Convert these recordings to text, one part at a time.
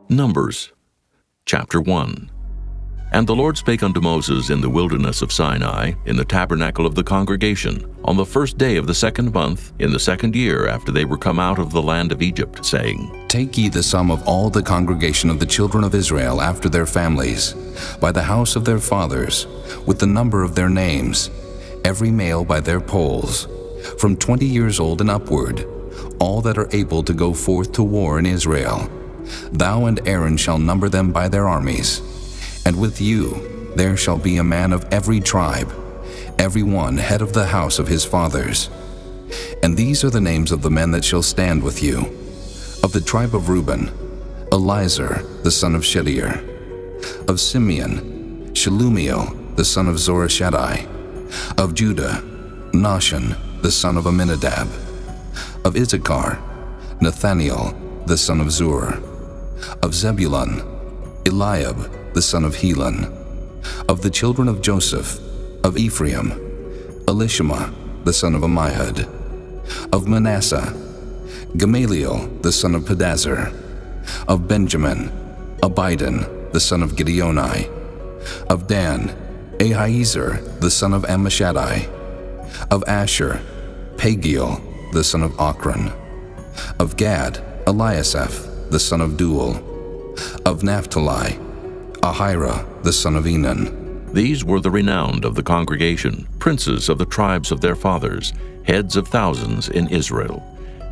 Numbers, chapter 1. And the Lord spake unto Moses in the wilderness of Sinai, in the tabernacle of the congregation, on the first day of the 2nd month, in the 2nd year after they were come out of the land of Egypt, saying, Take ye the sum of all the congregation of the children of Israel after their families, by the house of their fathers, with the number of their names, every male by their polls, from 20 years old and upward, all that are able to go forth to war in Israel. Thou and Aaron shall number them by their armies. And with you there shall be a man of every tribe, every one head of the house of his fathers. And these are the names of the men that shall stand with you. Of the tribe of Reuben, Elizur the son of Shedeur. Of Simeon, Shelumiel the son of Zorishaddai. Of Judah, Nahshon the son of Amminadab. Of Issachar, Nathaniel the son of Zur. Of Zebulun, Eliab the son of Helon. Of the children of Joseph, of Ephraim, Elishama the son of Ammihud. Of Manasseh, Gamaliel the son of Pedazur. Of Benjamin, Abidan the son of Gideoni. Of Dan, Ahiezer the son of Ammishaddai. Of Asher, Pagiel the son of Ochran. Of Gad, Eliasaph the son of Duel. Of Naphtali, Ahira the son of Enan. These were the renowned of the congregation, princes of the tribes of their fathers, heads of thousands in Israel.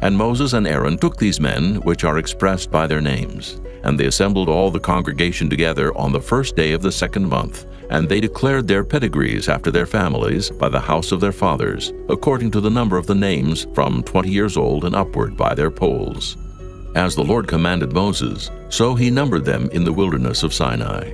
And Moses and Aaron took these men, which are expressed by their names, and they assembled all the congregation together on the first day of the 2nd month, and they declared their pedigrees after their families by the house of their fathers, according to the number of the names from 20 years old and upward by their polls. As the Lord commanded Moses, so he numbered them in the wilderness of Sinai.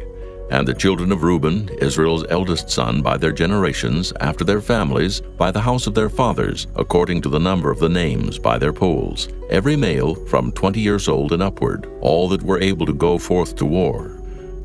And the children of Reuben, Israel's eldest son, by their generations, after their families, by the house of their fathers, according to the number of the names by their polls, every male from 20 years old and upward, all that were able to go forth to war.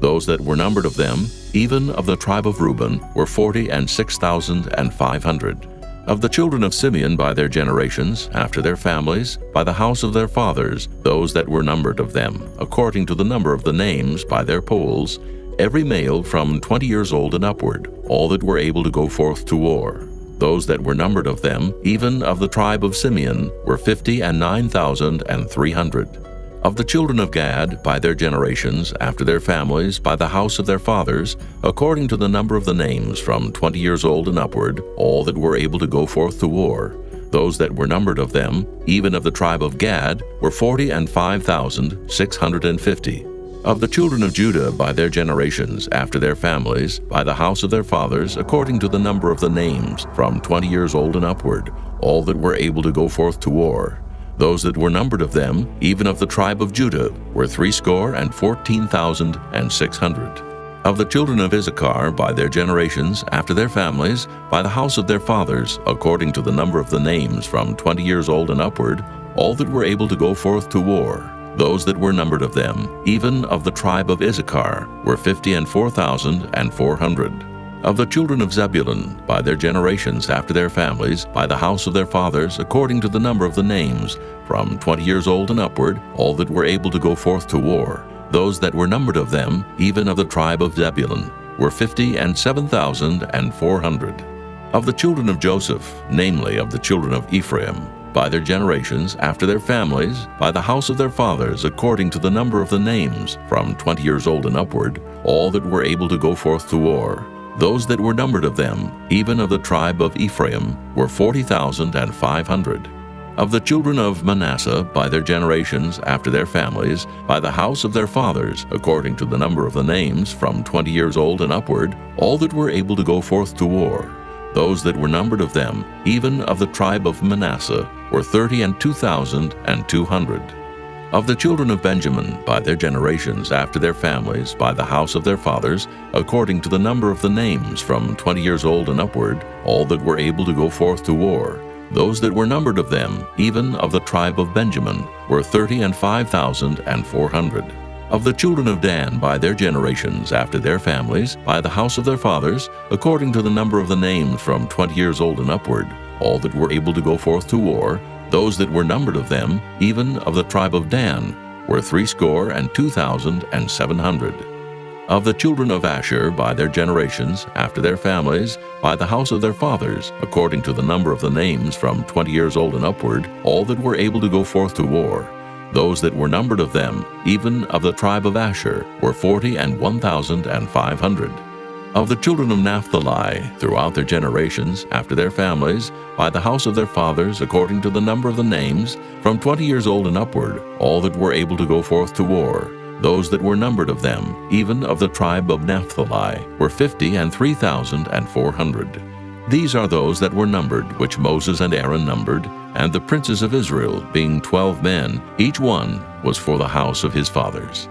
Those that were numbered of them, even of the tribe of Reuben, were 46,500. Of the children of Simeon by their generations, after their families, by the house of their fathers, those that were numbered of them, according to the number of the names by their polls, every male from 20 years old and upward, all that were able to go forth to war. Those that were numbered of them, even of the tribe of Simeon, were 59,300. Of the children of Gad, by their generations, after their families, by the house of their fathers, according to the number of the names from 20 years old and upward, all that were able to go forth to war. Those that were numbered of them, even of the tribe of Gad, were 45,650. Of the children of Judah by their generations, after their families, by the house of their fathers, according to the number of the names, from 20 years old and upward, all that were able to go forth to war. Those that were numbered of them, even of the tribe of Judah, were 314,600. Of the children of Issachar by their generations, after their families, by the house of their fathers, according to the number of the names, from 20 years old and upward, all that were able to go forth to war. Those that were numbered of them, even of the tribe of Issachar, were 54,400. Of the children of Zebulun, by their generations after their families, by the house of their fathers, according to the number of the names, from 20 years old and upward, all that were able to go forth to war. Those that were numbered of them, even of the tribe of Zebulun, were 57,400. Of the children of Joseph, namely of the children of Ephraim, by their generations, after their families, by the house of their fathers, according to the number of the names, from 20 years old and upward, all that were able to go forth to war. Those that were numbered of them, even of the tribe of Ephraim, were 40,500. Of the children of Manasseh, by their generations, after their families, by the house of their fathers, according to the number of the names, from 20 years old and upward, all that were able to go forth to war. Those that were numbered of them, even of the tribe of Manasseh, were 32,200. Of the children of Benjamin, by their generations, after their families, by the house of their fathers, according to the number of the names, from 20 years old and upward, all that were able to go forth to war. Those that were numbered of them, even of the tribe of Benjamin, were 35,400. Of the children of Dan by their generations, after their families, by the house of their fathers, according to the number of the names from 20 years old and upward, all that were able to go forth to war, those that were numbered of them, even of the tribe of Dan, were 62,700. Of the children of Asher by their generations, after their families, by the house of their fathers, according to the number of the names from 20 years old and upward, all that were able to go forth to war, those that were numbered of them, even of the tribe of Asher, were 41,500. Of the children of Naphtali, throughout their generations, after their families, by the house of their fathers, according to the number of the names, from 20 years old and upward, all that were able to go forth to war, those that were numbered of them, even of the tribe of Naphtali, were 53,400. These are those that were numbered, which Moses and Aaron numbered, and the princes of Israel, being 12 men, each one was for the house of his fathers.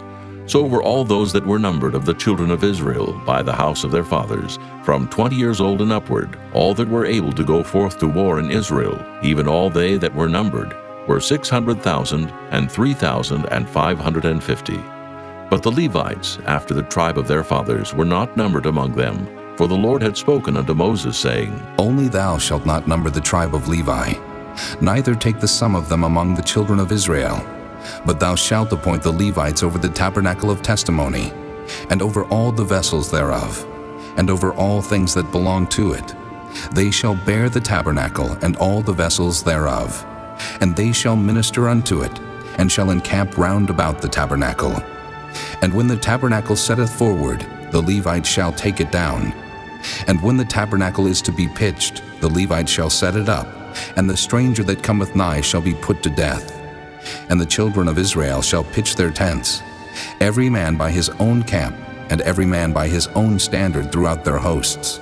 So were all those that were numbered of the children of Israel by the house of their fathers, from 20 years old and upward, all that were able to go forth to war in Israel, even all they that were numbered, were 600,003,550. But the Levites, after the tribe of their fathers, were not numbered among them, for the Lord had spoken unto Moses, saying, Only thou shalt not number the tribe of Levi, neither take the sum of them among the children of Israel. But thou shalt appoint the Levites over the tabernacle of testimony, and over all the vessels thereof, and over all things that belong to it. They shall bear the tabernacle and all the vessels thereof, and they shall minister unto it, and shall encamp round about the tabernacle. And when the tabernacle setteth forward, the Levites shall take it down. And when the tabernacle is to be pitched, the Levites shall set it up, and the stranger that cometh nigh shall be put to death. And the children of Israel shall pitch their tents, every man by his own camp, and every man by his own standard throughout their hosts.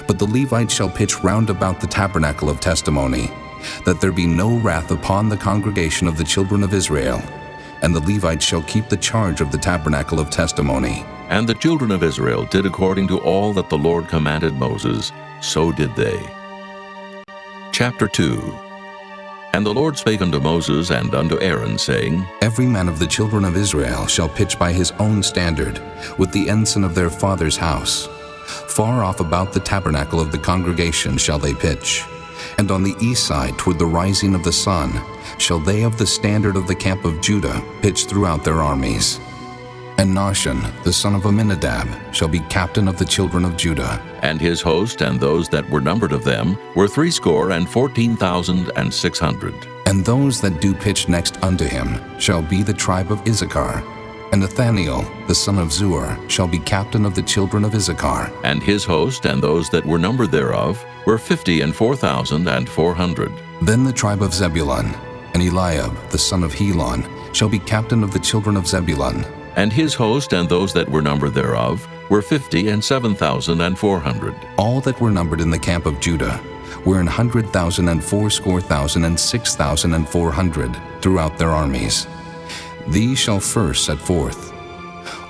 But the Levites shall pitch round about the tabernacle of testimony, that there be no wrath upon the congregation of the children of Israel. And the Levites shall keep the charge of the tabernacle of testimony. And the children of Israel did according to all that the Lord commanded Moses, so did they. Chapter 2. And the Lord spake unto Moses and unto Aaron, saying, Every man of the children of Israel shall pitch by his own standard, with the ensign of their father's house. Far off about the tabernacle of the congregation shall they pitch. And on the east side toward the rising of the sun shall they of the standard of the camp of Judah pitch throughout their armies. And Nahshon, the son of Amminadab, shall be captain of the children of Judah. And his host and those that were numbered of them were 614,600. And those that do pitch next unto him shall be the tribe of Issachar. And Nathaniel, the son of Zuar, shall be captain of the children of Issachar. And his host and those that were numbered thereof were 54,400. Then the tribe of Zebulun, and Eliab, the son of Helon, shall be captain of the children of Zebulun. And his host and those that were numbered thereof were 57,400. All that were numbered in the camp of Judah were 100,000 and 80,000 and 6,400 throughout their armies. These shall first set forth.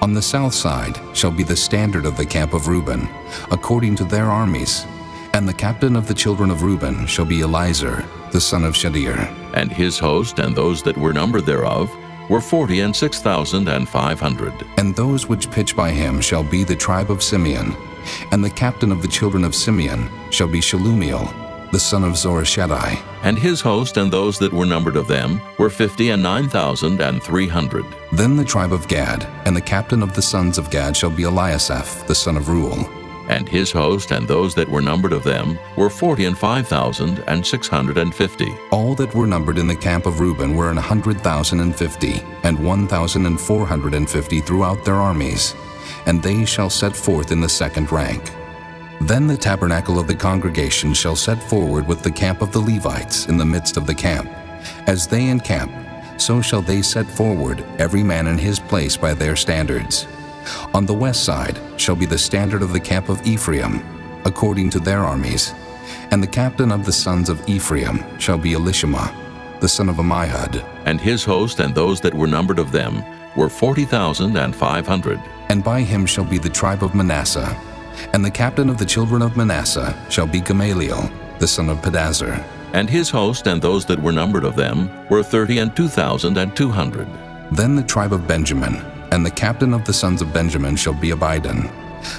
On the south side shall be the standard of the camp of Reuben, according to their armies. And the captain of the children of Reuben shall be Elizur, the son of Shedeur. And his host and those that were numbered thereof were 46,500. And those which pitch by him shall be the tribe of Simeon. And the captain of the children of Simeon shall be Shelumiel, the son of Zorishaddai. And his host and those that were numbered of them were 59,300. Then the tribe of Gad, and the captain of the sons of Gad shall be Eliasaph, the son of Reuel. And his host and those that were numbered of them were 45,650. All that were numbered in the camp of Reuben were 100,050, and 1,450 throughout their armies, and they shall set forth in the second rank. Then the tabernacle of the congregation shall set forward with the camp of the Levites in the midst of the camp. As they encamp, so shall they set forward, every man in his place by their standards. On the west side shall be the standard of the camp of Ephraim, according to their armies. And the captain of the sons of Ephraim shall be Elishama, the son of Ammihud. And his host and those that were numbered of them were 40,500. And by him shall be the tribe of Manasseh. And the captain of the children of Manasseh shall be Gamaliel, the son of Pedazur. And his host and those that were numbered of them were 32,200. Then the tribe of Benjamin, and the captain of the sons of Benjamin shall be Abidan,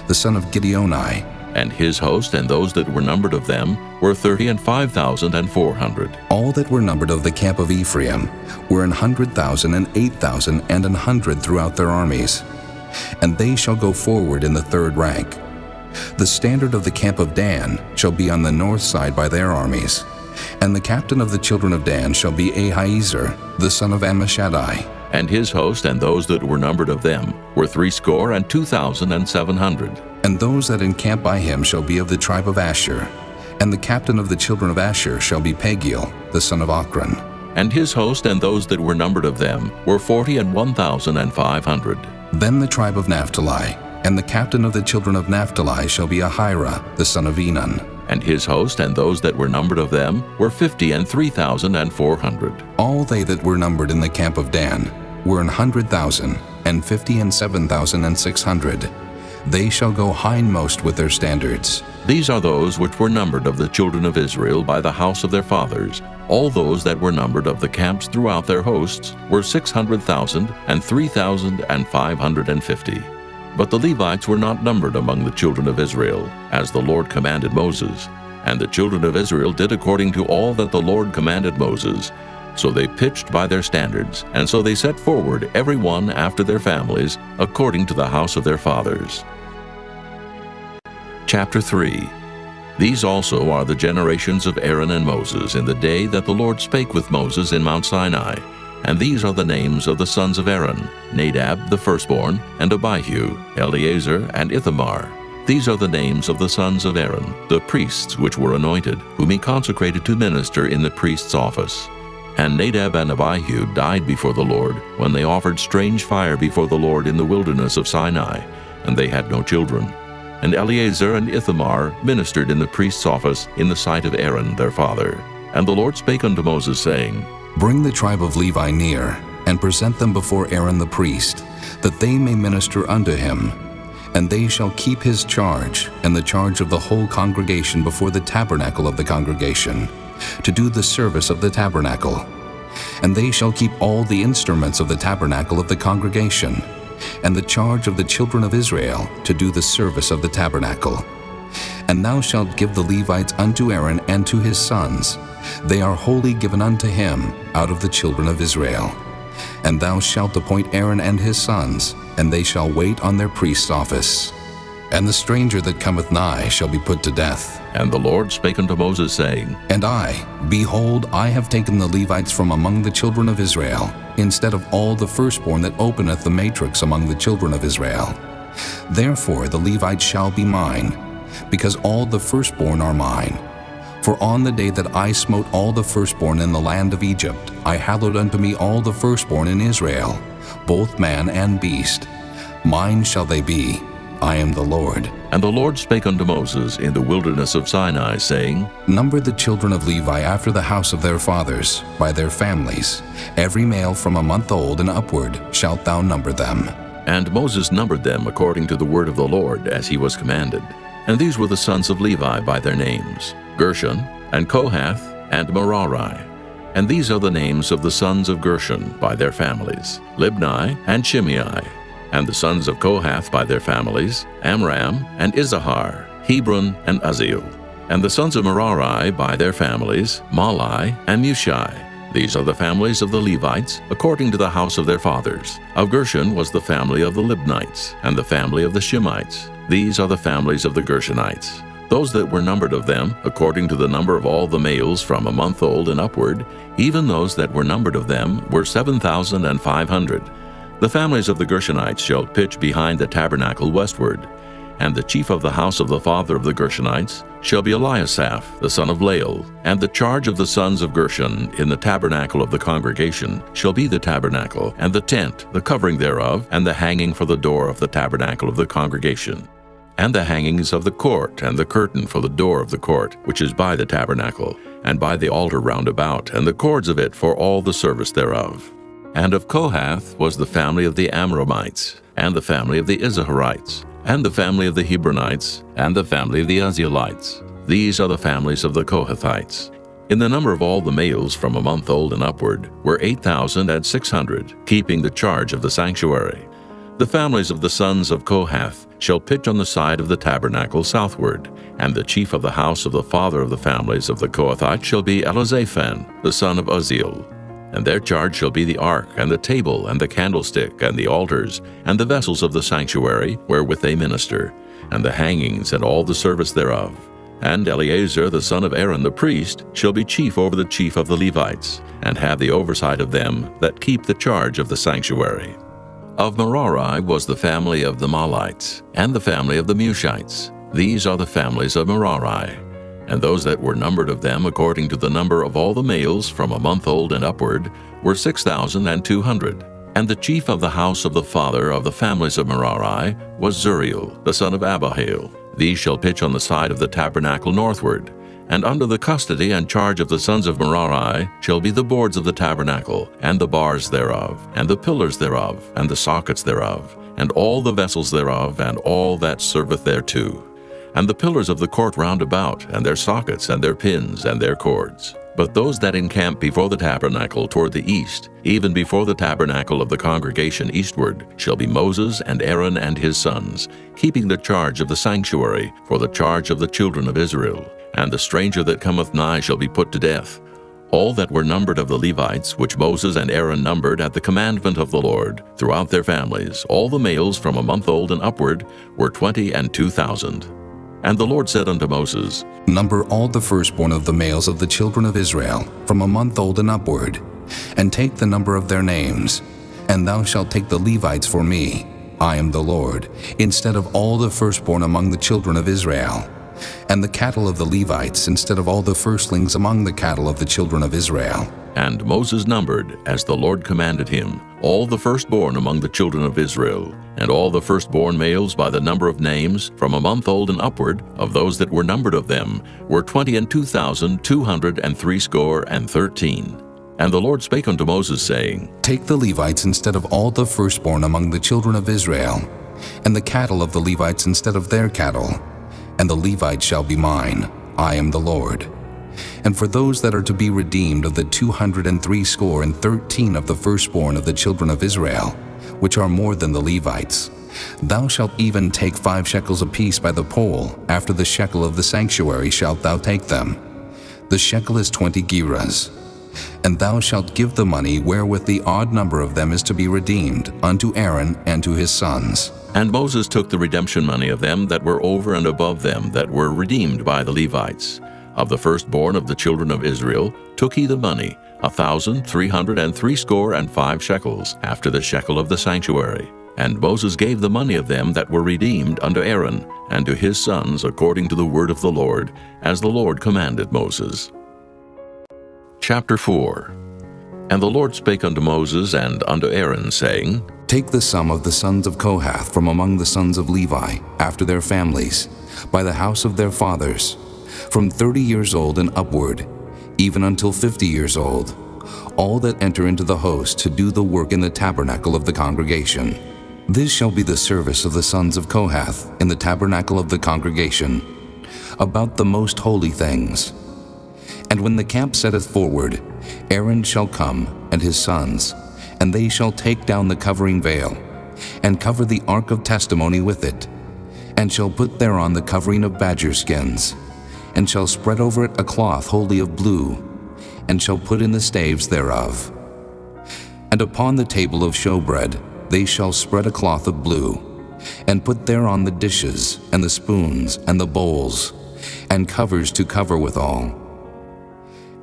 the son of Gideoni. And his host and those that were numbered of them were 35,400. All that were numbered of the camp of Ephraim were 100,000 and 8,000 and 100 throughout their armies. And they shall go forward in the third rank. The standard of the camp of Dan shall be on the north side by their armies. And the captain of the children of Dan shall be Ahiezer, the son of Ammishaddai. And his host and those that were numbered of them were 62,700. And those that encamp by him shall be of the tribe of Asher. And the captain of the children of Asher shall be Pagiel, the son of Ochran. And his host and those that were numbered of them were 41,500. Then the tribe of Naphtali, and the captain of the children of Naphtali shall be Ahira, the son of Enan. And his host and those that were numbered of them were 53,400. All they that were numbered in the camp of Dan were 100,000, and 57,600. They shall go hindmost with their standards. These are those which were numbered of the children of Israel by the house of their fathers. All those that were numbered of the camps throughout their hosts were 600,000 and 3,550. But the Levites were not numbered among the children of Israel, as the Lord commanded Moses. And the children of Israel did according to all that the Lord commanded Moses. So they pitched by their standards, and so they set forward every one after their families, according to the house of their fathers. Chapter 3. These also are the generations of Aaron and Moses in the day that the Lord spake with Moses in Mount Sinai. And these are the names of the sons of Aaron, Nadab the firstborn, and Abihu, Eleazar, and Ithamar. These are the names of the sons of Aaron, the priests which were anointed, whom he consecrated to minister in the priest's office. And Nadab and Abihu died before the Lord, when they offered strange fire before the Lord in the wilderness of Sinai, and they had no children. And Eleazar and Ithamar ministered in the priest's office in the sight of Aaron their father. And the Lord spake unto Moses, saying, Bring the tribe of Levi near, and present them before Aaron the priest, that they may minister unto him. And they shall keep his charge, and the charge of the whole congregation before the tabernacle of the congregation, to do the service of the tabernacle. And they shall keep all the instruments of the tabernacle of the congregation, and the charge of the children of Israel to do the service of the tabernacle. And thou shalt give the Levites unto Aaron and to his sons. They are wholly given unto him out of the children of Israel. And thou shalt appoint Aaron and his sons, and they shall wait on their priest's office. And the stranger that cometh nigh shall be put to death. And the Lord spake unto Moses, saying, And I, behold, I have taken the Levites from among the children of Israel, instead of all the firstborn that openeth the matrix among the children of Israel. Therefore the Levites shall be mine, because all the firstborn are mine. For on the day that I smote all the firstborn in the land of Egypt, I hallowed unto me all the firstborn in Israel, both man and beast. Mine shall they be. I am the Lord. And the Lord spake unto Moses in the wilderness of Sinai, saying, Number the children of Levi after the house of their fathers, by their families. Every male from a month old and upward shalt thou number them. And Moses numbered them according to the word of the Lord, as he was commanded. And these were the sons of Levi by their names, Gershon, and Kohath, and Merari. And these are the names of the sons of Gershon by their families, Libni and Shimei. And the sons of Kohath by their families, Amram and Izahar, Hebron and Uzziel. And the sons of Merari by their families, Mahli and Mushi. These are the families of the Levites, according to the house of their fathers. Of Gershon was the family of the Libnites, and the family of the Shimeites. These are the families of the Gershonites. Those that were numbered of them, according to the number of all the males from a month old and upward, even those that were numbered of them were 7,500. The families of the Gershonites shall pitch behind the tabernacle westward. And the chief of the house of the father of the Gershonites shall be Eliasaph, the son of Lael. And the charge of the sons of Gershon in the tabernacle of the congregation shall be the tabernacle, and the tent, the covering thereof, and the hanging for the door of the tabernacle of the congregation, and the hangings of the court, and the curtain for the door of the court, which is by the tabernacle, and by the altar round about, and the cords of it for all the service thereof. And of Kohath was the family of the Amramites, and the family of the Izaharites, and the family of the Hebronites, and the family of the Uzzielites. These are the families of the Kohathites. In the number of all the males from a month old and upward were 8,600, keeping the charge of the sanctuary. The families of the sons of Kohath shall pitch on the side of the tabernacle southward, and the chief of the house of the father of the families of the Kohathites shall be Elizaphan, the son of Uzziel. And their charge shall be the ark, and the table, and the candlestick, and the altars, and the vessels of the sanctuary, wherewith they minister, and the hangings, and all the service thereof. And Eleazar the son of Aaron the priest shall be chief over the chief of the Levites, and have the oversight of them that keep the charge of the sanctuary. Of Merari was the family of the Mahlites, and the family of the Mushites. These are the families of Merari. And those that were numbered of them according to the number of all the males from a month old and upward were 6,200. And the chief of the house of the father of the families of Merari was Zuriel, the son of Abihail. These shall pitch on the side of the tabernacle northward. And under the custody and charge of the sons of Merari shall be the boards of the tabernacle, and the bars thereof, and the pillars thereof, and the sockets thereof, and all the vessels thereof, and all that serveth thereto. And the pillars of the court round about, and their sockets, and their pins, and their cords. But those that encamp before the tabernacle toward the east, even before the tabernacle of the congregation eastward, shall be Moses and Aaron and his sons, keeping the charge of the sanctuary for the charge of the children of Israel. And the stranger that cometh nigh shall be put to death. All that were numbered of the Levites, which Moses and Aaron numbered at the commandment of the Lord, throughout their families, all the males from a month old and upward, were 22,000. And the Lord said unto Moses, Number all the firstborn of the males of the children of Israel, from a month old and upward, and take the number of their names. And thou shalt take the Levites for me, I am the Lord, instead of all the firstborn among the children of Israel, and the cattle of the Levites instead of all the firstlings among the cattle of the children of Israel. And Moses numbered, as the Lord commanded him, all the firstborn among the children of Israel, and all the firstborn males by the number of names, from a month old and upward, of those that were numbered of them, were 22,213. And the Lord spake unto Moses, saying, Take the Levites instead of all the firstborn among the children of Israel, and the cattle of the Levites instead of their cattle, and the Levites shall be mine, I am the Lord. And for those that are to be redeemed of the 213 of the firstborn of the children of Israel, which are more than the Levites, thou shalt even take 5 shekels apiece by the poll. After the shekel of the sanctuary shalt thou take them. The shekel is 20 gerahs. And thou shalt give the money wherewith the odd number of them is to be redeemed unto Aaron and to his sons. And Moses took the redemption money of them that were over and above them that were redeemed by the Levites. Of the firstborn of the children of Israel took he the money, 1,365 shekels, after the shekel of the sanctuary. And Moses gave the money of them that were redeemed unto Aaron and to his sons according to the word of the Lord, as the Lord commanded Moses. Chapter 4. And the Lord spake unto Moses and unto Aaron, saying, Take the sum of the sons of Kohath from among the sons of Levi, after their families, by the house of their fathers, from 30 years old and upward, even until 50 years old, all that enter into the host to do the work in the tabernacle of the congregation. This shall be the service of the sons of Kohath in the tabernacle of the congregation, about the most holy things. And when the camp setteth forward, Aaron shall come, and his sons, and they shall take down the covering veil, and cover the ark of testimony with it, and shall put thereon the covering of badger skins, and shall spread over it a cloth wholly of blue, and shall put in the staves thereof. And upon the table of showbread they shall spread a cloth of blue, and put thereon the dishes, and the spoons, and the bowls, and covers to cover withal.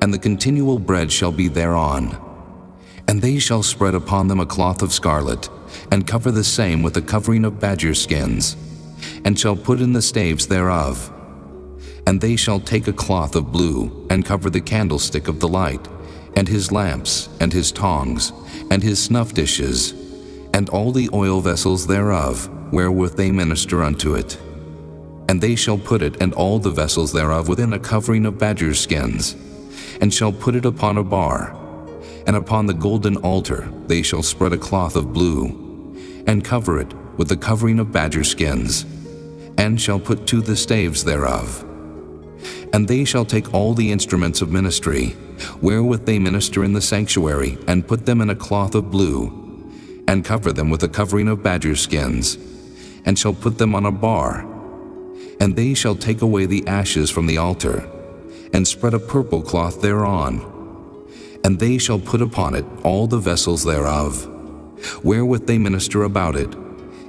And the continual bread shall be thereon. And they shall spread upon them a cloth of scarlet, and cover the same with a covering of badger skins, and shall put in the staves thereof. And they shall take a cloth of blue, and cover the candlestick of the light, and his lamps, and his tongs, and his snuff dishes, and all the oil vessels thereof, wherewith they minister unto it. And they shall put it and all the vessels thereof within a covering of badger skins, and shall put it upon a bar. And upon the golden altar they shall spread a cloth of blue, and cover it with the covering of badger skins, and shall put to the staves thereof. And they shall take all the instruments of ministry, wherewith they minister in the sanctuary, and put them in a cloth of blue, and cover them with a covering of badger skins, and shall put them on a bar. And they shall take away the ashes from the altar, and spread a purple cloth thereon. And they shall put upon it all the vessels thereof, wherewith they minister about it,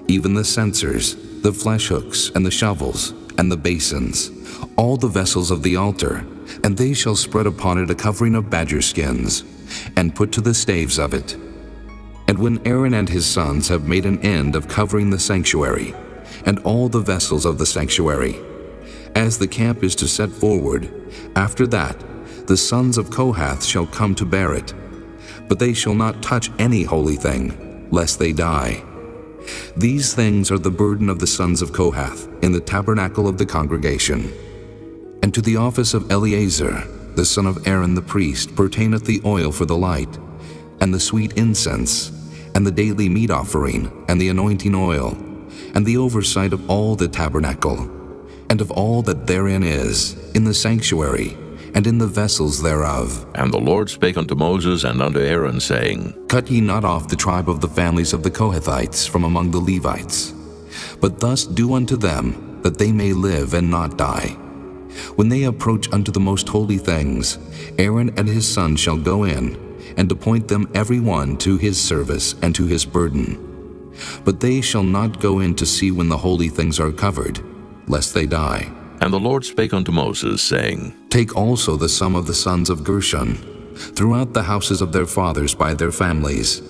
even the censers, the flesh hooks, and the shovels, and the basins, all the vessels of the altar. And they shall spread upon it a covering of badger skins, and put to the staves of it. And when Aaron and his sons have made an end of covering the sanctuary, and all the vessels of the sanctuary, as the camp is to set forward, after that the sons of Kohath shall come to bear it. But they shall not touch any holy thing, lest they die. These things are the burden of the sons of Kohath in the tabernacle of the congregation. And to the office of Eleazar, the son of Aaron the priest, pertaineth the oil for the light, and the sweet incense, and the daily meat offering, and the anointing oil, and the oversight of all the tabernacle, and of all that therein is, in the sanctuary, and in the vessels thereof. And the Lord spake unto Moses and unto Aaron, saying, Cut ye not off the tribe of the families of the Kohathites from among the Levites, but thus do unto them, that they may live and not die. When they approach unto the most holy things, Aaron and his sons shall go in, and appoint them every one to his service and to his burden. But they shall not go in to see when the holy things are covered, lest they die. And the Lord spake unto Moses, saying, Take also the sum of the sons of Gershon, throughout the houses of their fathers by their families,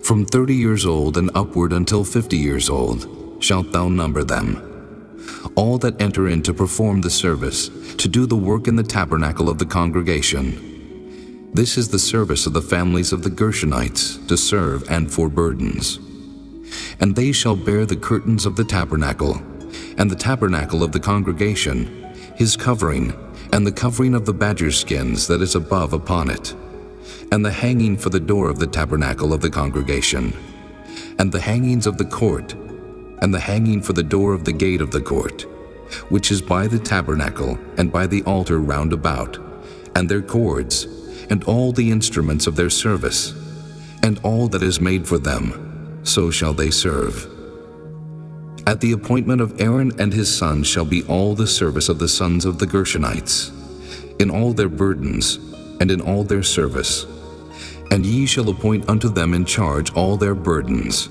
from 30 years old and upward until 50 years old, shalt thou number them. All that enter in to perform the service, to do the work in the tabernacle of the congregation. This is the service of the families of the Gershonites, to serve and for burdens. And they shall bear the curtains of the tabernacle, and the tabernacle of the congregation, his covering, and the covering of the badger skins that is above upon it, and the hanging for the door of the tabernacle of the congregation, and the hangings of the court, and the hanging for the door of the gate of the court, which is by the tabernacle and by the altar round about, and their cords, and all the instruments of their service, and all that is made for them, so shall they serve. At the appointment of Aaron and his sons shall be all the service of the sons of the Gershonites, in all their burdens, and in all their service. And ye shall appoint unto them in charge all their burdens.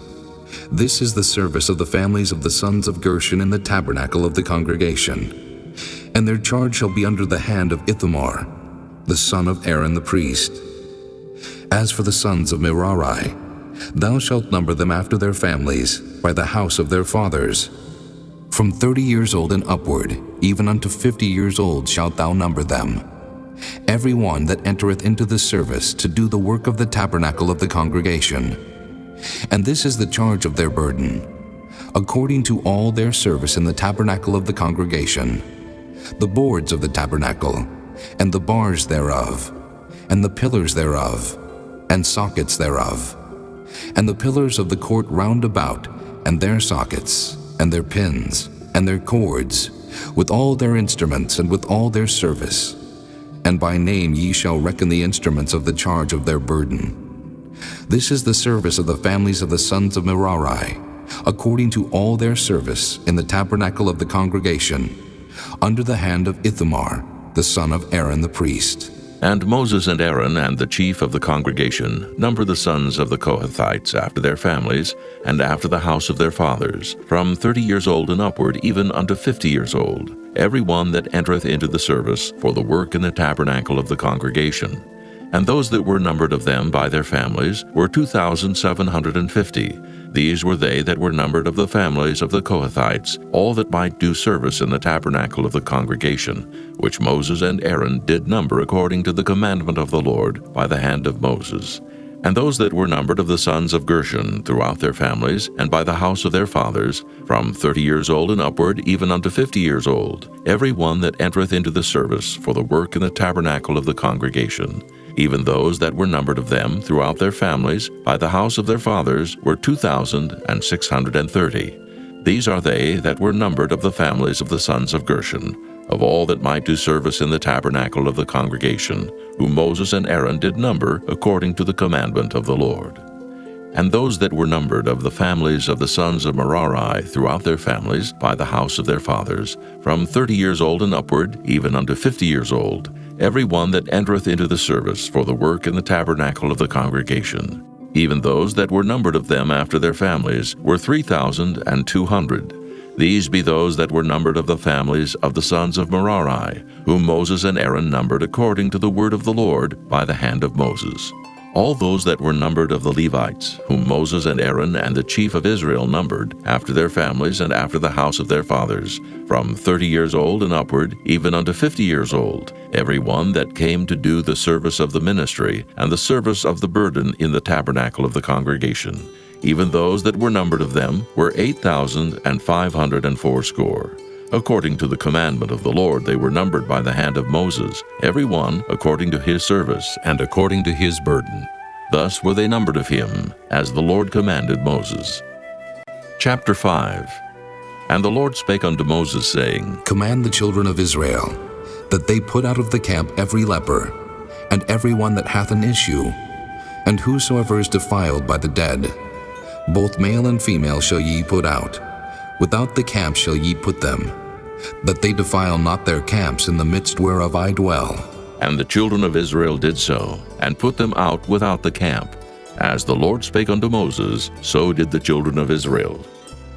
This is the service of the families of the sons of Gershon in the tabernacle of the congregation. And their charge shall be under the hand of Ithamar, the son of Aaron the priest. As for the sons of Merari, thou shalt number them after their families, by the house of their fathers. From 30 years old and upward, even unto 50 years old shalt thou number them. Every one that entereth into the service to do the work of the tabernacle of the congregation. And this is the charge of their burden, according to all their service in the tabernacle of the congregation, the boards of the tabernacle, and the bars thereof, and the pillars thereof, and sockets thereof, and the pillars of the court round about, and their sockets, and their pins, and their cords, with all their instruments, and with all their service. And by name ye shall reckon the instruments of the charge of their burden. This is the service of the families of the sons of Merari, according to all their service in the tabernacle of the congregation, under the hand of Ithamar, the son of Aaron the priest. And Moses and Aaron and the chief of the congregation number the sons of the Kohathites after their families, and after the house of their fathers, from 30 years old and upward, even unto 50 years old, every one that entereth into the service for the work in the tabernacle of the congregation. And those that were numbered of them by their families were 2,750. These were they that were numbered of the families of the Kohathites, all that might do service in the tabernacle of the congregation, which Moses and Aaron did number according to the commandment of the Lord by the hand of Moses. And those that were numbered of the sons of Gershon throughout their families, and by the house of their fathers, from 30 years old and upward, even unto 50 years old, every one that entereth into the service for the work in the tabernacle of the congregation. Even those that were numbered of them throughout their families, by the house of their fathers, were 2,630. These are they that were numbered of the families of the sons of Gershon, of all that might do service in the tabernacle of the congregation, whom Moses and Aaron did number according to the commandment of the Lord. And those that were numbered of the families of the sons of Merari throughout their families, by the house of their fathers, from 30 years old and upward, even unto 50 years old, every one that entereth into the service for the work in the tabernacle of the congregation. Even those that were numbered of them after their families were 3,200. These be those that were numbered of the families of the sons of Merari, whom Moses and Aaron numbered according to the word of the Lord by the hand of Moses. All those that were numbered of the Levites, whom Moses and Aaron and the chief of Israel numbered, after their families and after the house of their fathers, from 30 years old and upward, even unto 50 years old, every one that came to do the service of the ministry and the service of the burden in the tabernacle of the congregation. Even those that were numbered of them were 8,580. According to the commandment of the Lord they were numbered by the hand of Moses, every one according to his service and according to his burden. Thus were they numbered of him, as the Lord commanded Moses. Chapter 5. And the Lord spake unto Moses, saying, Command the children of Israel, that they put out of the camp every leper, and every one that hath an issue, and whosoever is defiled by the dead. Both male and female shall ye put out. Without the camp shall ye put them, that they defile not their camps in the midst whereof I dwell. And the children of Israel did so, and put them out without the camp. As the Lord spake unto Moses, so did the children of Israel.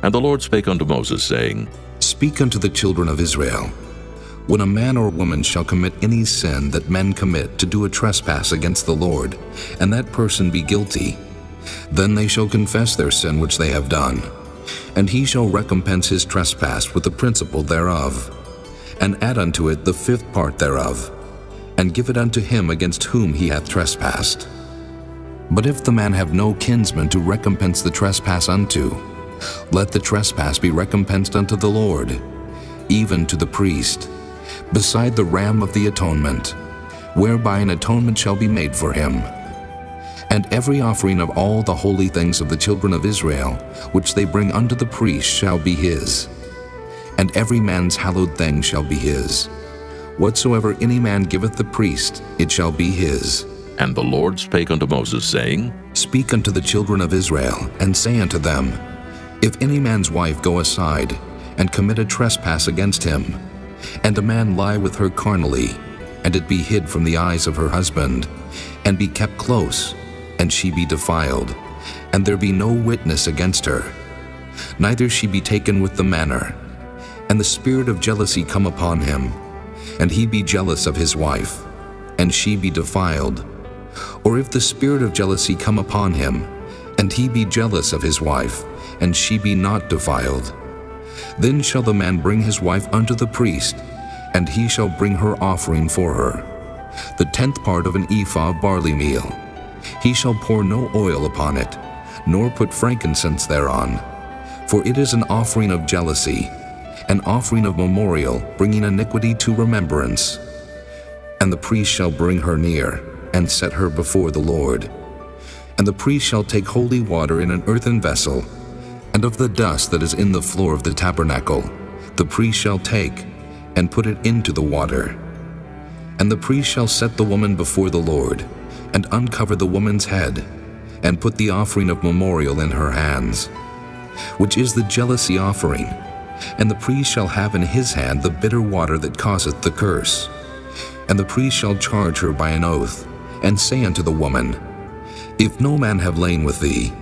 And the Lord spake unto Moses, saying, Speak unto the children of Israel, when a man or woman shall commit any sin that men commit to do a trespass against the Lord, and that person be guilty, then they shall confess their sin which they have done, and he shall recompense his trespass with the principal thereof, and add unto it the 5th part thereof, and give it unto him against whom he hath trespassed. But if the man have no kinsman to recompense the trespass unto, let the trespass be recompensed unto the Lord, even to the priest, beside the ram of the atonement, whereby an atonement shall be made for him. And every offering of all the holy things of the children of Israel, which they bring unto the priest, shall be his. And every man's hallowed thing shall be his. Whatsoever any man giveth the priest, it shall be his. And the Lord spake unto Moses, saying, Speak unto the children of Israel, and say unto them, If any man's wife go aside, and commit a trespass against him, and a man lie with her carnally, and it be hid from the eyes of her husband, and be kept close, and she be defiled, and there be no witness against her, neither she be taken with the manner, and the spirit of jealousy come upon him, and he be jealous of his wife, and she be defiled, or if the spirit of jealousy come upon him, and he be jealous of his wife, and she be not defiled, then shall the man bring his wife unto the priest, and he shall bring her offering for her, the 10th part of an ephah of barley meal. He shall pour no oil upon it, nor put frankincense thereon, for it is an offering of jealousy, an offering of memorial, bringing iniquity to remembrance. And the priest shall bring her near, and set her before the Lord. And the priest shall take holy water in an earthen vessel, and of the dust that is in the floor of the tabernacle, the priest shall take, and put it into the water. And the priest shall set the woman before the Lord, and uncover the woman's head, and put the offering of memorial in her hands, which is the jealousy offering. And the priest shall have in his hand the bitter water that causeth the curse. And the priest shall charge her by an oath, and say unto the woman, If no man have lain with thee,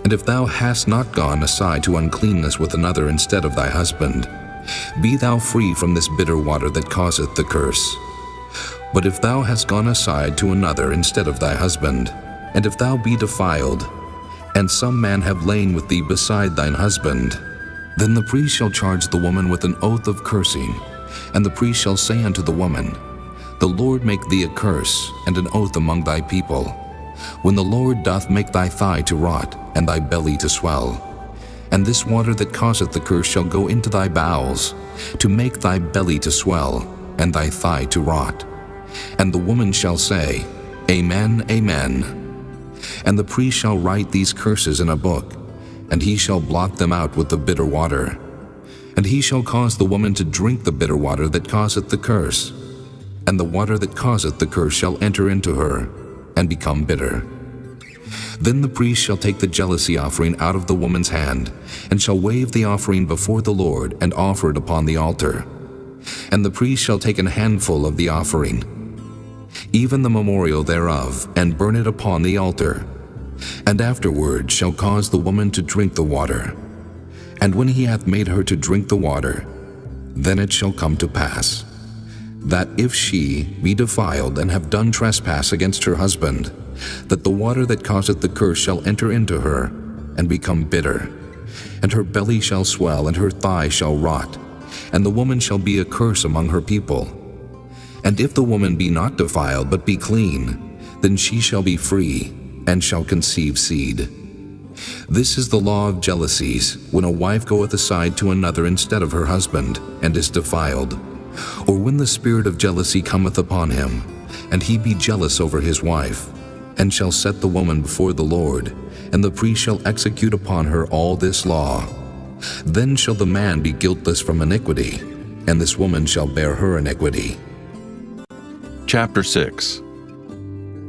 and if thou hast not gone aside to uncleanness with another instead of thy husband, be thou free from this bitter water that causeth the curse. But if thou hast gone aside to another instead of thy husband, and if thou be defiled, and some man have lain with thee beside thine husband, then the priest shall charge the woman with an oath of cursing, and the priest shall say unto the woman, The Lord make thee a curse and an oath among thy people, when the Lord doth make thy thigh to rot, and thy belly to swell. And this water that causeth the curse shall go into thy bowels, to make thy belly to swell, and thy thigh to rot. And the woman shall say, Amen, Amen. And the priest shall write these curses in a book, and he shall blot them out with the bitter water. And he shall cause the woman to drink the bitter water that causeth the curse, and the water that causeth the curse shall enter into her, and become bitter. Then the priest shall take the jealousy offering out of the woman's hand, and shall wave the offering before the Lord, and offer it upon the altar. And the priest shall take an handful of the offering, even the memorial thereof, and burn it upon the altar, and afterward shall cause the woman to drink the water. And when he hath made her to drink the water, then it shall come to pass, that if she be defiled and have done trespass against her husband, that the water that causeth the curse shall enter into her, and become bitter, and her belly shall swell, and her thigh shall rot, and the woman shall be a curse among her people. And if the woman be not defiled, but be clean, then she shall be free, and shall conceive seed. This is the law of jealousies, when a wife goeth aside to another instead of her husband, and is defiled, or when the spirit of jealousy cometh upon him, and he be jealous over his wife, and shall set the woman before the Lord, and the priest shall execute upon her all this law. Then shall the man be guiltless from iniquity, and this woman shall bear her iniquity. Chapter 6.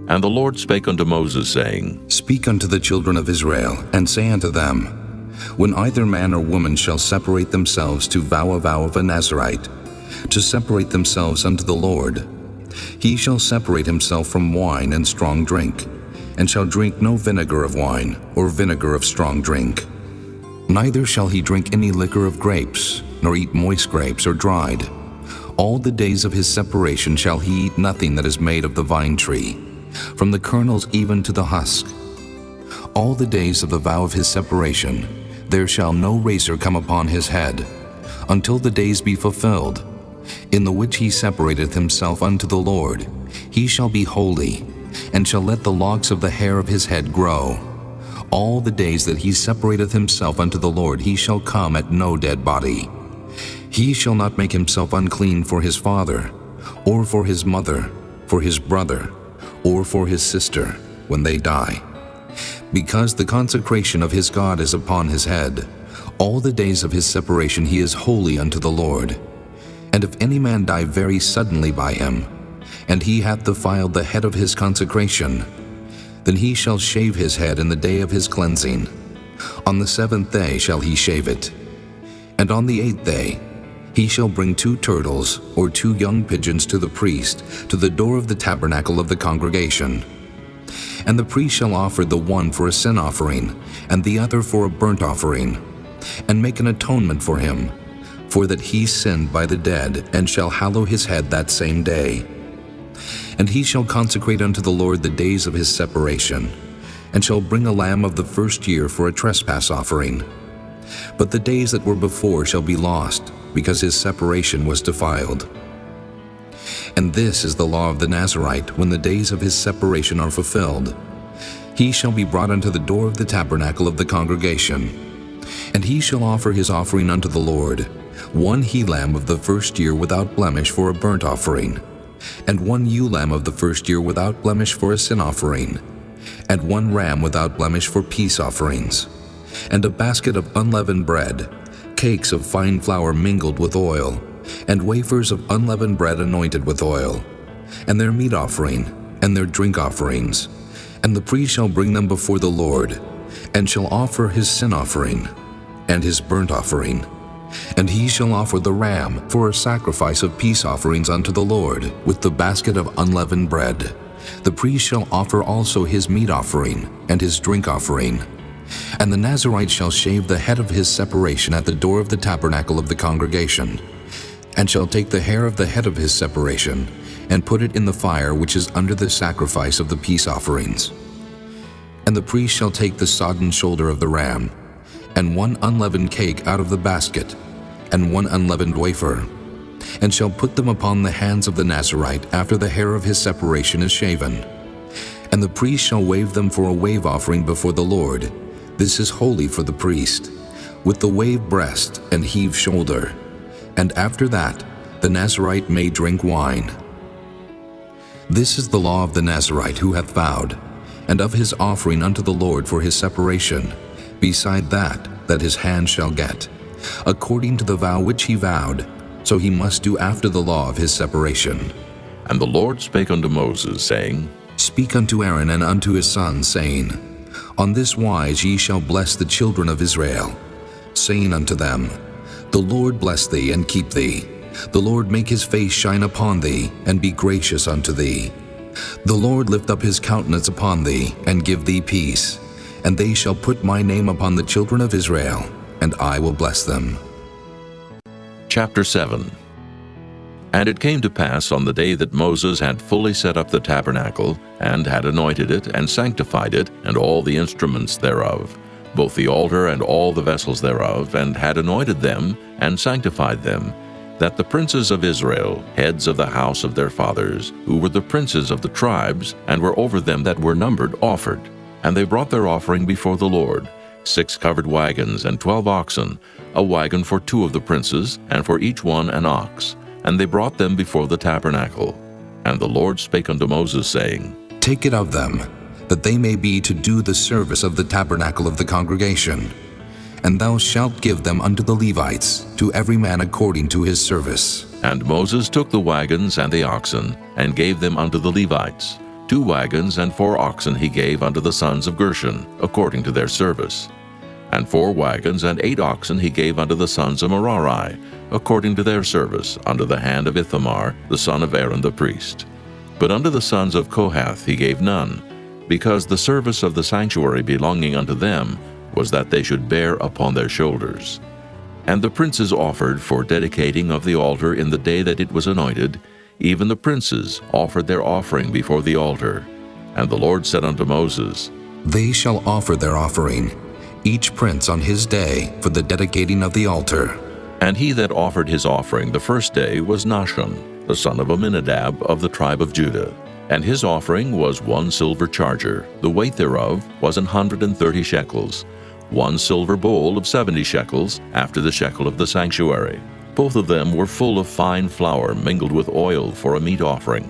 And the Lord spake unto Moses, saying, Speak unto the children of Israel, and say unto them, When either man or woman shall separate themselves to vow a vow of a Nazarite, to separate themselves unto the Lord, he shall separate himself from wine and strong drink, and shall drink no vinegar of wine, or vinegar of strong drink. Neither shall he drink any liquor of grapes, nor eat moist grapes or dried. All the days of his separation shall he eat nothing that is made of the vine tree, from the kernels even to the husk. All the days of the vow of his separation, there shall no razor come upon his head, until the days be fulfilled, in the which he separateth himself unto the Lord. He shall be holy, and shall let the locks of the hair of his head grow. All the days that he separateth himself unto the Lord, he shall come at no dead body. He shall not make himself unclean for his father, or for his mother, for his brother, or for his sister, when they die. Because the consecration of his God is upon his head, all the days of his separation he is holy unto the Lord. And if any man die very suddenly by him, and he hath defiled the head of his consecration, then he shall shave his head in the day of his cleansing. On the 7th day shall he shave it. And on the 8th day he shall bring 2 turtles or 2 young pigeons to the priest, to the door of the tabernacle of the congregation. And the priest shall offer the one for a sin offering, and the other for a burnt offering, and make an atonement for him, for that he sinned by the dead, and shall hallow his head that same day. And he shall consecrate unto the Lord the days of his separation, and shall bring a lamb of the first year for a trespass offering. But the days that were before shall be lost, because his separation was defiled. And this is the law of the Nazarite, when the days of his separation are fulfilled. He shall be brought unto the door of the tabernacle of the congregation, and he shall offer his offering unto the Lord, 1 he-lamb of the first year without blemish for a burnt offering, and 1 ewe-lamb of the first year without blemish for a sin offering, and 1 ram without blemish for peace offerings, and a basket of unleavened bread, cakes of fine flour mingled with oil, and wafers of unleavened bread anointed with oil, and their meat offering, and their drink offerings. And the priest shall bring them before the Lord, and shall offer his sin offering, and his burnt offering. And he shall offer the ram for a sacrifice of peace offerings unto the Lord, with the basket of unleavened bread. The priest shall offer also his meat offering, and his drink offering. And the Nazarite shall shave the head of his separation at the door of the tabernacle of the congregation, and shall take the hair of the head of his separation, and put it in the fire which is under the sacrifice of the peace offerings. And the priest shall take the sodden shoulder of the ram, and 1 unleavened cake out of the basket, and 1 unleavened wafer, and shall put them upon the hands of the Nazarite after the hair of his separation is shaven. And the priest shall wave them for a wave offering before the Lord. This is holy for the priest, with the wave breast and heave shoulder. And after that, the Nazarite may drink wine. This is the law of the Nazarite who hath vowed, and of his offering unto the Lord for his separation, beside that his hand shall get, according to the vow which he vowed, so he must do after the law of his separation. And the Lord spake unto Moses, saying, Speak unto Aaron and unto his sons, saying, On this wise ye shall bless the children of Israel, saying unto them, The Lord bless thee and keep thee. The Lord make his face shine upon thee, and be gracious unto thee. The Lord lift up his countenance upon thee, and give thee peace. And they shall put my name upon the children of Israel, and I will bless them. Chapter 7. And it came to pass on the day that Moses had fully set up the tabernacle, and had anointed it, and sanctified it, and all the instruments thereof, both the altar and all the vessels thereof, and had anointed them, and sanctified them, that the princes of Israel, heads of the house of their fathers, who were the princes of the tribes, and were over them that were numbered, offered. And they brought their offering before the Lord, 6 covered wagons, and 12 oxen, a wagon for 2 of the princes, and for each one an ox. And they brought them before the tabernacle. And the Lord spake unto Moses, saying, Take it of them, that they may be to do the service of the tabernacle of the congregation. And thou shalt give them unto the Levites, to every man according to his service. And Moses took the wagons and the oxen, and gave them unto the Levites. 2 wagons and 4 oxen he gave unto the sons of Gershon, according to their service. And 4 wagons and 8 oxen he gave unto the sons of Merari, according to their service, under the hand of Ithamar, the son of Aaron the priest. But unto the sons of Kohath he gave none, because the service of the sanctuary belonging unto them was that they should bear upon their shoulders. And the princes offered for dedicating of the altar in the day that it was anointed, even the princes offered their offering before the altar. And the Lord said unto Moses, They shall offer their offering, each prince on his day, for the dedicating of the altar. And he that offered his offering the first day was Nahshon, the son of Amminadab of the tribe of Judah. And his offering was 1 silver charger, the weight thereof was 130 shekels, 1 silver bowl of 70 shekels, after the shekel of the sanctuary. Both of them were full of fine flour mingled with oil for a meat offering.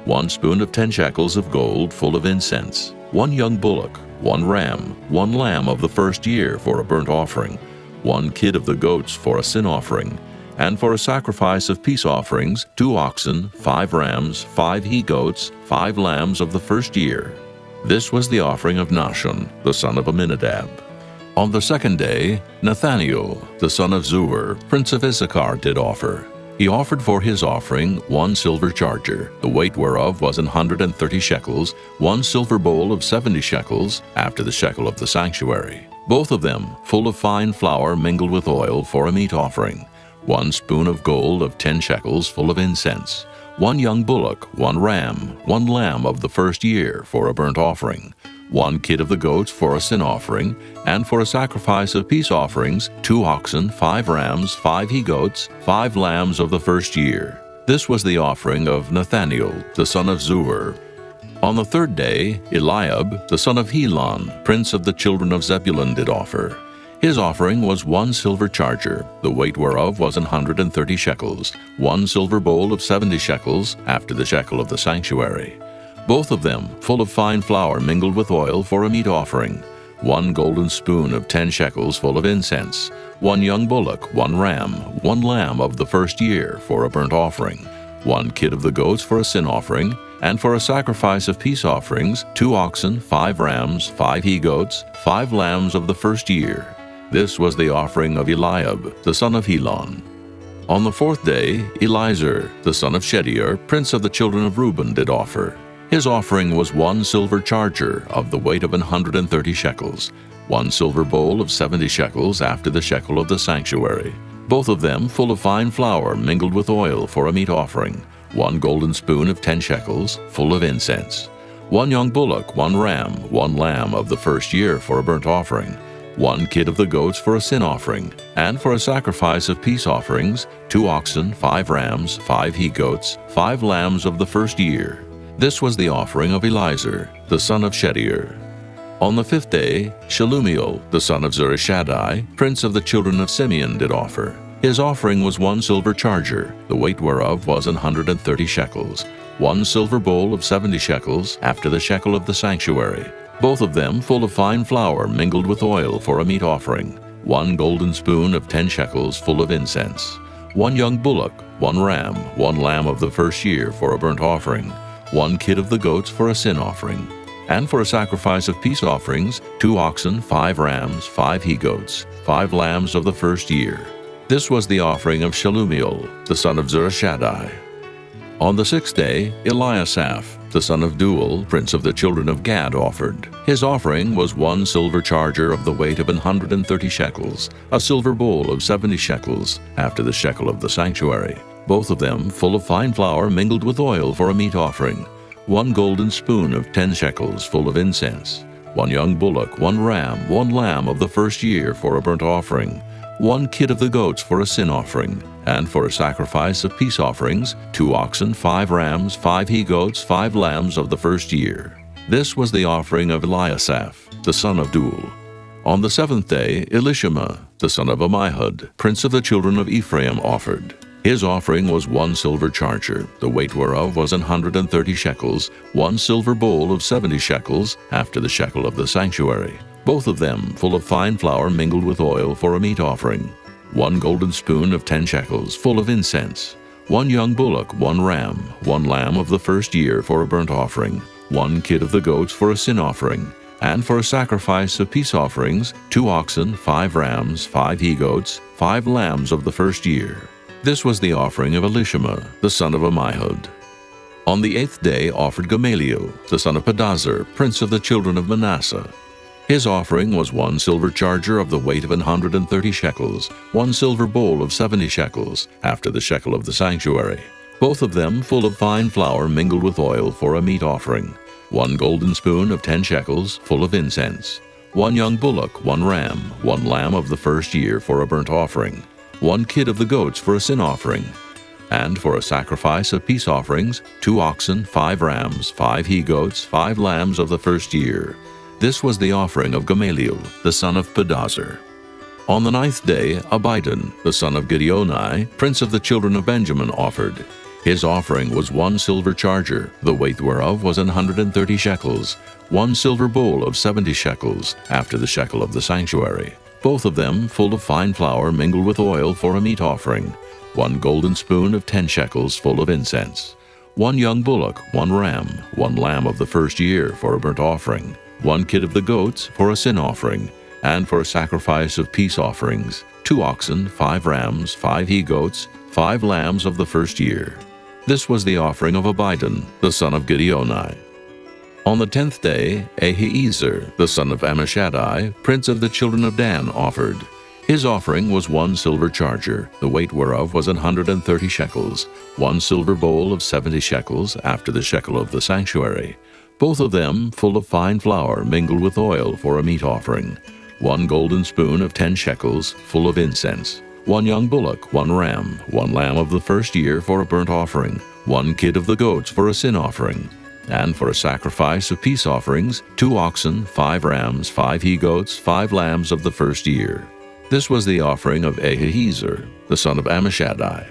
1 spoon of 10 shekels of gold full of incense, 1 young bullock, 1 ram, 1 lamb of the first year for a burnt offering, 1 kid of the goats for a sin offering, and for a sacrifice of peace offerings, 2 oxen, 5 rams, 5 he-goats, 5 lambs of the first year. This was the offering of Nahshon, the son of Amminadab. On the second day, Nathaniel, the son of Zuar, prince of Issachar, did offer. He offered for his offering 1 silver charger, the weight whereof was 130 shekels, 1 silver bowl of 70 shekels, after the shekel of the sanctuary. Both of them full of fine flour mingled with oil for a meat offering. 1 spoon of gold of 10 shekels full of incense, 1 young bullock, 1 ram, 1 lamb of the first year for a burnt offering, 1 kid of the goats for a sin offering, and for a sacrifice of peace offerings, 2 oxen, 5 rams, 5 he-goats, 5 lambs of the first year. This was the offering of Nathaniel, the son of Zuar. On the third day, Eliab, the son of Helon, prince of the children of Zebulun, did offer. His offering was 1 silver charger, the weight whereof was 130 shekels, 1 silver bowl of 70 shekels, after the shekel of the sanctuary. Both of them full of fine flour mingled with oil for a meat offering, 1 golden spoon of 10 shekels full of incense, 1 young bullock, 1 ram, 1 lamb of the first year for a burnt offering, 1 kid of the goats for a sin offering, and for a sacrifice of peace offerings, 2 oxen, 5 rams, 5 he-goats, 5 lambs of the first year. This was the offering of Eliab, the son of Helon. On the fourth day, Elizur, the son of Shedeur, prince of the children of Reuben, did offer. His offering was 1 silver charger of the weight of 130 shekels, 1 silver bowl of 70 shekels after the shekel of the sanctuary, both of them full of fine flour mingled with oil for a meat offering, 1 golden spoon of 10 shekels, full of incense, 1 young bullock, 1 ram, 1 lamb of the first year for a burnt offering, 1 kid of the goats for a sin offering, and for a sacrifice of peace offerings, 2 oxen, 5 rams, 5 he-goats, 5 lambs of the first year. This was the offering of Elizur, the son of Shedeur. On the fifth day, Shelumiel, the son of Zurishaddai, prince of the children of Simeon, did offer. His offering was 1 silver charger, the weight whereof was 130 shekels, 1 silver bowl of 70 shekels, after the shekel of the sanctuary, both of them full of fine flour mingled with oil for a meat offering, 1 golden spoon of 10 shekels full of incense, 1 young bullock, 1 ram, 1 lamb of the first year for a burnt offering, 1 kid of the goats for a sin offering, And for a sacrifice of peace offerings, 2 oxen, 5 rams, 5 he-goats, 5 lambs of the first year. This was the offering of Shelumiel, the son of Zurishaddai. On the 6th day, Eliasaph, the son of Deuel, prince of the children of Gad, offered. His offering was 1 silver charger of the weight of 130 shekels, a silver bowl of 70 shekels, after the shekel of the sanctuary, both of them full of fine flour mingled with oil for a meat offering, 1 golden spoon of 10 shekels full of incense, 1 young bullock, 1 ram, 1 lamb of the first year for a burnt offering, 1 kid of the goats for a sin offering, and for a sacrifice of peace offerings, 2 oxen, 5 rams, 5 he-goats, 5 lambs of the first year. This was the offering of Eliasaph, the son of Deuel. On the 7th day, Elishama, the son of Ammihud, prince of the children of Ephraim, offered. His offering was 1 silver charger, the weight whereof was 130 shekels, 1 silver bowl of 70 shekels, after the shekel of the sanctuary, both of them full of fine flour mingled with oil for a meat offering, 1 golden spoon of 10 shekels full of incense, 1 young bullock, 1 ram, 1 lamb of the first year for a burnt offering, 1 kid of the goats for a sin offering, and for a sacrifice of peace offerings, 2 oxen, 5 rams, 5 he-goats, 5 lambs of the first year. This was the offering of Elishama, the son of Ammihud. On the 8th day offered Gamaliel, the son of Pedahzur, prince of the children of Manasseh. His offering was 1 silver charger of the weight of 130 shekels, 1 silver bowl of 70 shekels, after the shekel of the sanctuary, both of them full of fine flour mingled with oil for a meat offering, 1 golden spoon of 10 shekels full of incense, 1 young bullock, 1 ram, 1 lamb of the first year for a burnt offering, 1 kid of the goats for a sin offering, and for a sacrifice of peace offerings, 2 oxen, 5 rams, 5 he-goats, 5 lambs of the first year. This was the offering of Gamaliel, the son of Pedahzur. On the 9th day, Abidan, the son of Gideoni, prince of the children of Benjamin, offered. His offering was 1 silver charger, the weight whereof was 130 shekels, 1 silver bowl of 70 shekels, after the shekel of the sanctuary, both of them full of fine flour mingled with oil for a meat offering, 1 golden spoon of 10 shekels full of incense, 1 young bullock, 1 ram, 1 lamb of the first year for a burnt offering, 1 kid of the goats for a sin offering, and for a sacrifice of peace offerings, 2 oxen, 5 rams, 5 he-goats, 5 lambs of the first year. This was the offering of Abidan, the son of Gideoni. On the 10th day, Ahiezer, the son of Ammishaddai, prince of the children of Dan, offered. His offering was 1 silver charger, the weight whereof was 130 shekels, 1 silver bowl of 70 shekels, after the shekel of the sanctuary, both of them full of fine flour mingled with oil for a meat offering, 1 golden spoon of 10 shekels full of incense, 1 young bullock, 1 ram, 1 lamb of the first year for a burnt offering, 1 kid of the goats for a sin offering, and for a sacrifice of peace offerings, 2 oxen, 5 rams, 5 he-goats, 5 lambs of the first year. This was the offering of Ahiezer, the son of Ammishaddai.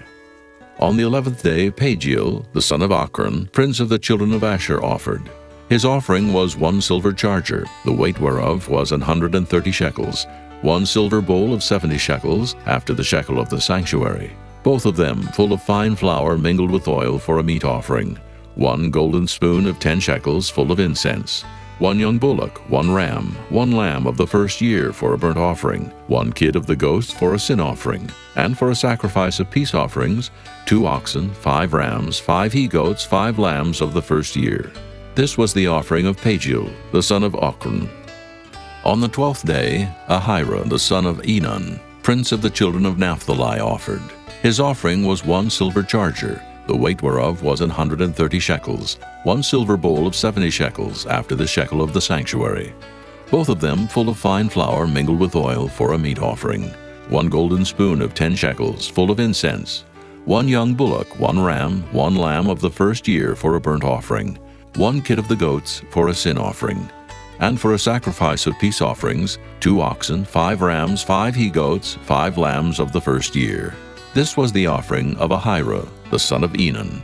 On the 11th day, Pagiel, the son of Ochran, prince of the children of Asher, offered. His offering was 1 silver charger, the weight whereof was 130 shekels, 1 silver bowl of 70 shekels, after the shekel of the sanctuary, both of them full of fine flour mingled with oil for a meat offering, 1 golden spoon of 10 shekels full of incense, 1 young bullock, 1 ram, 1 lamb of the first year for a burnt offering, 1 kid of the goats for a sin offering, and for a sacrifice of peace offerings, 2 oxen, 5 rams, 5 he-goats, 5 lambs of the first year. This was the offering of Pagiel, the son of Ochran. On the 12th day, Ahira, the son of Enan, prince of the children of Naphtali, offered. His offering was 1 silver charger, the weight whereof was 130 shekels, 1 silver bowl of 70 shekels, after the shekel of the sanctuary, both of them full of fine flour mingled with oil for a meat offering, 1 golden spoon of 10 shekels full of incense, 1 young bullock, 1 ram, 1 lamb of the first year for a burnt offering, 1 kid of the goats for a sin offering, and for a sacrifice of peace offerings, 2 oxen, 5 rams, 5 he-goats, 5 lambs of the first year. This was the offering of Ahira, the son of Enan.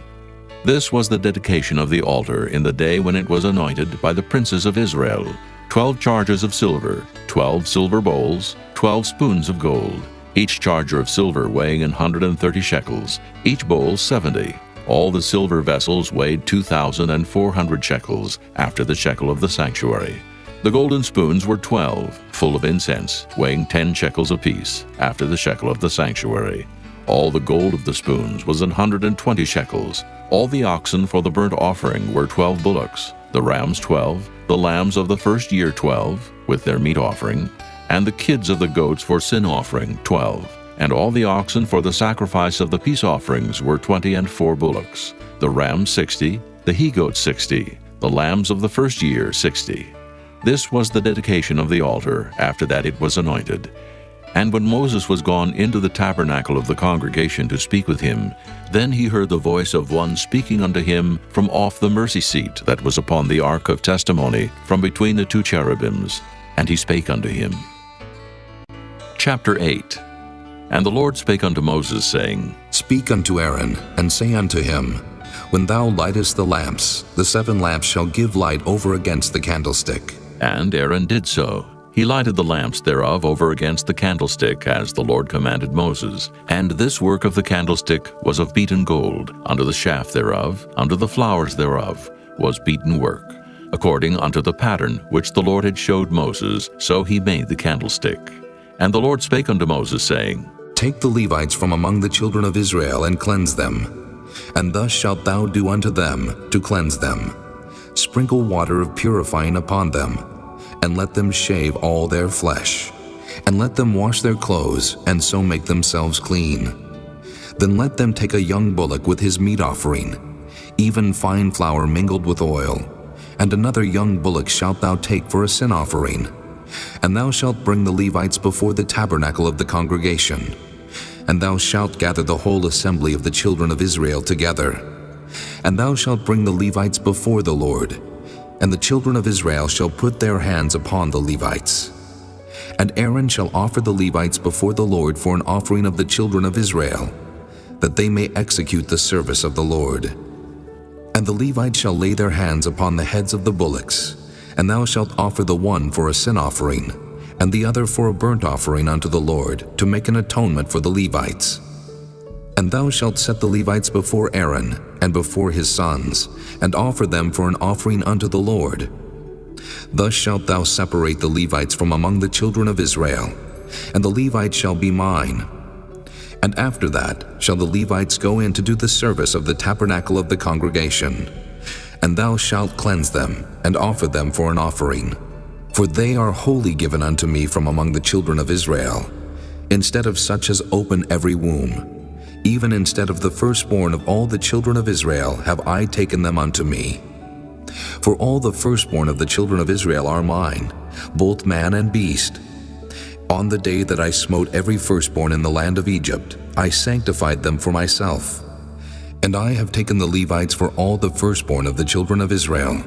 This was the dedication of the altar in the day when it was anointed by the princes of Israel, 12 chargers of silver, 12 silver bowls, 12 spoons of gold, each charger of silver weighing 130 shekels, each bowl 70, All the silver vessels weighed 2,400 shekels, after the shekel of the sanctuary. The golden spoons were 12, full of incense, weighing 10 shekels apiece, after the shekel of the sanctuary. All the gold of the spoons was 120 shekels. All the oxen for the burnt offering were 12 bullocks, the rams 12, the lambs of the first year 12, with their meat offering, and the kids of the goats for sin offering 12. And all the oxen for the sacrifice of the peace offerings were 20 and 4 bullocks, the rams 60, the he-goats 60, the lambs of the first year 60. This was the dedication of the altar. After that it was anointed. And when Moses was gone into the tabernacle of the congregation to speak with him, then he heard the voice of one speaking unto him from off the mercy seat that was upon the ark of testimony, from between the 2 cherubims. And he spake unto him. Chapter 8. And the Lord spake unto Moses, saying, Speak unto Aaron, and say unto him, When thou lightest the lamps, the 7 lamps shall give light over against the candlestick. And Aaron did so. He lighted the lamps thereof over against the candlestick, as the Lord commanded Moses. And this work of the candlestick was of beaten gold. Under the shaft thereof, under the flowers thereof, was beaten work. According unto the pattern which the Lord had showed Moses, so he made the candlestick. And the Lord spake unto Moses, saying, Take the Levites from among the children of Israel, and cleanse them. And thus shalt thou do unto them, to cleanse them. Sprinkle water of purifying upon them, and let them shave all their flesh, and let them wash their clothes, and so make themselves clean. Then let them take a young bullock with his meat offering, even fine flour mingled with oil, and another young bullock shalt thou take for a sin offering. And thou shalt bring the Levites before the tabernacle of the congregation, and thou shalt gather the whole assembly of the children of Israel together. And thou shalt bring the Levites before the Lord, and the children of Israel shall put their hands upon the Levites. And Aaron shall offer the Levites before the Lord for an offering of the children of Israel, that they may execute the service of the Lord. And the Levites shall lay their hands upon the heads of the bullocks, and thou shalt offer the one for a sin offering, and the other for a burnt offering unto the Lord, to make an atonement for the Levites. And thou shalt set the Levites before Aaron, and before his sons, and offer them for an offering unto the Lord. Thus shalt thou separate the Levites from among the children of Israel, and the Levites shall be mine. And after that shall the Levites go in to do the service of the tabernacle of the congregation. And thou shalt cleanse them, and offer them for an offering. For they are wholly given unto me from among the children of Israel, instead of such as open every womb. Even instead of the firstborn of all the children of Israel have I taken them unto me. For all the firstborn of the children of Israel are mine, both man and beast. On the day that I smote every firstborn in the land of Egypt, I sanctified them for myself. And I have taken the Levites for all the firstborn of the children of Israel.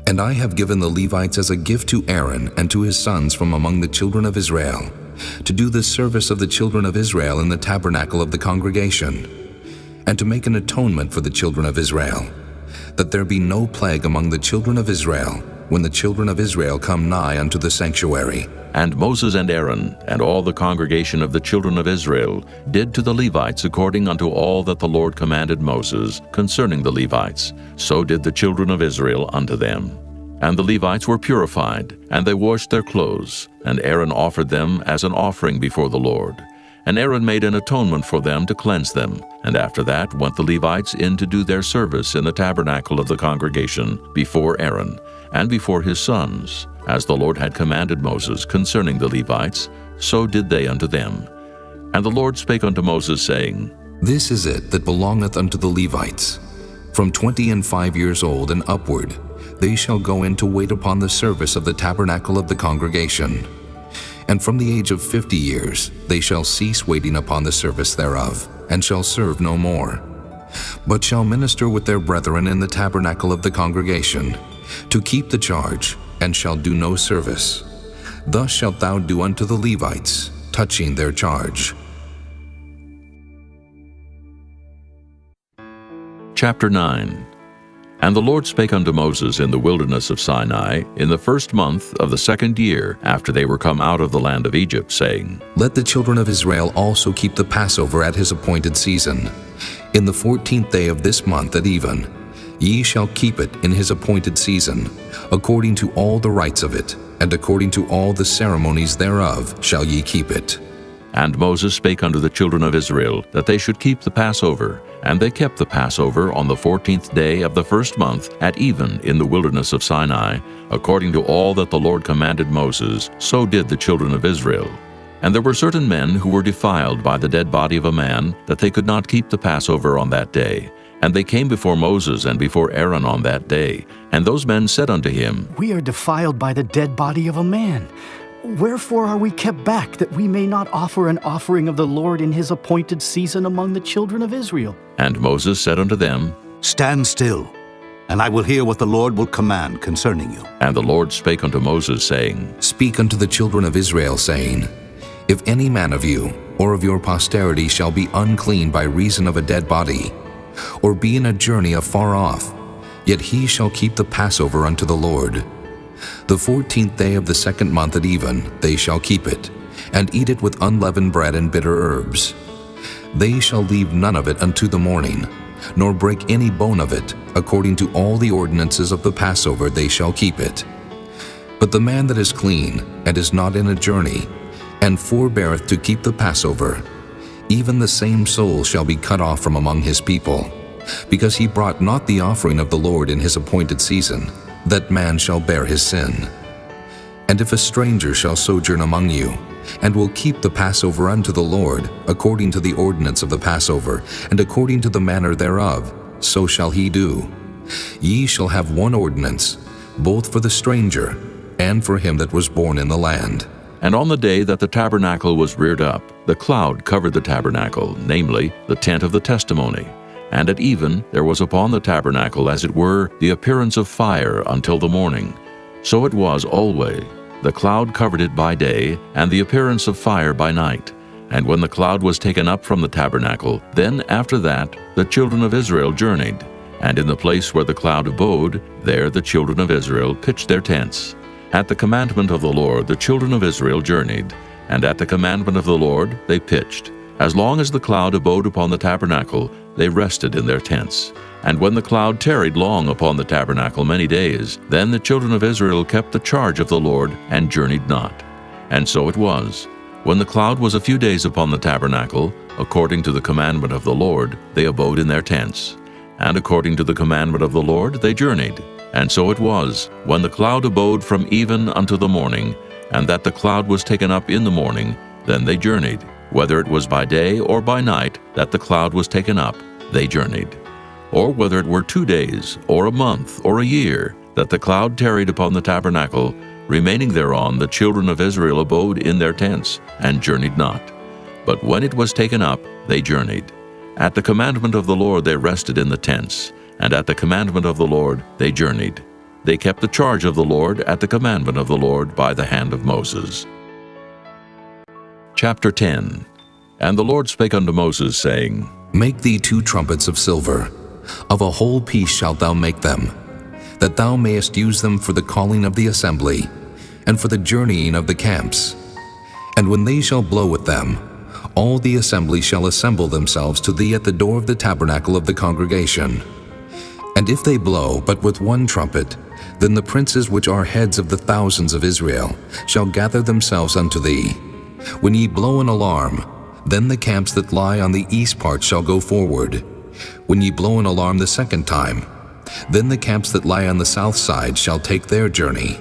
And I have given the Levites as a gift to Aaron and to his sons from among the children of Israel, to do the service of the children of Israel in the tabernacle of the congregation, and to make an atonement for the children of Israel, that there be no plague among the children of Israel, when the children of Israel come nigh unto the sanctuary. And Moses and Aaron, and all the congregation of the children of Israel, did to the Levites according unto all that the Lord commanded Moses concerning the Levites. So did the children of Israel unto them. And the Levites were purified, and they washed their clothes, and Aaron offered them as an offering before the Lord. And Aaron made an atonement for them to cleanse them. And after that went the Levites in to do their service in the tabernacle of the congregation before Aaron, and before his sons. As the Lord had commanded Moses concerning the Levites, so did they unto them. And the Lord spake unto Moses, saying, This is it that belongeth unto the Levites. From 25 years old and upward, they shall go in to wait upon the service of the tabernacle of the congregation. And from the age of 50 years they shall cease waiting upon the service thereof, and shall serve no more, but shall minister with their brethren in the tabernacle of the congregation, to keep the charge, and shall do no service. Thus shalt thou do unto the Levites, touching their charge. Chapter 9. And the Lord spake unto Moses in the wilderness of Sinai in the 1st month of the 2nd year after they were come out of the land of Egypt, saying, Let the children of Israel also keep the Passover at his appointed season. In the 14th day of this month at even, ye shall keep it in his appointed season, according to all the rites of it, and according to all the ceremonies thereof shall ye keep it. And Moses spake unto the children of Israel that they should keep the Passover. And they kept the Passover on the 14th day of the first month at even in the wilderness of Sinai, according to all that the Lord commanded Moses, so did the children of Israel. And there were certain men who were defiled by the dead body of a man, that they could not keep the Passover on that day. And they came before Moses and before Aaron on that day. And those men said unto him, We are defiled by the dead body of a man. Wherefore are we kept back, that we may not offer an offering of the Lord in his appointed season among the children of Israel? And Moses said unto them, Stand still, and I will hear what the Lord will command concerning you. And the Lord spake unto Moses, saying, Speak unto the children of Israel, saying, If any man of you or of your posterity shall be unclean by reason of a dead body, or be in a journey afar off, yet he shall keep the Passover unto the Lord. The 14th day of the second month at even they shall keep it, and eat it with unleavened bread and bitter herbs. They shall leave none of it unto the morning, nor break any bone of it. According to all the ordinances of the Passover they shall keep it. But the man that is clean, and is not in a journey, and forbeareth to keep the Passover, even the same soul shall be cut off from among his people, because he brought not the offering of the Lord in his appointed season. That man shall bear his sin. And if a stranger shall sojourn among you, and will keep the Passover unto the Lord, according to the ordinance of the Passover, and according to the manner thereof, so shall he do. Ye shall have one ordinance, both for the stranger, and for him that was born in the land. And on the day that the tabernacle was reared up, the cloud covered the tabernacle, namely, the tent of the testimony. And at even there was upon the tabernacle, as it were, the appearance of fire until the morning. So it was always. The cloud covered it by day, and the appearance of fire by night. And when the cloud was taken up from the tabernacle, then after that the children of Israel journeyed. And in the place where the cloud abode, there the children of Israel pitched their tents. At the commandment of the Lord the children of Israel journeyed, and at the commandment of the Lord they pitched. As long as the cloud abode upon the tabernacle, they rested in their tents. And when the cloud tarried long upon the tabernacle many days, then the children of Israel kept the charge of the Lord, and journeyed not. And so it was. When the cloud was a few days upon the tabernacle, according to the commandment of the Lord, they abode in their tents. And according to the commandment of the Lord they journeyed. And so it was, when the cloud abode from even unto the morning, and that the cloud was taken up in the morning, then they journeyed. Whether it was by day or by night that the cloud was taken up, they journeyed. Or whether it were 2 days, or a month, or a year, that the cloud tarried upon the tabernacle, remaining thereon the children of Israel abode in their tents, and journeyed not. But when it was taken up, they journeyed. At the commandment of the Lord they rested in the tents, and at the commandment of the Lord they journeyed. They kept the charge of the Lord at the commandment of the Lord by the hand of Moses. Chapter 10. And the Lord spake unto Moses, saying, Make thee 2 trumpets of silver, of a whole piece shalt thou make them, that thou mayest use them for the calling of the assembly, and for the journeying of the camps. And when they shall blow with them, all the assembly shall assemble themselves to thee at the door of the tabernacle of the congregation. And if they blow but with 1 trumpet, then the princes which are heads of the thousands of Israel shall gather themselves unto thee. When ye blow an alarm, then the camps that lie on the east part shall go forward. When ye blow an alarm the second time, then the camps that lie on the south side shall take their journey.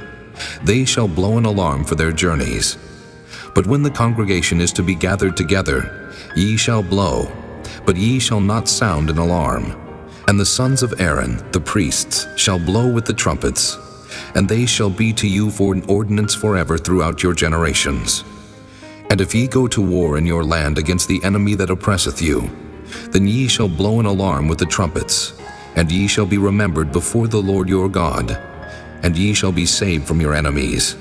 They shall blow an alarm for their journeys. But when the congregation is to be gathered together, ye shall blow, but ye shall not sound an alarm. And the sons of Aaron, the priests, shall blow with the trumpets, and they shall be to you for an ordinance forever throughout your generations. And if ye go to war in your land against the enemy that oppresseth you, then ye shall blow an alarm with the trumpets, and ye shall be remembered before the Lord your God, and ye shall be saved from your enemies.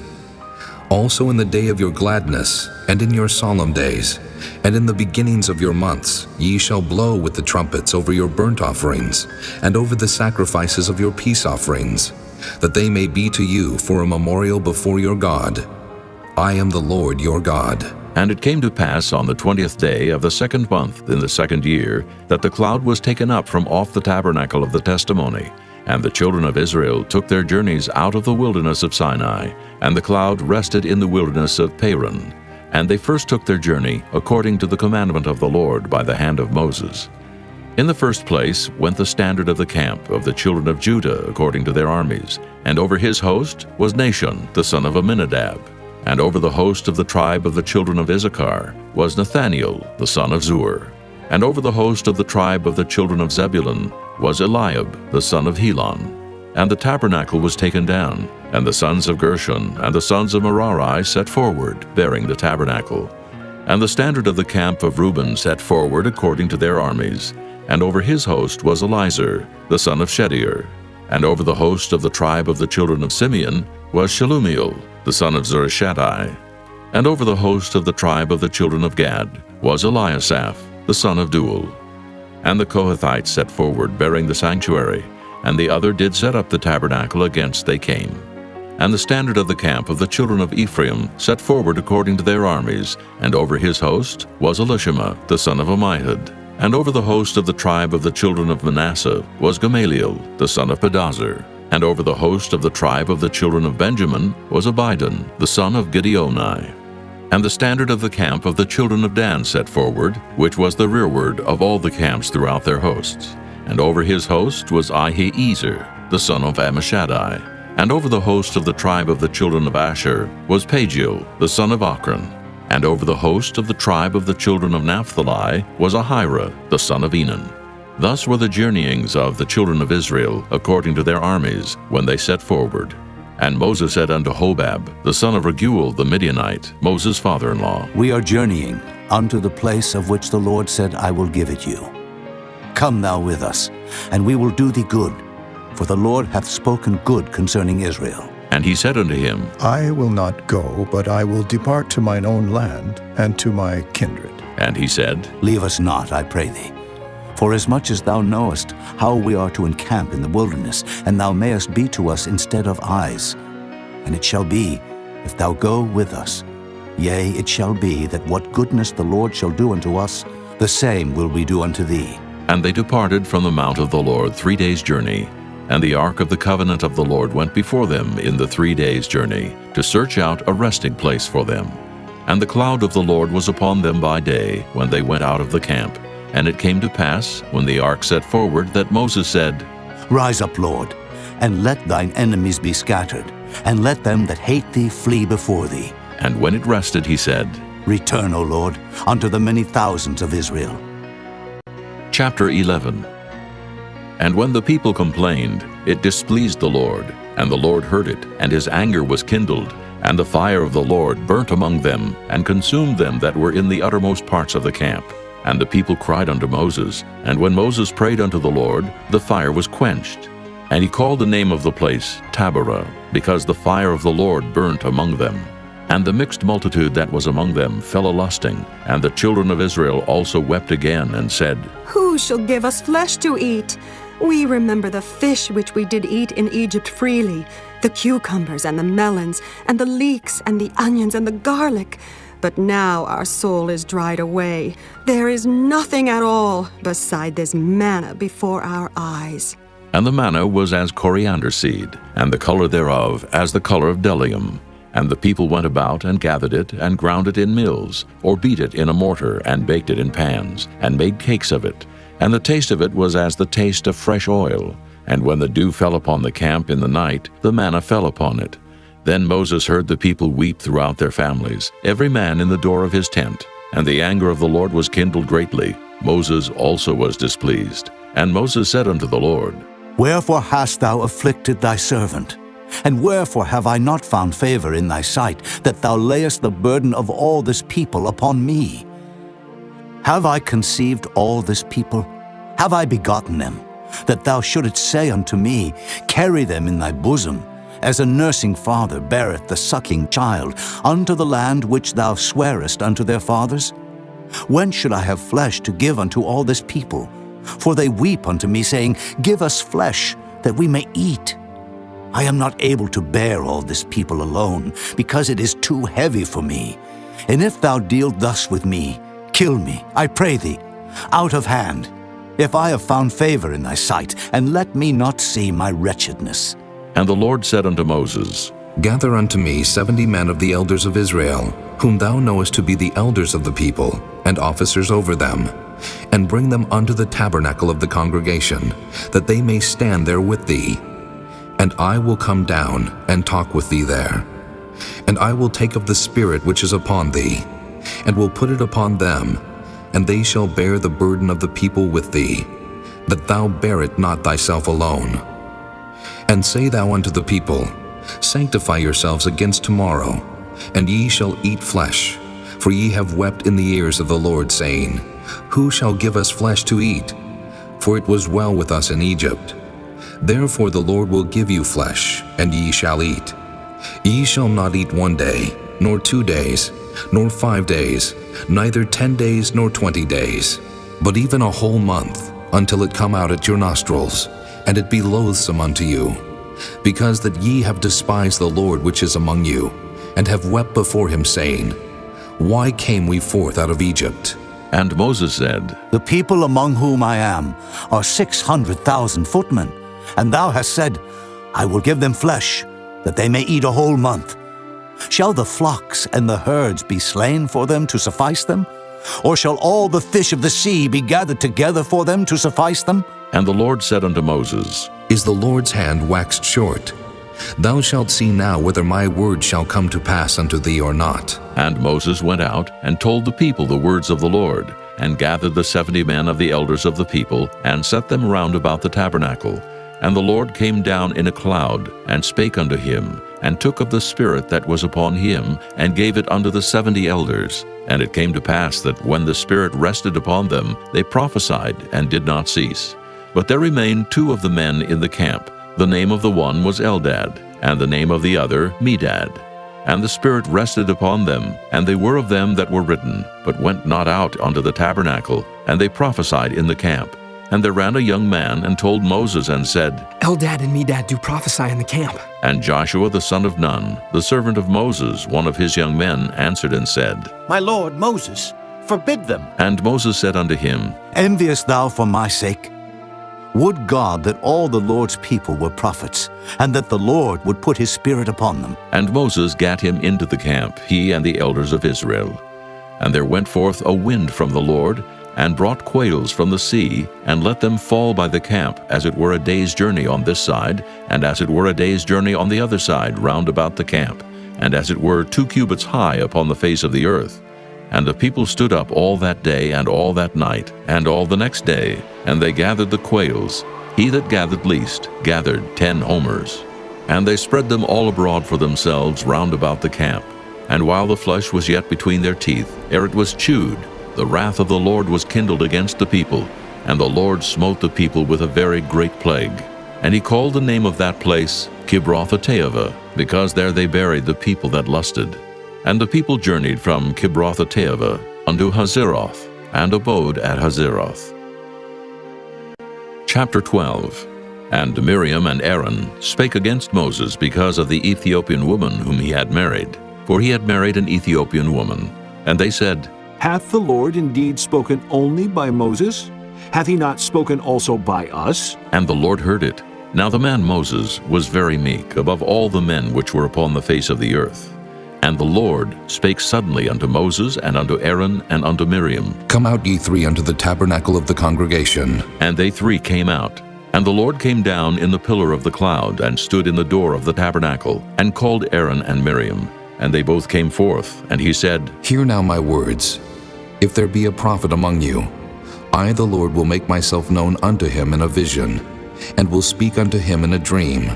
Also in the day of your gladness, and in your solemn days, and in the beginnings of your months, ye shall blow with the trumpets over your burnt offerings, and over the sacrifices of your peace offerings, that they may be to you for a memorial before your God. I am the Lord your God. And it came to pass on the 20th day of the second month in the second year that the cloud was taken up from off the tabernacle of the testimony. And the children of Israel took their journeys out of the wilderness of Sinai, and the cloud rested in the wilderness of Paran. And they first took their journey according to the commandment of the Lord by the hand of Moses. In the first place went the standard of the camp of the children of Judah according to their armies, and over his host was Nahshon the son of Amminadab. And over the host of the tribe of the children of Issachar was Nathaniel the son of Zuar. And over the host of the tribe of the children of Zebulun was Eliab the son of Helon. And the tabernacle was taken down, and the sons of Gershon and the sons of Merari set forward, bearing the tabernacle. And the standard of the camp of Reuben set forward according to their armies, and over his host was Elizur the son of Shedeur. And over the host of the tribe of the children of Simeon was Shelumiel the son of Zurishaddai. And over the host of the tribe of the children of Gad was Eliasaph the son of Deuel. And the Kohathites set forward, bearing the sanctuary, and the other did set up the tabernacle against they came. And the standard of the camp of the children of Ephraim set forward according to their armies, and over his host was Elishama the son of Ammihud. And over the host of the tribe of the children of Manasseh was Gamaliel the son of Pedazur. And over the host of the tribe of the children of Benjamin was Abidan the son of Gideoni. And the standard of the camp of the children of Dan set forward, which was the rearward of all the camps throughout their hosts. And over his host was Ahiezer the son of Ammishaddai. And over the host of the tribe of the children of Asher was Pagiel the son of Ochran. And over the host of the tribe of the children of Naphtali was Ahira the son of Enan. Thus were the journeyings of the children of Israel according to their armies when they set forward. And Moses said unto Hobab the son of Raguel the Midianite, Moses' father-in-law, We are journeying unto the place of which the Lord said, I will give it you. Come thou with us, and we will do thee good, for the Lord hath spoken good concerning Israel. And he said unto him, I will not go, but I will depart to mine own land and to my kindred. And he said, Leave us not, I pray thee. For as much as thou knowest how we are to encamp in the wilderness, and thou mayest be to us instead of eyes. And it shall be, if thou go with us, yea, it shall be that what goodness the Lord shall do unto us, the same will we do unto thee. And they departed from the mount of the Lord 3 days' journey. And the ark of the covenant of the Lord went before them in the 3 days' journey, to search out a resting place for them. And the cloud of the Lord was upon them by day, when they went out of the camp. And it came to pass, when the ark set forward, that Moses said, Rise up, Lord, and let thine enemies be scattered, and let them that hate thee flee before thee. And when it rested, he said, Return, O Lord, unto the many thousands of Israel. Chapter 11. And when the people complained, it displeased the Lord, and the Lord heard it, and his anger was kindled, and the fire of the Lord burnt among them, and consumed them that were in the uttermost parts of the camp. And the people cried unto Moses, and when Moses prayed unto the Lord, the fire was quenched. And he called the name of the place Taberah, because the fire of the Lord burnt among them. And the mixed multitude that was among them fell a-lusting, and the children of Israel also wept again, and said, Who shall give us flesh to eat? We remember the fish which we did eat in Egypt freely, the cucumbers and the melons, and the leeks and the onions and the garlic. But now our soul is dried away. There is nothing at all beside this manna before our eyes. And the manna was as coriander seed, and the color thereof as the color of bdellium. And the people went about and gathered it, and ground it in mills, or beat it in a mortar, and baked it in pans, and made cakes of it. And the taste of it was as the taste of fresh oil. And when the dew fell upon the camp in the night, the manna fell upon it. Then Moses heard the people weep throughout their families, every man in the door of his tent. And the anger of the Lord was kindled greatly. Moses also was displeased. And Moses said unto the Lord, Wherefore hast thou afflicted thy servant? And wherefore have I not found favor in thy sight, that thou layest the burden of all this people upon me? Have I conceived all this people? Have I begotten them? That thou shouldest say unto me, Carry them in thy bosom, as a nursing father beareth the sucking child, unto the land which thou swarest unto their fathers? When should I have flesh to give unto all this people? For they weep unto me, saying, Give us flesh, that we may eat. I am not able to bear all this people alone, because it is too heavy for me. And if thou deal thus with me, kill me, I pray thee, out of hand, if I have found favor in thy sight, and let me not see my wretchedness. And the Lord said unto Moses, Gather unto me 70 men of the elders of Israel, whom thou knowest to be the elders of the people, and officers over them, and bring them unto the tabernacle of the congregation, that they may stand there with thee. And I will come down and talk with thee there. And I will take of the Spirit which is upon thee, and will put it upon them, and they shall bear the burden of the people with thee, that thou bear it not thyself alone. And say thou unto the people, Sanctify yourselves against tomorrow, and ye shall eat flesh, for ye have wept in the ears of the Lord, saying, Who shall give us flesh to eat? For it was well with us in Egypt. Therefore the Lord will give you flesh, and ye shall eat. Ye shall not eat 1 day, nor 2 days, nor 5 days, neither 10 days nor 20 days, but even a whole month, until it come out at your nostrils, and it be loathsome unto you, because that ye have despised the Lord which is among you, and have wept before him, saying, Why came we forth out of Egypt? And Moses said, The people among whom I am are 600,000 footmen, and thou hast said, I will give them flesh, that they may eat a whole month. Shall the flocks and the herds be slain for them to suffice them? Or shall all the fish of the sea be gathered together for them to suffice them? And the Lord said unto Moses, Is the Lord's hand waxed short? Thou shalt see now whether my word shall come to pass unto thee or not. And Moses went out and told the people the words of the Lord, and gathered the 70 men of the elders of the people, and set them round about the tabernacle. And the Lord came down in a cloud, and spake unto him, and took of the Spirit that was upon him, and gave it unto the 70 elders. And it came to pass that when the Spirit rested upon them, they prophesied, and did not cease. But there remained 2 of the men in the camp. The name of the one was Eldad, and the name of the other Medad. And the Spirit rested upon them, and they were of them that were written, but went not out unto the tabernacle, and they prophesied in the camp. And there ran a young man, and told Moses, and said, Eldad and Medad do prophesy in the camp. And Joshua the son of Nun, the servant of Moses, one of his young men, answered and said, My lord Moses, forbid them. And Moses said unto him, Enviest thou for my sake? Would God that all the Lord's people were prophets, and that the Lord would put his Spirit upon them. And Moses gat him into the camp, he and the elders of Israel. And there went forth a wind from the Lord, and brought quails from the sea, and let them fall by the camp, as it were a day's journey on this side, and as it were a day's journey on the other side round about the camp, and as it were 2 cubits high upon the face of the earth. And the people stood up all that day and all that night, and all the next day, and they gathered the quails. He that gathered least gathered 10 homers. And they spread them all abroad for themselves round about the camp. And while the flesh was yet between their teeth, ere it was chewed, the wrath of the Lord was kindled against the people, and the Lord smote the people with a very great plague. And he called the name of that place Kibroth-hattaavah, because there they buried the people that lusted. And the people journeyed from Kibroth-hattaavah unto Hazeroth, and abode at Hazeroth. Chapter 12. And Miriam and Aaron spake against Moses because of the Ethiopian woman whom he had married, for he had married an Ethiopian woman. And they said, Hath the Lord indeed spoken only by Moses? Hath he not spoken also by us? And the Lord heard it. Now the man Moses was very meek above all the men which were upon the face of the earth. And the Lord spake suddenly unto Moses, and unto Aaron, and unto Miriam. Come out, ye 3, unto the tabernacle of the congregation. And they 3 came out. And the Lord came down in the pillar of the cloud, and stood in the door of the tabernacle, and called Aaron and Miriam. And they both came forth, and he said, Hear now my words. If there be a prophet among you, I the Lord will make myself known unto him in a vision, and will speak unto him in a dream.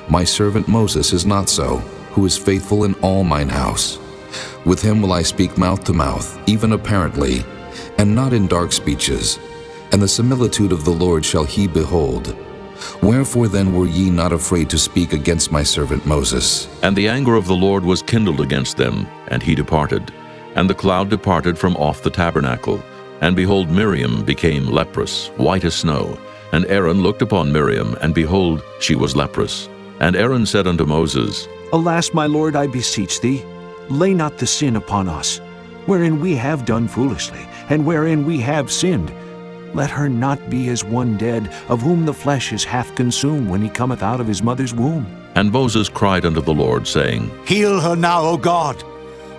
My servant Moses is not so, who is faithful in all mine house. With him will I speak mouth to mouth, even apparently, and not in dark speeches. And the similitude of the Lord shall he behold. Wherefore then were ye not afraid to speak against my servant Moses? And the anger of the Lord was kindled against them, and he departed. And the cloud departed from off the tabernacle. And behold, Miriam became leprous, white as snow. And Aaron looked upon Miriam, and behold, she was leprous. And Aaron said unto Moses, Alas, my lord, I beseech thee, lay not the sin upon us, wherein we have done foolishly, and wherein we have sinned. Let her not be as one dead, of whom the flesh is half consumed when he cometh out of his mother's womb. And Moses cried unto the Lord, saying, Heal her now, O God,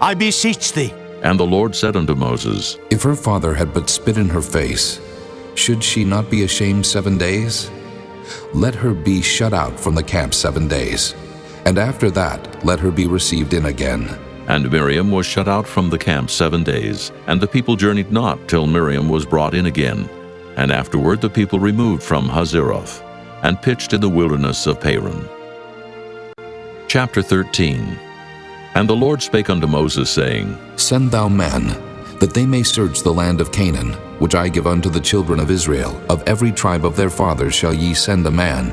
I beseech thee. And the Lord said unto Moses, If her father had but spit in her face, should she not be ashamed 7 days? Let her be shut out from the camp 7 days, and after that let her be received in again. And Miriam was shut out from the camp 7 days, and the people journeyed not till Miriam was brought in again. And afterward the people removed from Hazeroth, and pitched in the wilderness of Paran. Chapter 13. And the Lord spake unto Moses, saying, Send thou men, that they may search the land of Canaan, which I give unto the children of Israel. Of every tribe of their fathers shall ye send a man,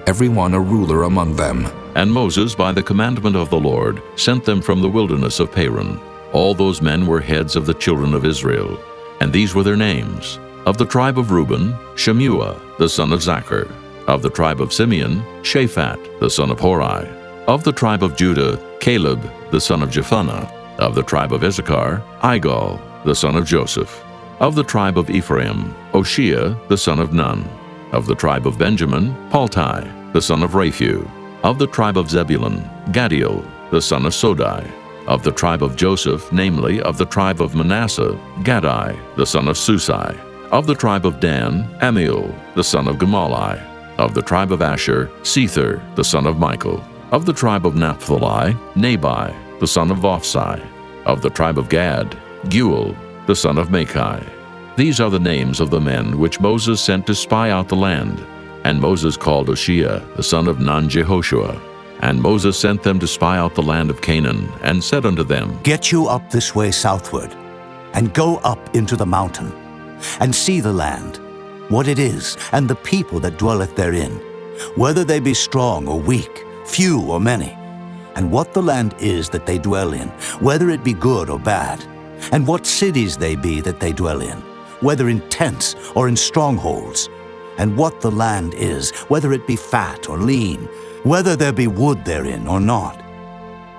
every one a ruler among them. And Moses, by the commandment of the Lord, sent them from the wilderness of Paran. All those men were heads of the children of Israel, and these were their names. Of the tribe of Reuben, Shemuah, the son of Zachar. Of the tribe of Simeon, Shaphat, the son of Hori. Of the tribe of Judah, Caleb, the son of Jephunneh. Of the tribe of Issachar, Igal, the son of Joseph. Of the tribe of Ephraim, Oshea, the son of Nun. Of the tribe of Benjamin, Paltai, the son of Raphu. Of the tribe of Zebulun, Gadiel, the son of Sodai. Of the tribe of Joseph, namely, of the tribe of Manasseh, Gadai, the son of Susai. Of the tribe of Dan, Amiel, the son of Gemalli. Of the tribe of Asher, Sether, the son of Michael. Of the tribe of Naphtali, Nabai, the son of Vophsi. Of the tribe of Gad, Guel, the son of Machi. These are the names of the men which Moses sent to spy out the land. And Moses called Oshea, the son of Nun-Jehoshua. And Moses sent them to spy out the land of Canaan, and said unto them, Get you up this way southward, and go up into the mountain, and see the land, what it is, and the people that dwelleth therein, whether they be strong or weak, few or many, and what the land is that they dwell in, whether it be good or bad, and what cities they be that they dwell in, whether in tents or in strongholds, and what the land is, whether it be fat or lean, whether there be wood therein or not.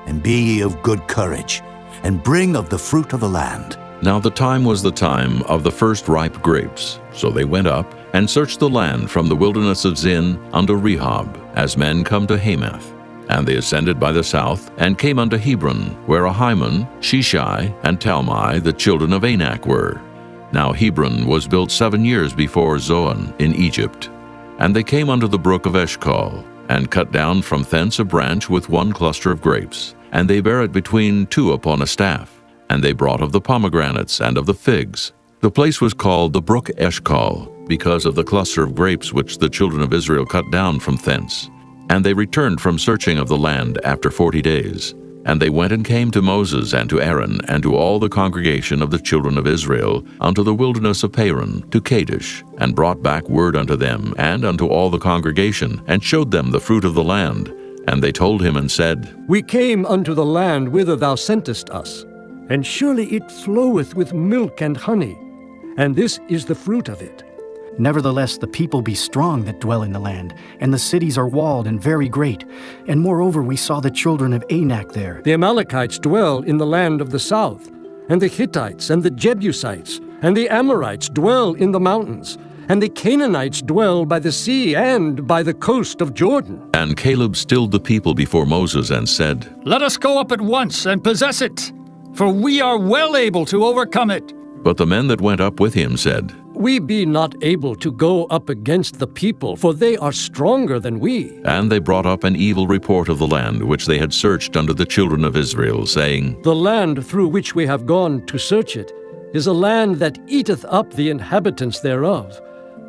And be ye of good courage, and bring of the fruit of the land. Now the time was the time of the first ripe grapes. So they went up, and searched the land from the wilderness of Zin unto Rehob, as men come to Hamath. And they ascended by the south, and came unto Hebron, where Ahiman, Sheshai, and Talmai, the children of Anak, were. Now Hebron was built 7 years before Zoan in Egypt. And they came unto the brook of Eshcol, and cut down from thence a branch with one cluster of grapes, and they bare it between two upon a staff. And they brought of the pomegranates and of the figs. The place was called the brook Eshcol, because of the cluster of grapes which the children of Israel cut down from thence. And they returned from searching of the land after 40 days. And they went and came to Moses and to Aaron and to all the congregation of the children of Israel unto the wilderness of Paran, to Kadesh, and brought back word unto them and unto all the congregation, and showed them the fruit of the land. And they told him and said, We came unto the land whither thou sentest us, and surely it floweth with milk and honey, and this is the fruit of it. Nevertheless, the people be strong that dwell in the land, and the cities are walled and very great. And moreover, we saw the children of Anak there. The Amalekites dwell in the land of the south, and the Hittites and the Jebusites and the Amorites dwell in the mountains, and the Canaanites dwell by the sea and by the coast of Jordan. And Caleb stilled the people before Moses and said, Let us go up at once and possess it, for we are well able to overcome it. But the men that went up with him said, We be not able to go up against the people, for they are stronger than we. And they brought up an evil report of the land which they had searched unto the children of Israel, saying, The land through which we have gone to search it is a land that eateth up the inhabitants thereof.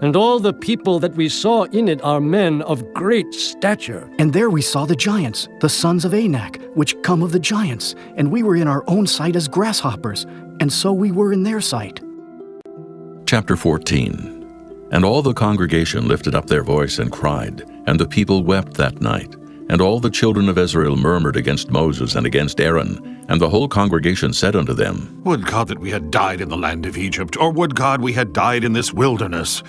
And all the people that we saw in it are men of great stature. And there we saw the giants, the sons of Anak, which come of the giants. And we were in our own sight as grasshoppers, and so we were in their sight. Chapter 14. And all the congregation lifted up their voice and cried, and the people wept that night. And all the children of Israel murmured against Moses and against Aaron. And the whole congregation said unto them, Would God that we had died in the land of Egypt, or would God we had died in this wilderness?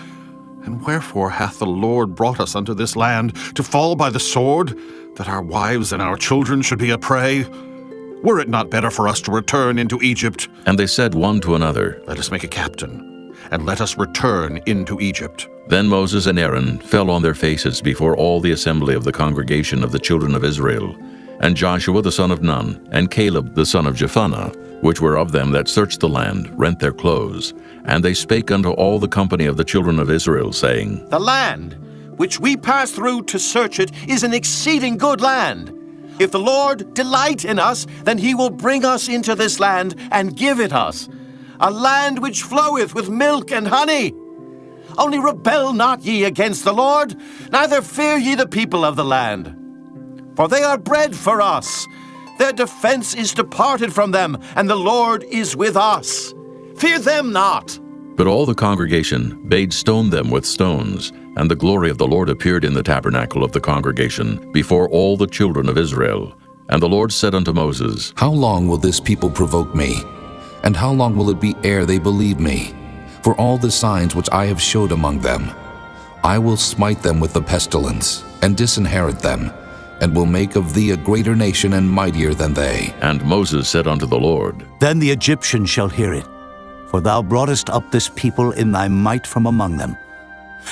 And wherefore hath the Lord brought us unto this land, to fall by the sword, that our wives and our children should be a prey? Were it not better for us to return into Egypt? And they said one to another, Let us make a captain, and let us return into Egypt. Then Moses and Aaron fell on their faces before all the assembly of the congregation of the children of Israel. And Joshua the son of Nun, and Caleb the son of Jephunneh, which were of them that searched the land, rent their clothes. And they spake unto all the company of the children of Israel, saying, The land which we passed through to search it is an exceeding good land. If the Lord delight in us, then he will bring us into this land and give it us, a land which floweth with milk and honey. Only rebel not ye against the Lord, neither fear ye the people of the land. For they are bread for us. Their defense is departed from them, and the Lord is with us. Fear them not. But all the congregation bade stone them with stones, and the glory of the Lord appeared in the tabernacle of the congregation before all the children of Israel. And the Lord said unto Moses, How long will this people provoke me? And how long will it be ere they believe me? For all the signs which I have showed among them, I will smite them with the pestilence, and disinherit them, and will make of thee a greater nation and mightier than they. And Moses said unto the Lord, Then the Egyptians shall hear it, for thou broughtest up this people in thy might from among them.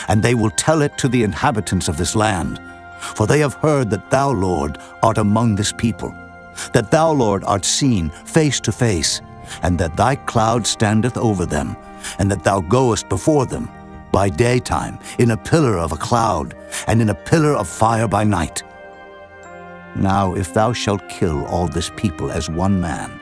And they will tell it to the inhabitants of this land, for they have heard that thou, Lord, art among this people, that thou, Lord, art seen face to face, and that thy cloud standeth over them, and that thou goest before them by daytime in a pillar of a cloud, and in a pillar of fire by night. Now if thou shalt kill all this people as one man,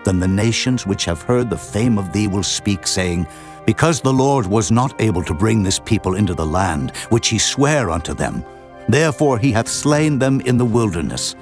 then the nations which have heard the fame of thee will speak, saying, Because the Lord was not able to bring this people into the land which he sware unto them, therefore he hath slain them in the wilderness.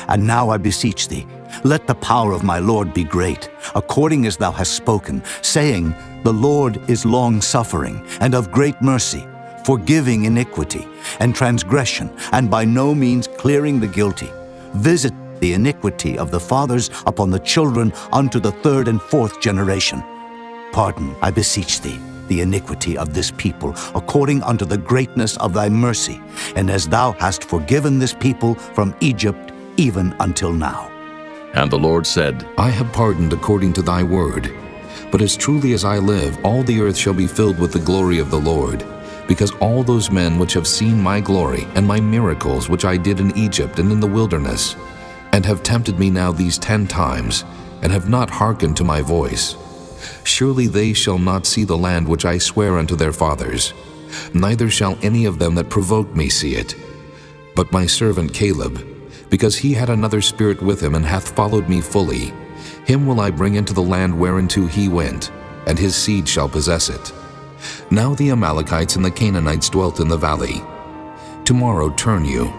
And now I beseech thee, let the power of my Lord be great, according as thou hast spoken, saying, The Lord is long-suffering, and of great mercy, forgiving iniquity and transgression, and by no means clearing the guilty. Visit the iniquity of the fathers upon the children unto the third and fourth generation. Pardon, I beseech thee, the iniquity of this people, according unto the greatness of thy mercy, and as thou hast forgiven this people from Egypt even until now. And the Lord said, I have pardoned according to thy word. But as truly as I live, all the earth shall be filled with the glory of the Lord, because all those men which have seen my glory and my miracles which I did in Egypt and in the wilderness, and have tempted me now these 10 times, and have not hearkened to my voice, surely they shall not see the land which I swear unto their fathers, neither shall any of them that provoked me see it. But my servant Caleb, because he had another spirit with him, and hath followed me fully, him will I bring into the land whereinto he went, and his seed shall possess it. Now the Amalekites and the Canaanites dwelt in the valley. Tomorrow turn you,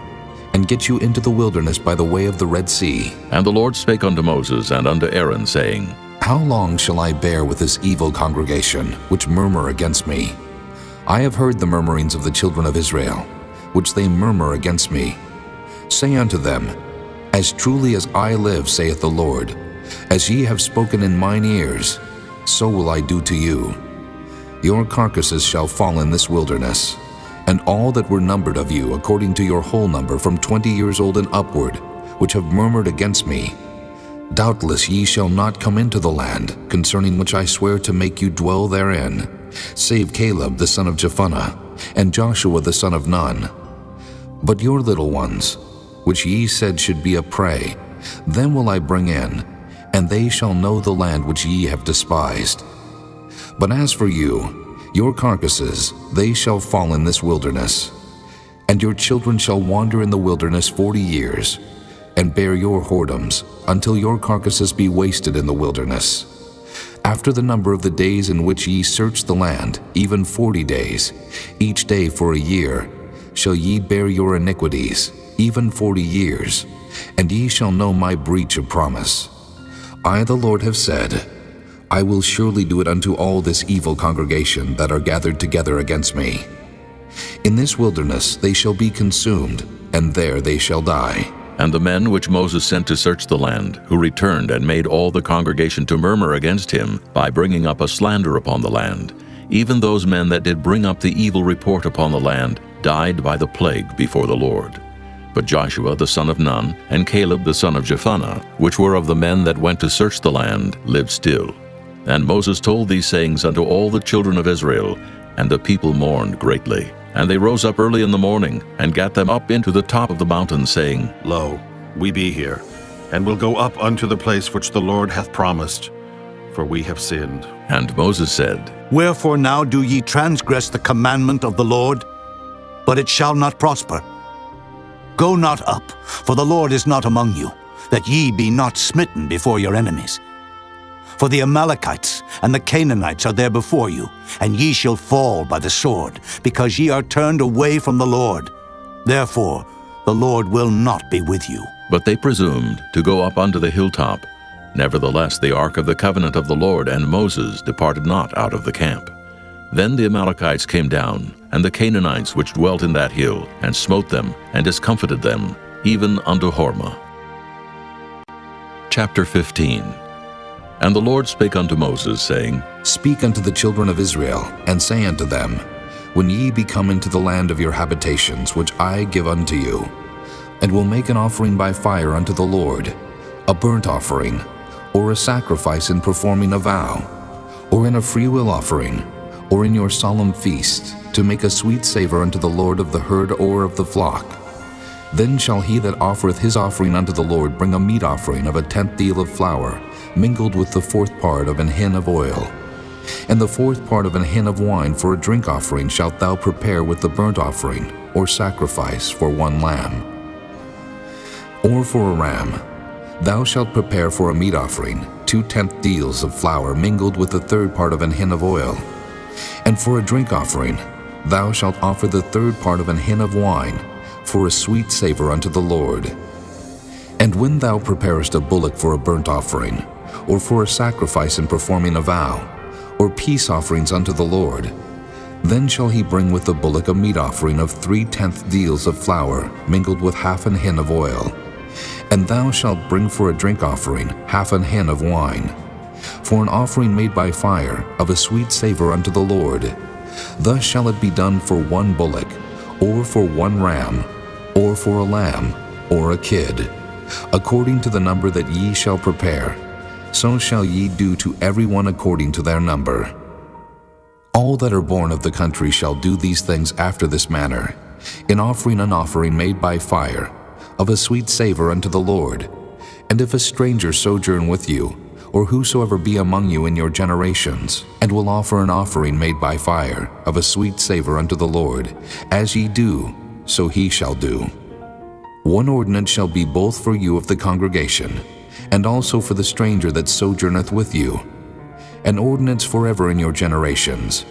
and get you into the wilderness by the way of the Red Sea. And the Lord spake unto Moses and unto Aaron, saying, How long shall I bear with this evil congregation, which murmur against me? I have heard the murmurings of the children of Israel, which they murmur against me. Say unto them, As truly as I live, saith the Lord, as ye have spoken in mine ears, so will I do to you. Your carcasses shall fall in this wilderness, and all that were numbered of you according to your whole number from 20 years old and upward, which have murmured against me. Doubtless ye shall not come into the land, concerning which I swear to make you dwell therein, save Caleb the son of Jephunneh, and Joshua the son of Nun. But your little ones, which ye said should be a prey, them will I bring in, and they shall know the land which ye have despised. But as for you, your carcasses, they shall fall in this wilderness. And your children shall wander in the wilderness 40 years, and bear your whoredoms, until your carcasses be wasted in the wilderness. After the number of the days in which ye search the land, even 40 days, each day for a year, shall ye bear your iniquities, even 40 years, and ye shall know my breach of promise. I, the Lord, have said, I will surely do it unto all this evil congregation that are gathered together against me. In this wilderness they shall be consumed, and there they shall die. And the men which Moses sent to search the land, who returned and made all the congregation to murmur against him, by bringing up a slander upon the land, even those men that did bring up the evil report upon the land, died by the plague before the Lord. But Joshua the son of Nun, and Caleb the son of Jephunneh, which were of the men that went to search the land, lived still. And Moses told these sayings unto all the children of Israel, and the people mourned greatly. And they rose up early in the morning, and gat them up into the top of the mountain, saying, Lo, we be here, and will go up unto the place which the Lord hath promised, for we have sinned. And Moses said, Wherefore now do ye transgress the commandment of the Lord? But it shall not prosper. Go not up, for the Lord is not among you, that ye be not smitten before your enemies. For the Amalekites and the Canaanites are there before you, and ye shall fall by the sword, because ye are turned away from the Lord. Therefore the Lord will not be with you. But they presumed to go up unto the hilltop. Nevertheless the ark of the covenant of the Lord and Moses departed not out of the camp. Then the Amalekites came down, and the Canaanites which dwelt in that hill, and smote them, and discomfited them, even unto Hormah. Chapter 15. And the Lord spake unto Moses, saying, Speak unto the children of Israel, and say unto them, When ye be come into the land of your habitations, which I give unto you, and will make an offering by fire unto the Lord, a burnt offering, or a sacrifice in performing a vow, or in a freewill offering, or in your solemn feast, to make a sweet savor unto the Lord of the herd or of the flock. Then shall he that offereth his offering unto the Lord bring a meat offering of a 10th deal of flour, mingled with the 4th part of an hin of oil. And the 4th part of an hin of wine for a drink offering shalt thou prepare with the burnt offering, or sacrifice for 1 lamb. Or for a ram, thou shalt prepare for a meat offering 2 10th deals of flour mingled with the 3rd part of an hin of oil. And for a drink offering, thou shalt offer the 3rd part of an hin of wine, for a sweet savor unto the Lord. And when thou preparest a bullock for a burnt offering, or for a sacrifice in performing a vow, or peace offerings unto the Lord, then shall he bring with the bullock a meat offering of 3 10th deals of flour, mingled with half an hin of oil. And thou shalt bring for a drink offering half an hin of wine, for an offering made by fire of a sweet savor unto the Lord. Thus shall it be done for 1 bullock, or for 1 ram, or for a lamb, or a kid, according to the number that ye shall prepare. So shall ye do to every one according to their number. All that are born of the country shall do these things after this manner, in offering an offering made by fire, of a sweet savor unto the Lord. And if a stranger sojourn with you, or whosoever be among you in your generations, and will offer an offering made by fire, of a sweet savor unto the Lord, as ye do, so he shall do. 1 ordinance shall be both for you of the congregation, and also for the stranger that sojourneth with you. An ordinance forever in your generations.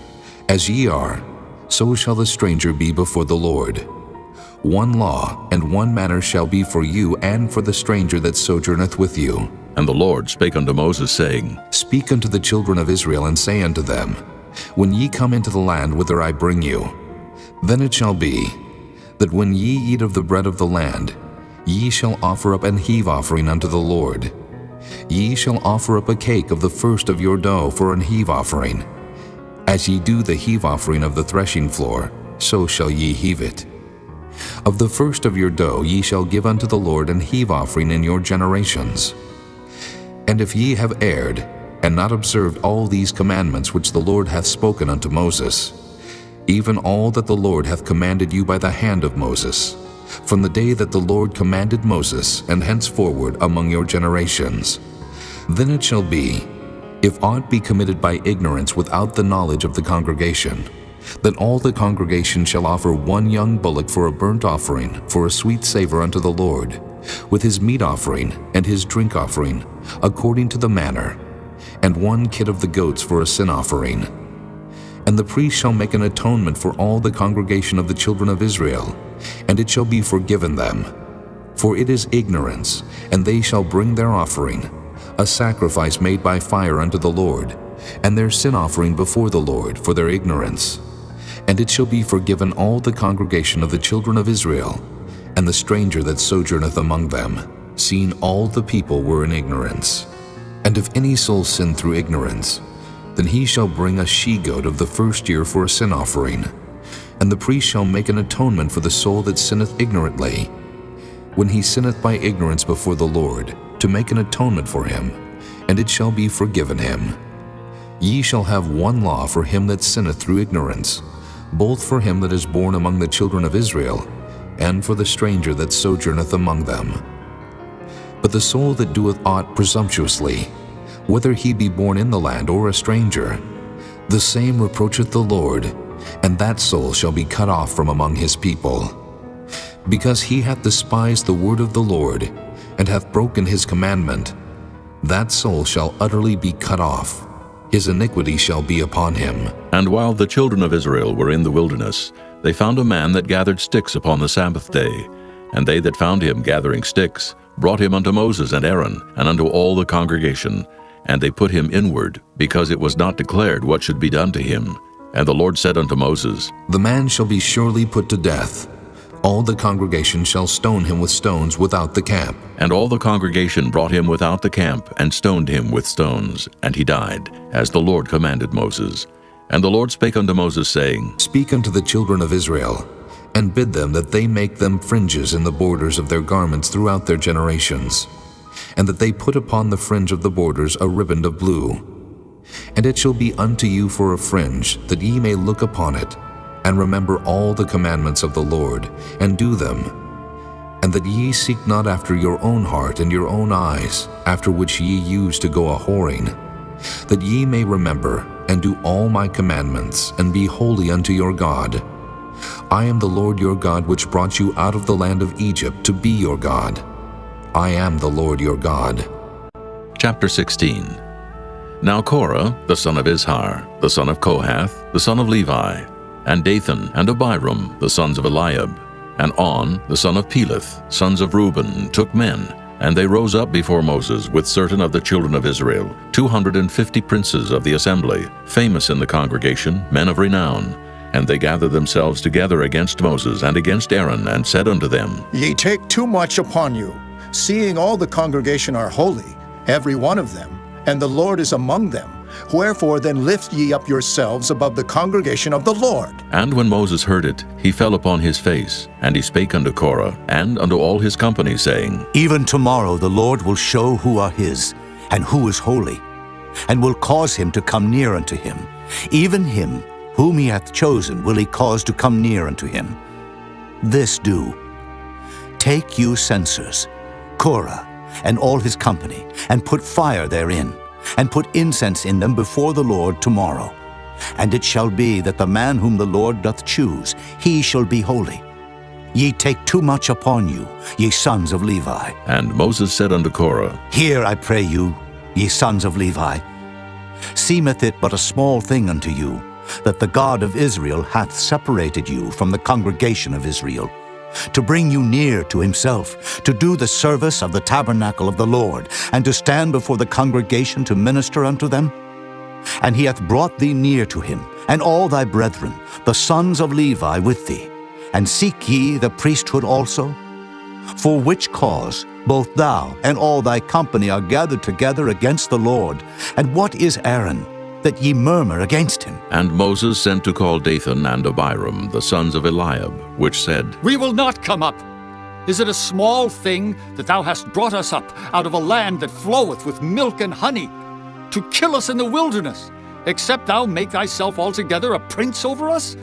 As ye are, so shall the stranger be before the Lord. 1 law and 1 manner shall be for you and for the stranger that sojourneth with you. And the Lord spake unto Moses, saying, Speak unto the children of Israel, and say unto them, When ye come into the land whither I bring you, then it shall be, that when ye eat of the bread of the land, ye shall offer up an heave offering unto the Lord. Ye shall offer up a cake of the first of your dough for an heave offering. As ye do the heave offering of the threshing floor, so shall ye heave it. Of the first of your dough ye shall give unto the Lord an heave offering in your generations. And if ye have erred, and not observed all these commandments which the Lord hath spoken unto Moses, even all that the Lord hath commanded you by the hand of Moses, from the day that the Lord commanded Moses, and henceforward among your generations, then it shall be, if aught be committed by ignorance without the knowledge of the congregation, then all the congregation shall offer 1 young bullock for a burnt offering, for a sweet savor unto the Lord, with his meat offering and his drink offering, according to the manner, and 1 kid of the goats for a sin offering. And the priest shall make an atonement for all the congregation of the children of Israel, and it shall be forgiven them. For it is ignorance, and they shall bring their offering, a sacrifice made by fire unto the Lord, and their sin offering before the Lord for their ignorance. And it shall be forgiven all the congregation of the children of Israel, and the stranger that sojourneth among them, seeing all the people were in ignorance. And if any soul sin through ignorance, then he shall bring a she-goat of the first year for a sin offering. And the priest shall make an atonement for the soul that sinneth ignorantly, when he sinneth by ignorance before the Lord, to make an atonement for him, and it shall be forgiven him. Ye shall have one law for him that sinneth through ignorance, both for him that is born among the children of Israel, and for the stranger that sojourneth among them. But the soul that doeth aught presumptuously, whether he be born in the land or a stranger, the same reproacheth the Lord, and that soul shall be cut off from among his people. Because he hath despised the word of the Lord, and hath broken his commandment, that soul shall utterly be cut off. His iniquity shall be upon him. And while the children of Israel were in the wilderness, they found a man that gathered sticks upon the Sabbath day. And they that found him gathering sticks brought him unto Moses and Aaron, and unto all the congregation. And they put him inward, because it was not declared what should be done to him. And the Lord said unto Moses, The man shall be surely put to death. All the congregation shall stone him with stones without the camp. And all the congregation brought him without the camp, and stoned him with stones. And he died, as the Lord commanded Moses. And the Lord spake unto Moses, saying, Speak unto the children of Israel, and bid them that they make them fringes in the borders of their garments throughout their generations, and that they put upon the fringe of the borders a riband of blue. And it shall be unto you for a fringe, that ye may look upon it, and remember all the commandments of the Lord, and do them, and that ye seek not after your own heart and your own eyes, after which ye used to go a-whoring, that ye may remember and do all my commandments, and be holy unto your God. I am the Lord your God, which brought you out of the land of Egypt to be your God. I am the Lord your God. Chapter 16. Now Korah, the son of Izhar, the son of Kohath, the son of Levi, and Dathan and Abiram, the sons of Eliab, and On, the son of Peleth, sons of Reuben, took men, and they rose up before Moses with certain of the children of Israel, 250 princes of the assembly, famous in the congregation, men of renown. And they gathered themselves together against Moses and against Aaron, and said unto them, Ye take too much upon you, seeing all the congregation are holy, every one of them, and the Lord is among them. Wherefore then lift ye up yourselves above the congregation of the Lord. And when Moses heard it, he fell upon his face, and he spake unto Korah, and unto all his company, saying, Even tomorrow the Lord will show who are his, and who is holy, and will cause him to come near unto him. Even him whom he hath chosen will he cause to come near unto him. This do. Take you censers, Korah, and all his company, and put fire therein, and put incense in them before the Lord tomorrow. And it shall be that the man whom the Lord doth choose, he shall be holy. Ye take too much upon you, ye sons of Levi. And Moses said unto Korah, Hear, I pray you, ye sons of Levi. Seemeth it but a small thing unto you, that the God of Israel hath separated you from the congregation of Israel, to bring you near to himself, to do the service of the tabernacle of the Lord, and to stand before the congregation to minister unto them? And he hath brought thee near to him, and all thy brethren, the sons of Levi, with thee. And seek ye the priesthood also? For which cause both thou and all thy company are gathered together against the Lord. And what is Aaron, that ye murmur against him? And Moses sent to call Dathan and Abiram, the sons of Eliab, which said, We will not come up. Is it a small thing that thou hast brought us up out of a land that floweth with milk and honey, to kill us in the wilderness, except thou make thyself altogether a prince over us?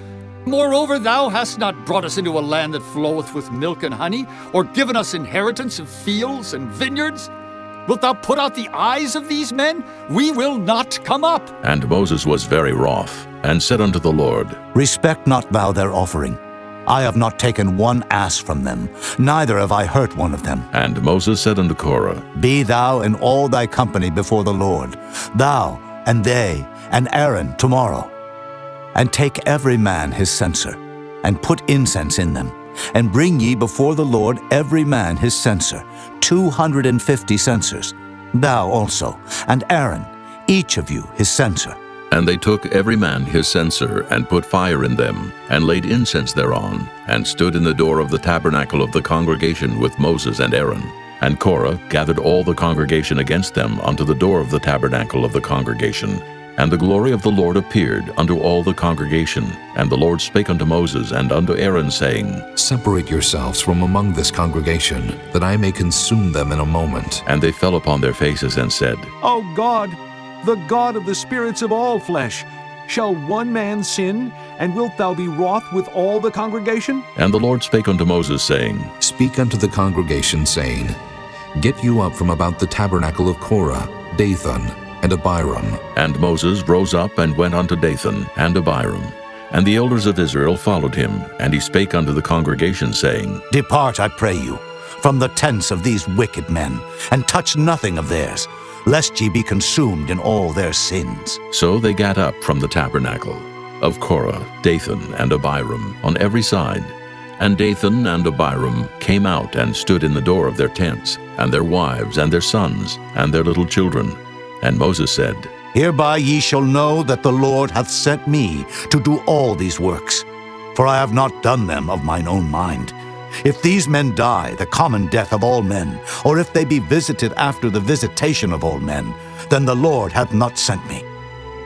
Moreover, thou hast not brought us into a land that floweth with milk and honey, or given us inheritance of fields and vineyards? Wilt thou put out the eyes of these men? We will not come up. And Moses was very wroth, and said unto the Lord, Respect not thou their offering. I have not taken one ass from them, neither have I hurt one of them. And Moses said unto Korah, Be thou and all thy company before the Lord, thou and they and Aaron tomorrow. And take every man his censer, and put incense in them, and bring ye before the Lord every man his censer, 250 censers, thou also, and Aaron, each of you his censer. And they took every man his censer, and put fire in them, and laid incense thereon, and stood in the door of the tabernacle of the congregation with Moses and Aaron. And Korah gathered all the congregation against them unto the door of the tabernacle of the congregation, And the glory of the Lord appeared unto all the congregation. And the Lord spake unto Moses and unto Aaron, saying, Separate yourselves from among this congregation, that I may consume them in a moment. And they fell upon their faces and said, O God, the God of the spirits of all flesh, shall one man sin, and wilt thou be wroth with all the congregation? And the Lord spake unto Moses, saying, Speak unto the congregation, saying, Get you up from about the tabernacle of Korah, Dathan, and Abiram. And Moses rose up and went unto Dathan and Abiram. And the elders of Israel followed him, and he spake unto the congregation, saying, Depart, I pray you, from the tents of these wicked men, and touch nothing of theirs, lest ye be consumed in all their sins. So they gat up from the tabernacle of Korah, Dathan, and Abiram on every side. And Dathan and Abiram came out and stood in the door of their tents, and their wives, and their sons, and their little children. And Moses said, Hereby ye shall know that the Lord hath sent me to do all these works, for I have not done them of mine own mind. If these men die the common death of all men, or if they be visited after the visitation of all men, then the Lord hath not sent me.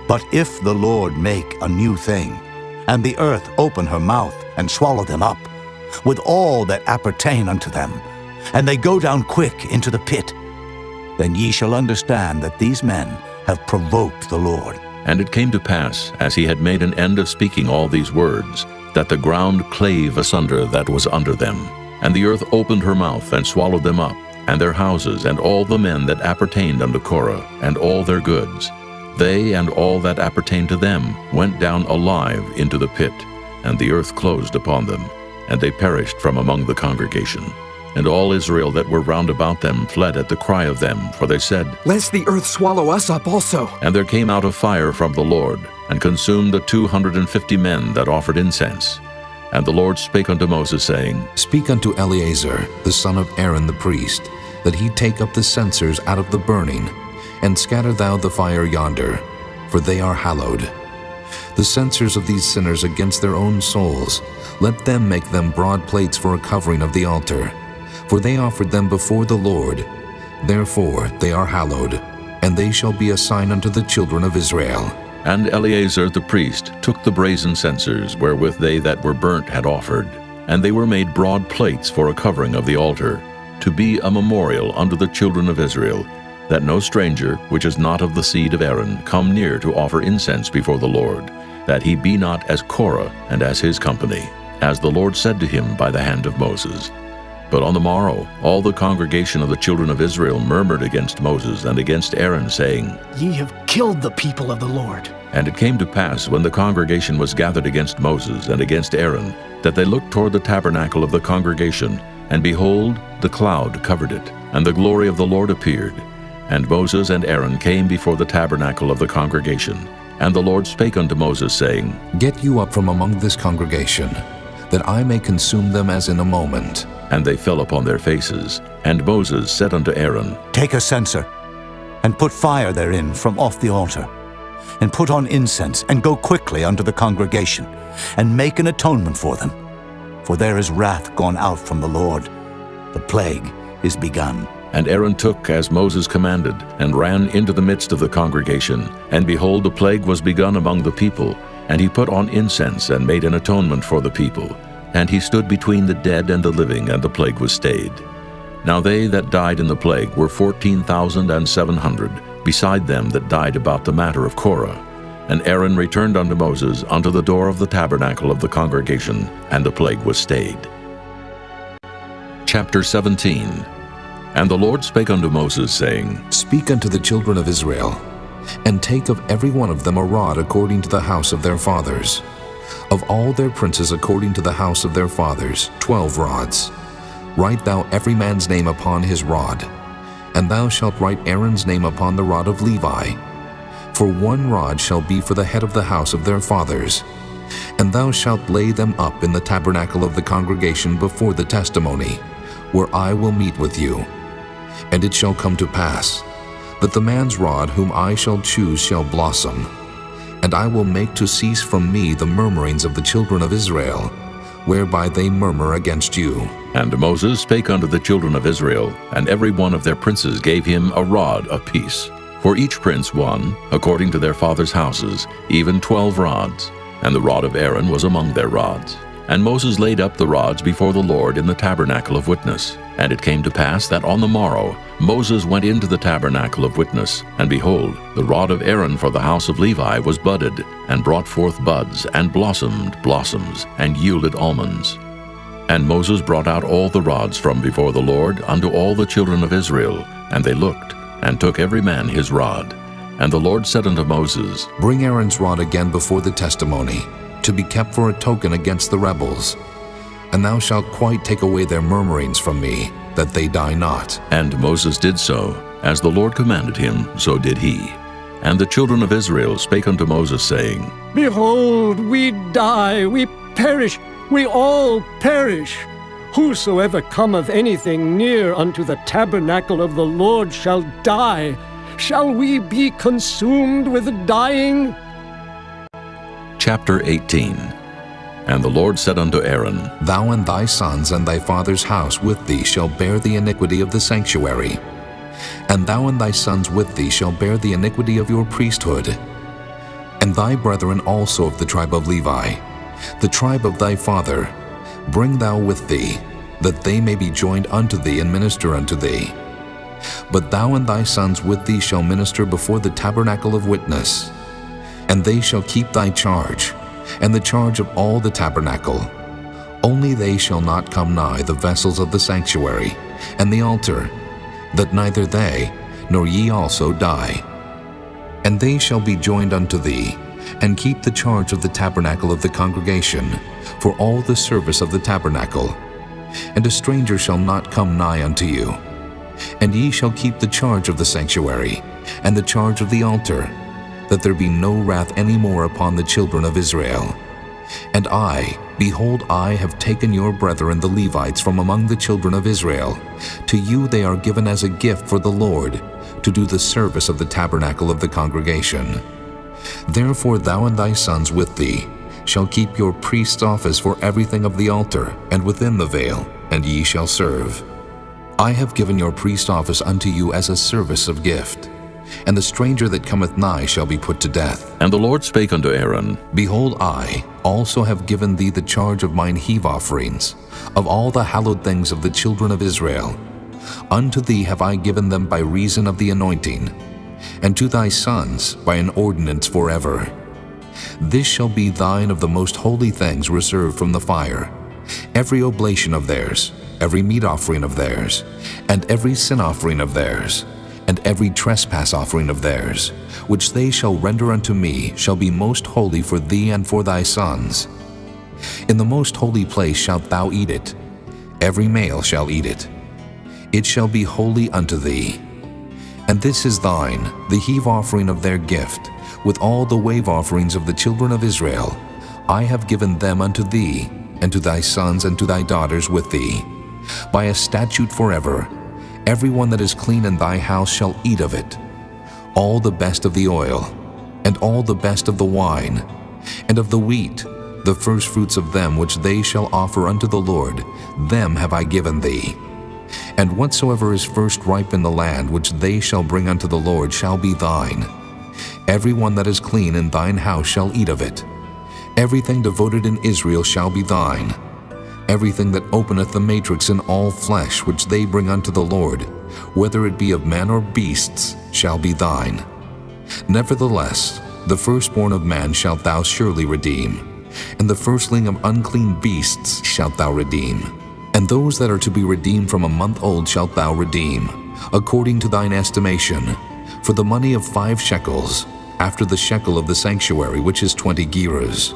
But if the Lord make a new thing, and the earth open her mouth and swallow them up, with all that appertain unto them, and they go down quick into the pit, then ye shall understand that these men have provoked the Lord. And it came to pass, as he had made an end of speaking all these words, that the ground clave asunder that was under them. And the earth opened her mouth and swallowed them up, and their houses, and all the men that appertained unto Korah, and all their goods. They and all that appertained to them went down alive into the pit, and the earth closed upon them, and they perished from among the congregation. And all Israel that were round about them fled at the cry of them, for they said, Lest the earth swallow us up also. And there came out a fire from the Lord, and consumed the 250 men that offered incense. And the Lord spake unto Moses, saying, Speak unto Eleazar, the son of Aaron the priest, that he take up the censers out of the burning, and scatter thou the fire yonder, for they are hallowed. The censers of these sinners against their own souls, let them make them broad plates for a covering of the altar. For they offered them before the Lord. Therefore they are hallowed, and they shall be a sign unto the children of Israel. And Eleazar the priest took the brazen censers wherewith they that were burnt had offered, and they were made broad plates for a covering of the altar, to be a memorial unto the children of Israel, that no stranger, which is not of the seed of Aaron, come near to offer incense before the Lord, that he be not as Korah and as his company, as the Lord said to him by the hand of Moses. But on the morrow all the congregation of the children of Israel murmured against Moses and against Aaron, saying, Ye have killed the people of the Lord. And it came to pass, when the congregation was gathered against Moses and against Aaron, that they looked toward the tabernacle of the congregation, and behold, the cloud covered it, and the glory of the Lord appeared. And Moses and Aaron came before the tabernacle of the congregation. And the Lord spake unto Moses, saying, Get you up from among this congregation, that I may consume them as in a moment. And they fell upon their faces. And Moses said unto Aaron, Take a censer, and put fire therein from off the altar, and put on incense, and go quickly unto the congregation, and make an atonement for them. For there is wrath gone out from the Lord. The plague is begun. And Aaron took as Moses commanded, and ran into the midst of the congregation. And behold, the plague was begun among the people. And he put on incense, and made an atonement for the people. And he stood between the dead and the living, and the plague was stayed. Now they that died in the plague were 14,700, beside them that died about the matter of Korah. And Aaron returned unto Moses unto the door of the tabernacle of the congregation, and the plague was stayed. Chapter 17. And the Lord spake unto Moses, saying, Speak unto the children of Israel, and take of every one of them a rod according to the house of their fathers. Of all their princes according to the house of their fathers, 12 rods. Write thou every man's name upon his rod, and thou shalt write Aaron's name upon the rod of Levi. For 1 rod shall be for the head of the house of their fathers. And thou shalt lay them up in the tabernacle of the congregation before the testimony, where I will meet with you. And it shall come to pass, that the man's rod whom I shall choose shall blossom, and I will make to cease from me the murmurings of the children of Israel, whereby they murmur against you. And Moses spake unto the children of Israel, and every one of their princes gave him a rod apiece. For each prince one, according to their fathers' houses, even 12 rods, and the rod of Aaron was among their rods. And Moses laid up the rods before the Lord in the tabernacle of witness. And it came to pass that on the morrow Moses went into the tabernacle of witness, and behold, the rod of Aaron for the house of Levi was budded, and brought forth buds, and blossomed blossoms, and yielded almonds. And Moses brought out all the rods from before the Lord unto all the children of Israel, and they looked, and took every man his rod. And the Lord said unto Moses, Bring Aaron's rod again before the testimony, to be kept for a token against the rebels. And thou shalt quite take away their murmurings from me, that they die not. And Moses did so. As the Lord commanded him, so did he. And the children of Israel spake unto Moses, saying, Behold, we die, we perish, we all perish. Whosoever cometh anything near unto the tabernacle of the Lord shall die. Shall we be consumed with dying? Chapter 18. And the Lord said unto Aaron, Thou and thy sons and thy father's house with thee shall bear the iniquity of the sanctuary. And thou and thy sons with thee shall bear the iniquity of your priesthood. And thy brethren also of the tribe of Levi, the tribe of thy father, bring thou with thee, that they may be joined unto thee and minister unto thee. But thou and thy sons with thee shall minister before the tabernacle of witness. And they shall keep thy charge, and the charge of all the tabernacle. Only they shall not come nigh the vessels of the sanctuary, and the altar, that neither they, nor ye also die. And they shall be joined unto thee, and keep the charge of the tabernacle of the congregation, for all the service of the tabernacle. And a stranger shall not come nigh unto you. And ye shall keep the charge of the sanctuary, and the charge of the altar, that there be no wrath any more upon the children of Israel. And I, behold, I have taken your brethren the Levites from among the children of Israel. To you they are given as a gift for the Lord, to do the service of the tabernacle of the congregation. Therefore thou and thy sons with thee shall keep your priest's office for everything of the altar, and within the veil, and ye shall serve. I have given your priest office unto you as a service of gift. And the stranger that cometh nigh shall be put to death. And the Lord spake unto Aaron, Behold, I also have given thee the charge of mine heave offerings, of all the hallowed things of the children of Israel. Unto thee have I given them by reason of the anointing, and to thy sons by an ordinance forever. This shall be thine of the most holy things reserved from the fire, every oblation of theirs, every meat offering of theirs, and every sin offering of theirs, and every trespass offering of theirs, which they shall render unto me, shall be most holy for thee and for thy sons. In the most holy place shalt thou eat it. Every male shall eat it. It shall be holy unto thee. And this is thine, the heave offering of their gift, with all the wave offerings of the children of Israel. I have given them unto thee, and to thy sons and to thy daughters with thee, by a statute forever. Every one that is clean in thy house shall eat of it, all the best of the oil, and all the best of the wine, and of the wheat, the firstfruits of them which they shall offer unto the Lord, them have I given thee. And whatsoever is first ripe in the land which they shall bring unto the Lord shall be thine. Every one that is clean in thine house shall eat of it. Everything devoted in Israel shall be thine. Everything that openeth the matrix in all flesh which they bring unto the Lord, whether it be of man or beasts, shall be thine. Nevertheless, the firstborn of man shalt thou surely redeem, and the firstling of unclean beasts shalt thou redeem. And those that are to be redeemed from a month old shalt thou redeem, according to thine estimation, for the money of 5 shekels, after the shekel of the sanctuary, which is 20 gerahs.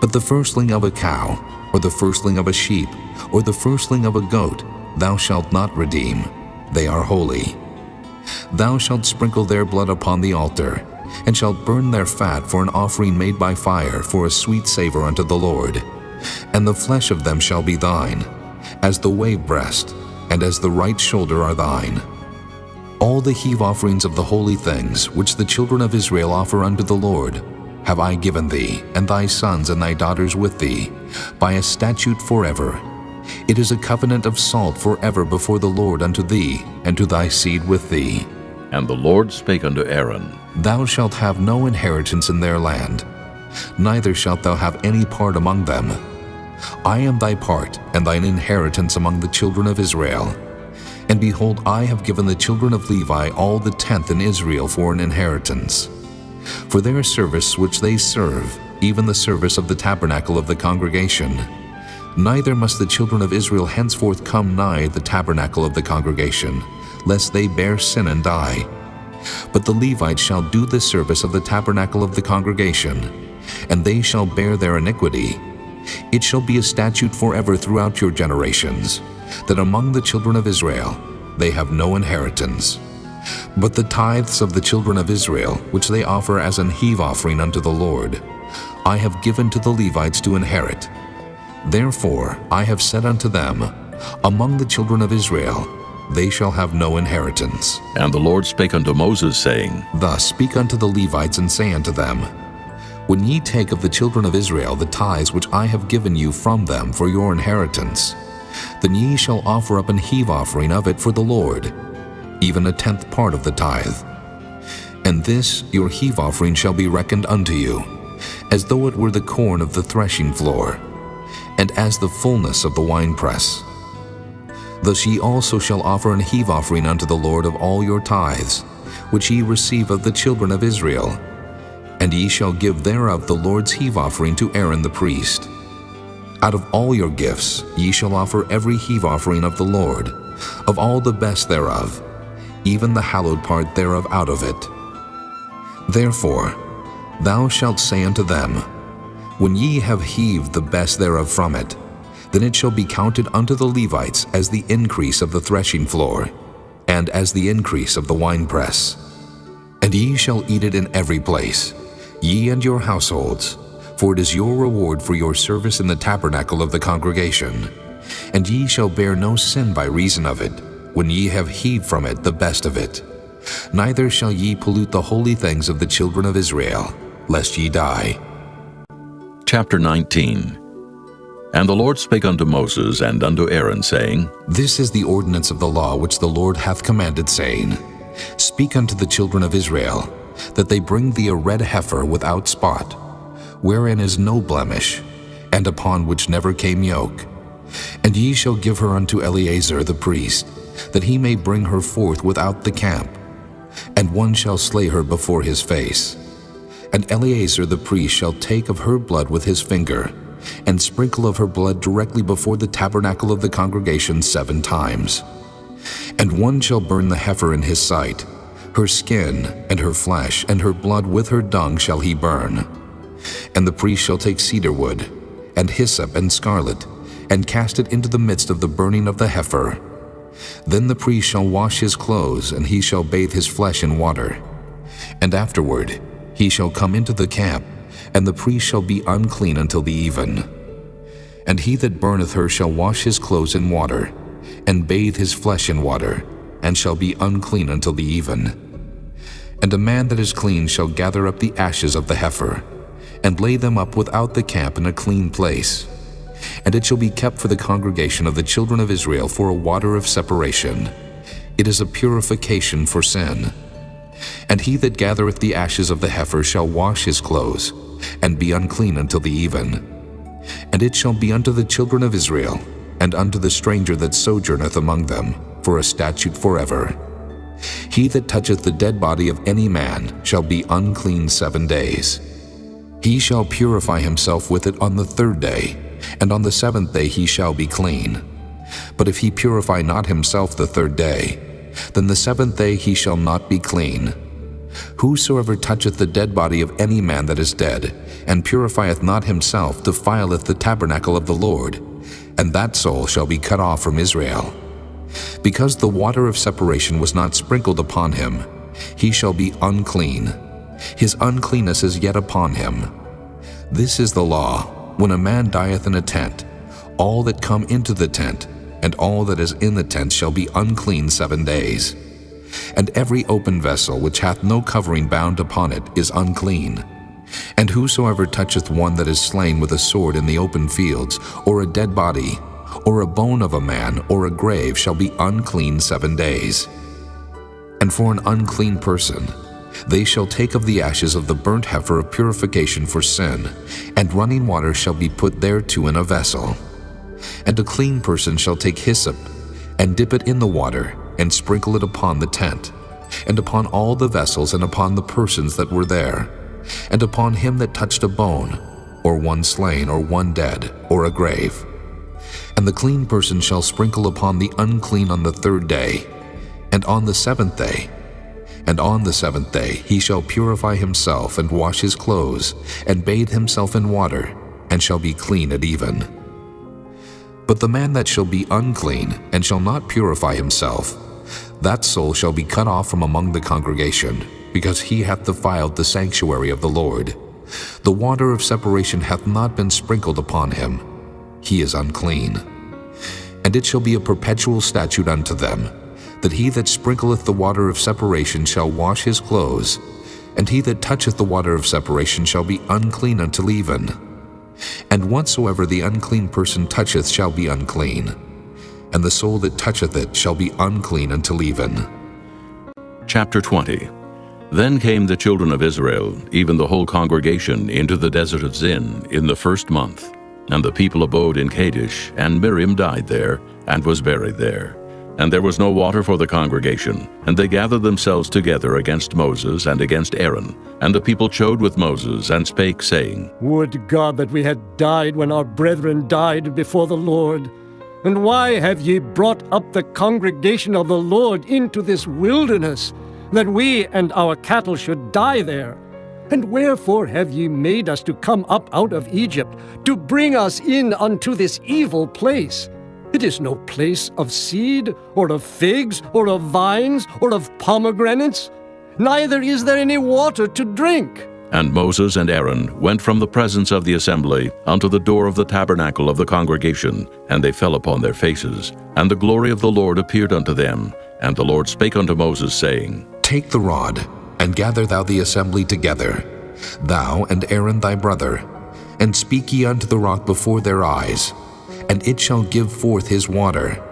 But the firstling of a cow, or the firstling of a sheep, or the firstling of a goat, thou shalt not redeem. They are holy. Thou shalt sprinkle their blood upon the altar, and shalt burn their fat for an offering made by fire, for a sweet savor unto the Lord. And the flesh of them shall be thine, as the wave breast, and as the right shoulder are thine. All the heave offerings of the holy things, which the children of Israel offer unto the Lord, have I given thee, and thy sons and thy daughters with thee, by a statute forever. It is a covenant of salt forever before the Lord unto thee, and to thy seed with thee. And the Lord spake unto Aaron, Thou shalt have no inheritance in their land, neither shalt thou have any part among them. I am thy part and thine inheritance among the children of Israel. And behold, I have given the children of Levi all the tenth in Israel for an inheritance, for their service which they serve, even the service of the tabernacle of the congregation. Neither must the children of Israel henceforth come nigh the tabernacle of the congregation, lest they bear sin and die. But the Levites shall do the service of the tabernacle of the congregation, and they shall bear their iniquity. It shall be a statute forever throughout your generations, that among the children of Israel they have no inheritance. But the tithes of the children of Israel, which they offer as an heave offering unto the Lord, I have given to the Levites to inherit. Therefore I have said unto them, Among the children of Israel they shall have no inheritance. And the Lord spake unto Moses, saying, Thus speak unto the Levites, and say unto them, When ye take of the children of Israel the tithes which I have given you from them for your inheritance, then ye shall offer up an heave offering of it for the Lord, even a tenth part of the tithe. And this your heave offering shall be reckoned unto you, as though it were the corn of the threshing floor, and as the fullness of the winepress. Thus ye also shall offer an heave offering unto the Lord of all your tithes, which ye receive of the children of Israel, and ye shall give thereof the Lord's heave offering to Aaron the priest. Out of all your gifts ye shall offer every heave offering of the Lord, of all the best thereof, even the hallowed part thereof out of it. Therefore thou shalt say unto them, When ye have heaved the best thereof from it, then it shall be counted unto the Levites as the increase of the threshing floor, and as the increase of the winepress. And ye shall eat it in every place, ye and your households, for it is your reward for your service in the tabernacle of the congregation. And ye shall bear no sin by reason of it, when ye have heaved from it the best of it. Neither shall ye pollute the holy things of the children of Israel, lest ye die. Chapter 19. And the Lord spake unto Moses and unto Aaron, saying, This is the ordinance of the law which the Lord hath commanded, saying, Speak unto the children of Israel, that they bring thee a red heifer without spot, wherein is no blemish, and upon which never came yoke. And ye shall give her unto Eleazar the priest, that he may bring her forth without the camp, and one shall slay her before his face. And Eleazar the priest shall take of her blood with his finger, and sprinkle of her blood directly before the tabernacle of the congregation 7 times. And one shall burn the heifer in his sight, her skin and her flesh and her blood with her dung shall he burn. And the priest shall take cedar wood, and hyssop and scarlet, and cast it into the midst of the burning of the heifer. Then the priest shall wash his clothes, and he shall bathe his flesh in water. And afterward he shall come into the camp, and the priest shall be unclean until the even. And he that burneth her shall wash his clothes in water, and bathe his flesh in water, and shall be unclean until the even. And a man that is clean shall gather up the ashes of the heifer, and lay them up without the camp in a clean place. And it shall be kept for the congregation of the children of Israel for a water of separation. It is a purification for sin. And he that gathereth the ashes of the heifer shall wash his clothes, and be unclean until the even. And it shall be unto the children of Israel, and unto the stranger that sojourneth among them, for a statute forever. He that toucheth the dead body of any man shall be unclean 7 days. He shall purify himself with it on the 3rd day, and on the 7th day he shall be clean. But if he purify not himself the 3rd day, then the 7th day he shall not be clean. Whosoever toucheth the dead body of any man that is dead, and purifieth not himself, defileth the tabernacle of the Lord, and that soul shall be cut off from Israel. Because the water of separation was not sprinkled upon him, he shall be unclean. His uncleanness is yet upon him. This is the law, when a man dieth in a tent, all that come into the tent, and all that is in the tent shall be unclean 7 days. And every open vessel which hath no covering bound upon it is unclean. And whosoever toucheth one that is slain with a sword in the open fields, or a dead body, or a bone of a man, or a grave, shall be unclean 7 days. And for an unclean person, they shall take of the ashes of the burnt heifer of purification for sin, and running water shall be put thereto in a vessel. And a clean person shall take hyssop, and dip it in the water, and sprinkle it upon the tent, and upon all the vessels, and upon the persons that were there, and upon him that touched a bone, or one slain, or one dead, or a grave. And the clean person shall sprinkle upon the unclean on the 3rd day, and on the 7th day. And on the 7th day he shall purify himself, and wash his clothes, and bathe himself in water, and shall be clean at even. But the man that shall be unclean, and shall not purify himself, that soul shall be cut off from among the congregation, because he hath defiled the sanctuary of the Lord. The water of separation hath not been sprinkled upon him. He is unclean. And it shall be a perpetual statute unto them, that he that sprinkleth the water of separation shall wash his clothes, and he that toucheth the water of separation shall be unclean until even. And whatsoever the unclean person toucheth shall be unclean, and the soul that toucheth it shall be unclean until even. Chapter 20. Then came the children of Israel, even the whole congregation, into the desert of Zin in the 1st month. And the people abode in Kadesh, and Miriam died there, and was buried there. And there was no water for the congregation, and they gathered themselves together against Moses and against Aaron. And the people chode with Moses, and spake, saying, Would God that we had died when our brethren died before the Lord! And why have ye brought up the congregation of the Lord into this wilderness, that we and our cattle should die there? And wherefore have ye made us to come up out of Egypt, to bring us in unto this evil place? It is no place of seed, or of figs, or of vines, or of pomegranates, neither is there any water to drink. And Moses and Aaron went from the presence of the assembly unto the door of the tabernacle of the congregation, and they fell upon their faces. And the glory of the Lord appeared unto them. And the Lord spake unto Moses, saying, Take the rod, and gather thou the assembly together, thou and Aaron thy brother, and speak ye unto the rock before their eyes, and it shall give forth his water,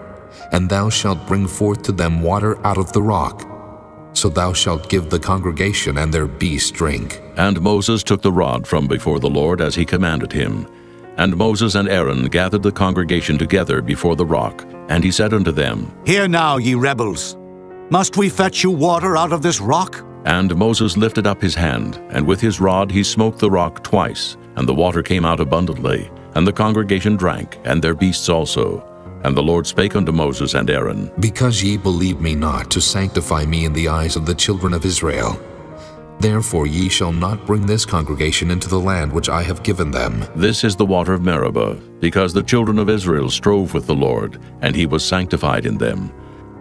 and thou shalt bring forth to them water out of the rock. So thou shalt give the congregation and their beasts drink. And Moses took the rod from before the Lord as he commanded him. And Moses and Aaron gathered the congregation together before the rock, and he said unto them, Hear now, ye rebels, must we fetch you water out of this rock? And Moses lifted up his hand, and with his rod he smote the rock twice, and the water came out abundantly, and the congregation drank, and their beasts also. And the Lord spake unto Moses and Aaron, Because ye believe me not to sanctify me in the eyes of the children of Israel, therefore ye shall not bring this congregation into the land which I have given them. This is the water of Meribah, because the children of Israel strove with the Lord, and he was sanctified in them.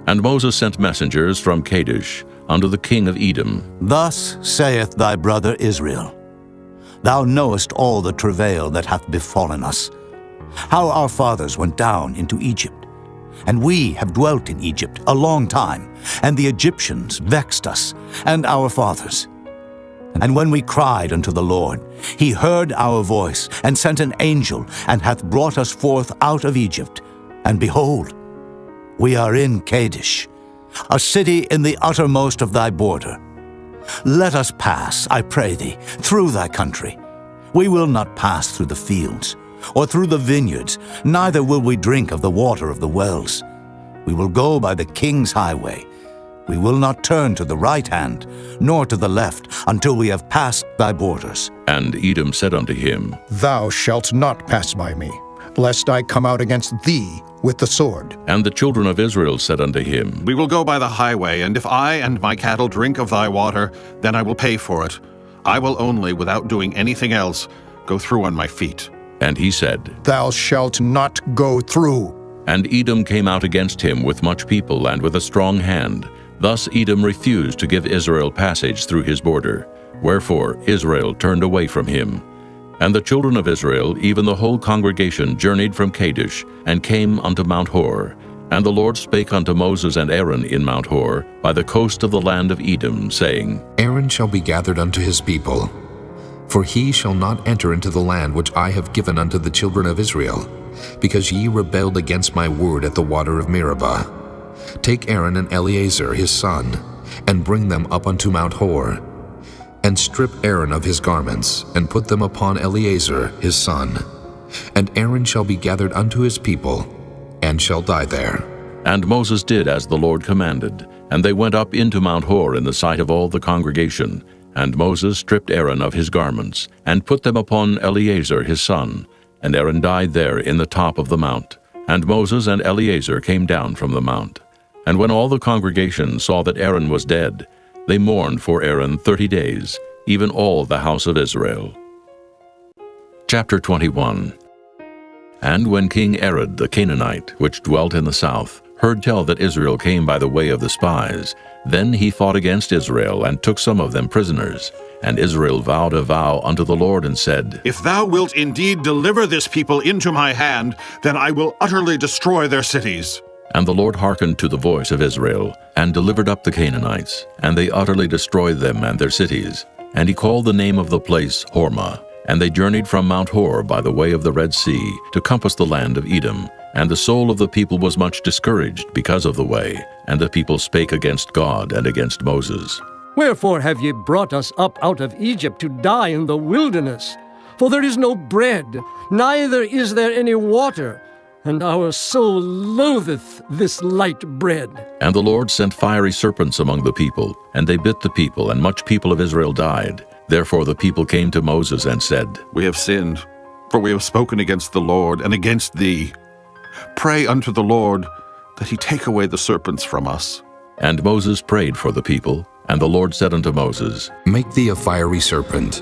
And Moses sent messengers from Kadesh unto the king of Edom. Thus saith thy brother Israel, Thou knowest all the travail that hath befallen us, how our fathers went down into Egypt. And we have dwelt in Egypt a long time, and the Egyptians vexed us, and our fathers. And when we cried unto the Lord, he heard our voice, and sent an angel, and hath brought us forth out of Egypt. And behold, we are in Kadesh, a city in the uttermost of thy border. Let us pass, I pray thee, through thy country. We will not pass through the fields, or through the vineyards, neither will we drink of the water of the wells. We will go by the king's highway. We will not turn to the right hand, nor to the left, until we have passed thy borders. And Edom said unto him, Thou shalt not pass by me, lest I come out against thee with the sword. And the children of Israel said unto him, We will go by the highway, and if I and my cattle drink of thy water, then I will pay for it. I will only, without doing anything else, go through on my feet. And he said, Thou shalt not go through. And Edom came out against him with much people and with a strong hand. Thus Edom refused to give Israel passage through his border. Wherefore Israel turned away from him. And the children of Israel, even the whole congregation, journeyed from Kadesh, and came unto Mount Hor. And the Lord spake unto Moses and Aaron in Mount Hor, by the coast of the land of Edom, saying, Aaron shall be gathered unto his people, for he shall not enter into the land which I have given unto the children of Israel, because ye rebelled against my word at the water of Meribah. Take Aaron and Eleazar his son, and bring them up unto Mount Hor, and strip Aaron of his garments, and put them upon Eleazar his son. And Aaron shall be gathered unto his people, and shall die there. And Moses did as the Lord commanded, and they went up into Mount Hor in the sight of all the congregation. And Moses stripped Aaron of his garments, and put them upon Eleazar his son. And Aaron died there in the top of the mount. And Moses and Eleazar came down from the mount. And when all the congregation saw that Aaron was dead, they mourned for Aaron 30 days, even all the house of Israel. Chapter 21. And when King Arad the Canaanite, which dwelt in the south, heard tell that Israel came by the way of the spies, then he fought against Israel, and took some of them prisoners. And Israel vowed a vow unto the Lord, and said, If thou wilt indeed deliver this people into my hand, then I will utterly destroy their cities. And the Lord hearkened to the voice of Israel, and delivered up the Canaanites, and they utterly destroyed them and their cities. And he called the name of the place Hormah. And they journeyed from Mount Hor by the way of the Red Sea, to compass the land of Edom. And the soul of the people was much discouraged because of the way, and the people spake against God and against Moses. Wherefore have ye brought us up out of Egypt to die in the wilderness? For there is no bread, neither is there any water, and our soul loatheth this light bread. And the Lord sent fiery serpents among the people, and they bit the people, and much people of Israel died. Therefore the people came to Moses and said, We have sinned, for we have spoken against the Lord and against thee. Pray unto the Lord that he take away the serpents from us. And Moses prayed for the people, and the Lord said unto Moses, Make thee a fiery serpent,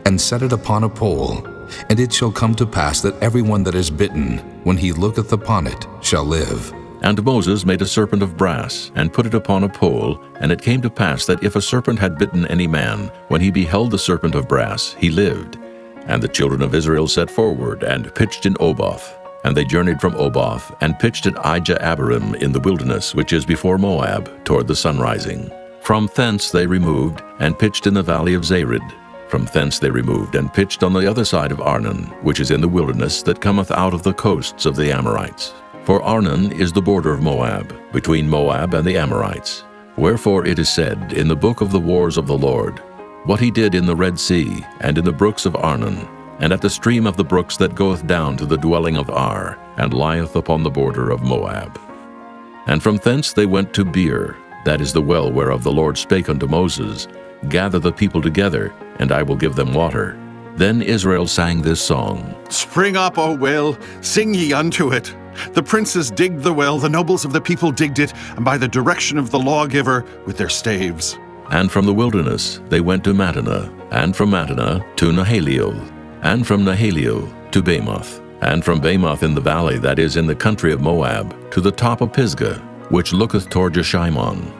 and set it upon a pole, and it shall come to pass that every one that is bitten, when he looketh upon it, shall live. And Moses made a serpent of brass, and put it upon a pole, and it came to pass that if a serpent had bitten any man, when he beheld the serpent of brass, he lived. And the children of Israel set forward, and pitched in Oboth. And they journeyed from Oboth, and pitched at Ijah-abarim in the wilderness, which is before Moab, toward the sunrising. From thence they removed, and pitched in the valley of Zared. From thence they removed, and pitched on the other side of Arnon, which is in the wilderness that cometh out of the coasts of the Amorites. For Arnon is the border of Moab, between Moab and the Amorites. Wherefore it is said in the book of the wars of the Lord, what he did in the Red Sea, and in the brooks of Arnon, and at the stream of the brooks that goeth down to the dwelling of Ar, and lieth upon the border of Moab. And from thence they went to Beer, that is the well whereof the Lord spake unto Moses, Gather the people together, and I will give them water. Then Israel sang this song, Spring up, O well, sing ye unto it. The princes digged the well, the nobles of the people digged it, and by the direction of the lawgiver with their staves. And from the wilderness they went to Mattanah, and from Mattanah to Nahaliel, and from Nahaliel to Bamoth, and from Bamoth in the valley that is in the country of Moab, to the top of Pisgah, which looketh toward Jeshimon.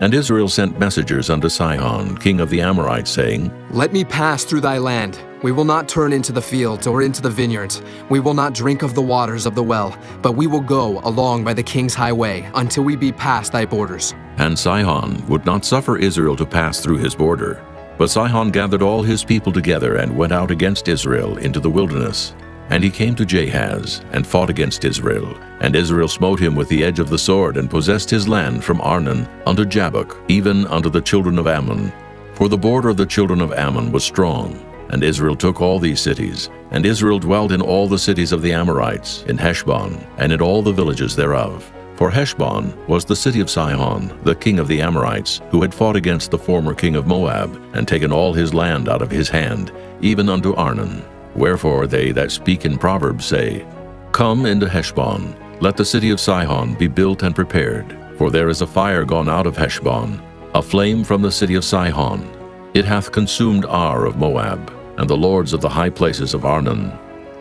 And Israel sent messengers unto Sihon, king of the Amorites, saying, Let me pass through thy land. We will not turn into the fields or into the vineyards. We will not drink of the waters of the well, but we will go along by the king's highway until we be past thy borders. And Sihon would not suffer Israel to pass through his border. But Sihon gathered all his people together and went out against Israel into the wilderness. And he came to Jahaz, and fought against Israel. And Israel smote him with the edge of the sword, and possessed his land from Arnon unto Jabbok, even unto the children of Ammon. For the border of the children of Ammon was strong. And Israel took all these cities. And Israel dwelt in all the cities of the Amorites, in Heshbon, and in all the villages thereof. For Heshbon was the city of Sihon, the king of the Amorites, who had fought against the former king of Moab, and taken all his land out of his hand, even unto Arnon. Wherefore they that speak in Proverbs say, Come into Heshbon, let the city of Sihon be built and prepared. For there is a fire gone out of Heshbon, a flame from the city of Sihon. It hath consumed Ar of Moab, and the lords of the high places of Arnon.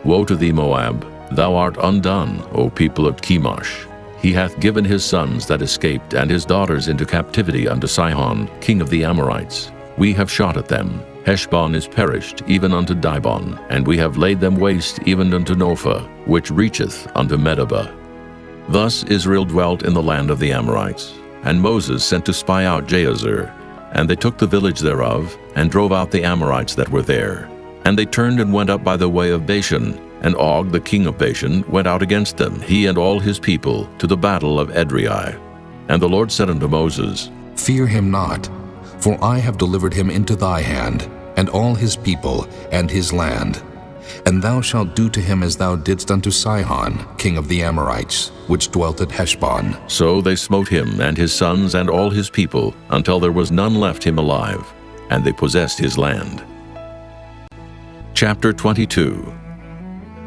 Woe to thee, Moab! Thou art undone, O people of Chemosh. He hath given his sons that escaped and his daughters into captivity unto Sihon, king of the Amorites. We have shot at them. Heshbon is perished, even unto Dibon, and we have laid them waste even unto Nophah, which reacheth unto Medeba. Thus Israel dwelt in the land of the Amorites. And Moses sent to spy out Jahazer. And they took the village thereof, and drove out the Amorites that were there. And they turned and went up by the way of Bashan, and Og the king of Bashan went out against them, he and all his people, to the battle of Edrei. And the Lord said unto Moses, Fear him not, for I have delivered him into thy hand, and all his people, and his land. And thou shalt do to him as thou didst unto Sihon, king of the Amorites, which dwelt at Heshbon. So they smote him and his sons and all his people, until there was none left him alive, and they possessed his land. Chapter 22.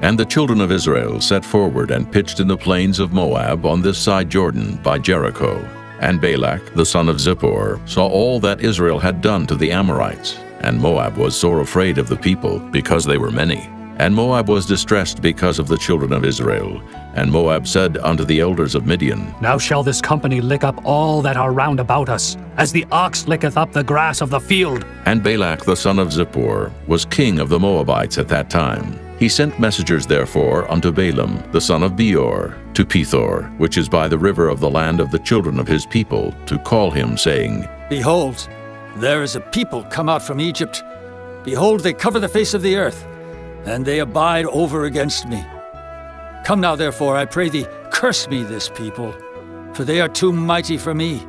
And the children of Israel set forward and pitched in the plains of Moab on this side Jordan by Jericho. And Balak, the son of Zippor, saw all that Israel had done to the Amorites. And Moab was sore afraid of the people, because they were many. And Moab was distressed because of the children of Israel. And Moab said unto the elders of Midian, Now shall this company lick up all that are round about us, as the ox licketh up the grass of the field. And Balak the son of Zippor was king of the Moabites at that time. He sent messengers therefore unto Balaam the son of Beor to Pethor, which is by the river of the land of the children of his people, to call him, saying, Behold, there is a people come out from Egypt. Behold, they cover the face of the earth, and they abide over against me. Come now, therefore, I pray thee, curse me this people, for they are too mighty for me.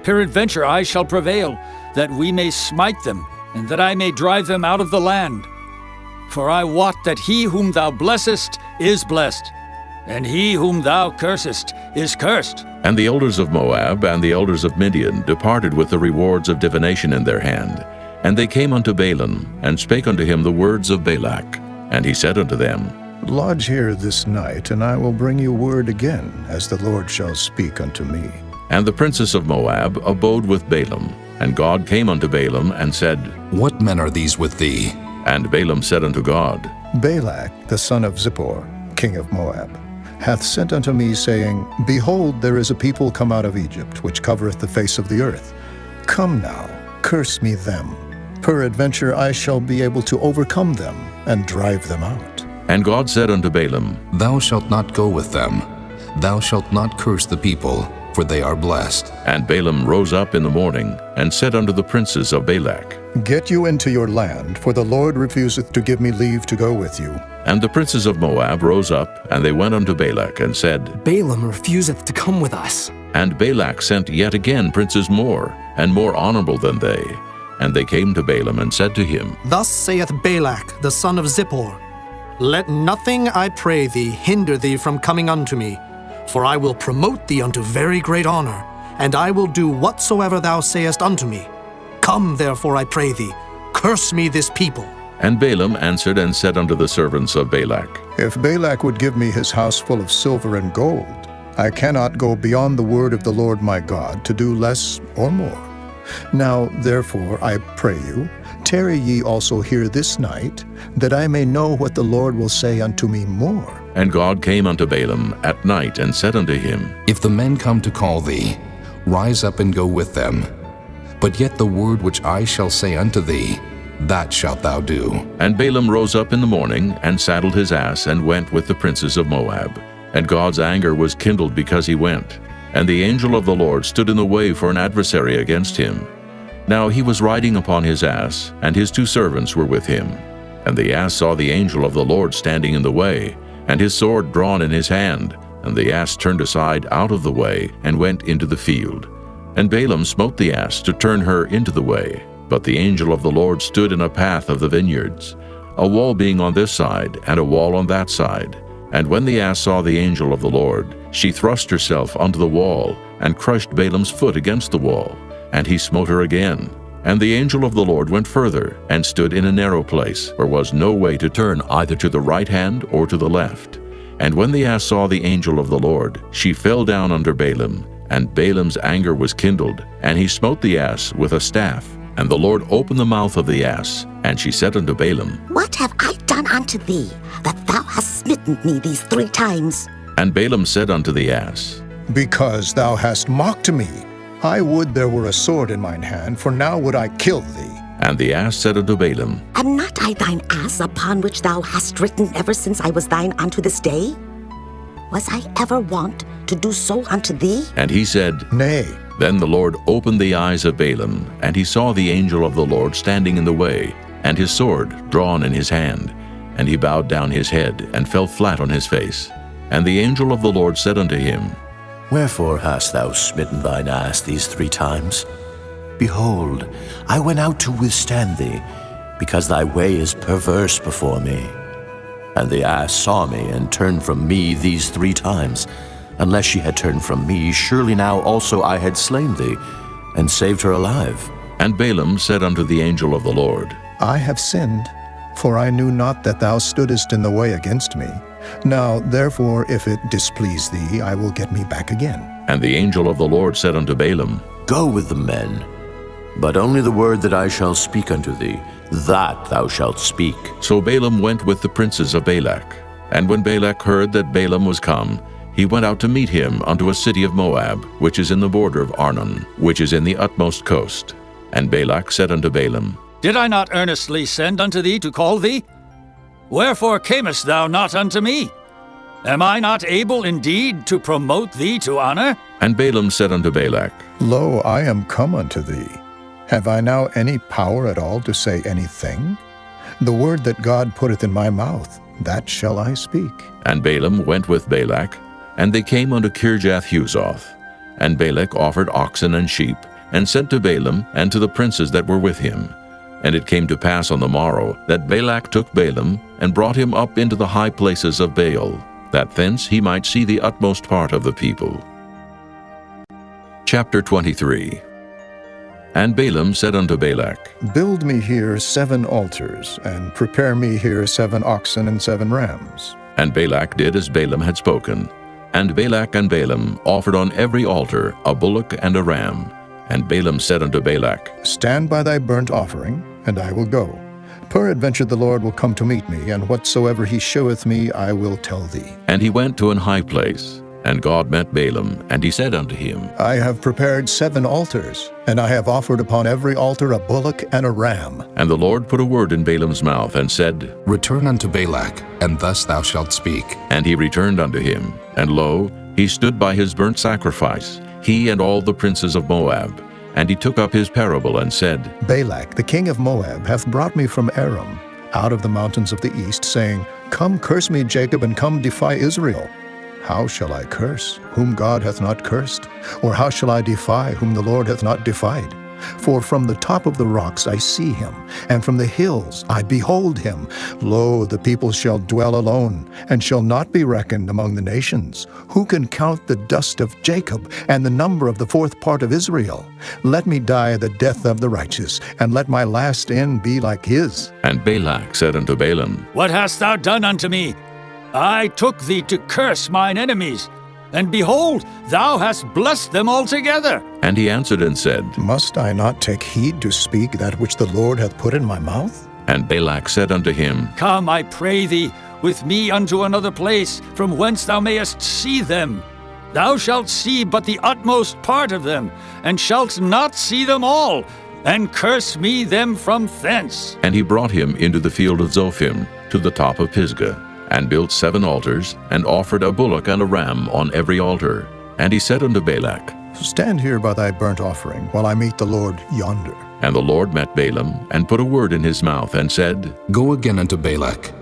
Peradventure I shall prevail, that we may smite them, and that I may drive them out of the land. For I wot that he whom thou blessest is blessed, and he whom thou cursest is cursed. And the elders of Moab and the elders of Midian departed with the rewards of divination in their hand. And they came unto Balaam, and spake unto him the words of Balak. And he said unto them, Lodge here this night, and I will bring you word again, as the Lord shall speak unto me. And the princess of Moab abode with Balaam. And God came unto Balaam, and said, What men are these with thee? And Balaam said unto God, Balak, the son of Zippor, king of Moab, hath sent unto me, saying, Behold, there is a people come out of Egypt, which covereth the face of the earth. Come now, curse me them. Peradventure I shall be able to overcome them, and drive them out. And God said unto Balaam, Thou shalt not go with them. Thou shalt not curse the people, for they are blessed. And Balaam rose up in the morning, and said unto the princes of Balak, Get you into your land, for the Lord refuseth to give me leave to go with you. And the princes of Moab rose up, and they went unto Balak, and said, Balaam refuseth to come with us. And Balak sent yet again princes more, and more honorable than they. And they came to Balaam, and said to him, Thus saith Balak, the son of Zippor, Let nothing, I pray thee, hinder thee from coming unto me, for I will promote thee unto very great honor, and I will do whatsoever thou sayest unto me. Come, therefore, I pray thee, curse me this people. And Balaam answered and said unto the servants of Balak, If Balak would give me his house full of silver and gold, I cannot go beyond the word of the Lord my God to do less or more. Now, therefore, I pray you, tarry ye also here this night, that I may know what the Lord will say unto me more. And God came unto Balaam at night, and said unto him, If the men come to call thee, rise up and go with them. But yet the word which I shall say unto thee, that shalt thou do. And Balaam rose up in the morning, and saddled his ass, and went with the princes of Moab. And God's anger was kindled because he went. And the angel of the Lord stood in the way for an adversary against him. Now he was riding upon his ass, and his 2 servants were with him. And the ass saw the angel of the Lord standing in the way, and his sword drawn in his hand. And the ass turned aside out of the way, and went into the field. And Balaam smote the ass to turn her into the way. But the angel of the Lord stood in a path of the vineyards, a wall being on this side, and a wall on that side. And when the ass saw the angel of the Lord, she thrust herself unto the wall, and crushed Balaam's foot against the wall. And he smote her again. And the angel of the Lord went further, and stood in a narrow place, where was no way to turn either to the right hand or to the left. And when the ass saw the angel of the Lord, she fell down under Balaam. And Balaam's anger was kindled, and he smote the ass with a staff. And the Lord opened the mouth of the ass, and she said unto Balaam, What have I done unto thee, that thou hast smitten me these 3 times? And Balaam said unto the ass, Because thou hast mocked me. I would there were a sword in mine hand, for now would I kill thee. And the ass said unto Balaam, Am not I thine ass upon which thou hast ridden ever since I was thine unto this day? Was I ever wont to do so unto thee? And he said, Nay. Then the Lord opened the eyes of Balaam, and he saw the angel of the Lord standing in the way, and his sword drawn in his hand. And he bowed down his head, and fell flat on his face. And the angel of the Lord said unto him, Wherefore hast thou smitten thine ass these 3 times? Behold, I went out to withstand thee, because thy way is perverse before me. And the ass saw me, and turned from me these 3 times. Unless she had turned from me, surely now also I had slain thee, and saved her alive. And Balaam said unto the angel of the Lord, I have sinned, for I knew not that thou stoodest in the way against me. Now, therefore, if it displease thee, I will get me back again. And the angel of the Lord said unto Balaam, Go with the men, but only the word that I shall speak unto thee, that thou shalt speak. So Balaam went with the princes of Balak. And when Balak heard that Balaam was come, he went out to meet him unto a city of Moab, which is in the border of Arnon, which is in the utmost coast. And Balak said unto Balaam, Did I not earnestly send unto thee to call thee? Wherefore camest thou not unto me? Am I not able indeed to promote thee to honor? And Balaam said unto Balak, Lo, I am come unto thee. Have I now any power at all to say anything? The word that God putteth in my mouth, that shall I speak. And Balaam went with Balak, and they came unto Kirjath-Huzoth. And Balak offered oxen and sheep, and sent to Balaam and to the princes that were with him. And it came to pass on the morrow that Balak took Balaam, and brought him up into the high places of Baal, that thence he might see the utmost part of the people. Chapter 23. And Balaam said unto Balak, Build me here 7 altars, and prepare me here 7 oxen and 7 rams. And Balak did as Balaam had spoken. And Balak and Balaam offered on every altar a bullock and a ram. And Balaam said unto Balak, Stand by thy burnt offering, and I will go. Peradventure the Lord will come to meet me, and whatsoever he sheweth me I will tell thee. And he went to an high place. And God met Balaam, and he said unto him, I have prepared 7 altars, and I have offered upon every altar a bullock and a ram. And the Lord put a word in Balaam's mouth, and said, Return unto Balak, and thus thou shalt speak. And he returned unto him. And lo, he stood by his burnt sacrifice, he and all the princes of Moab. And he took up his parable, and said, Balak, the king of Moab, hath brought me from Aram, out of the mountains of the east, saying, Come curse me, Jacob, and come defy Israel. How shall I curse, whom God hath not cursed? Or how shall I defy, whom the Lord hath not defied? For from the top of the rocks I see him, and from the hills I behold him. Lo, the people shall dwell alone, and shall not be reckoned among the nations. Who can count the dust of Jacob, and the number of the 4th part of Israel? Let me die the death of the righteous, and let my last end be like his. And Balak said unto Balaam, What hast thou done unto me? I took thee to curse mine enemies, and behold, thou hast blessed them altogether. And he answered and said, Must I not take heed to speak that which the Lord hath put in my mouth? And Balak said unto him, Come, I pray thee, with me unto another place, from whence thou mayest see them. Thou shalt see but the utmost part of them, and shalt not see them all, and curse me them from thence. And he brought him into the field of Zophim, to the top of Pisgah, and built 7 altars, and offered a bullock and a ram on every altar. And he said unto Balak, Stand here by thy burnt offering, while I meet the Lord yonder. And the Lord met Balaam, and put a word in his mouth, and said, Go again unto Balak,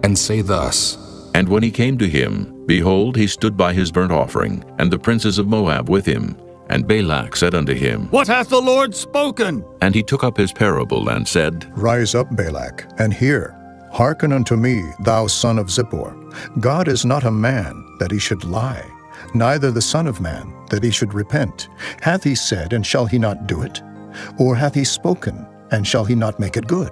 and say thus. And when he came to him, behold, he stood by his burnt offering, and the princes of Moab with him. And Balak said unto him, What hath the Lord spoken? And he took up his parable, and said, Rise up, Balak, and hear. Hearken unto me, thou son of Zippor. God is not a man, that he should lie, neither the son of man, that he should repent. Hath he said, and shall he not do it? Or hath he spoken, and shall he not make it good?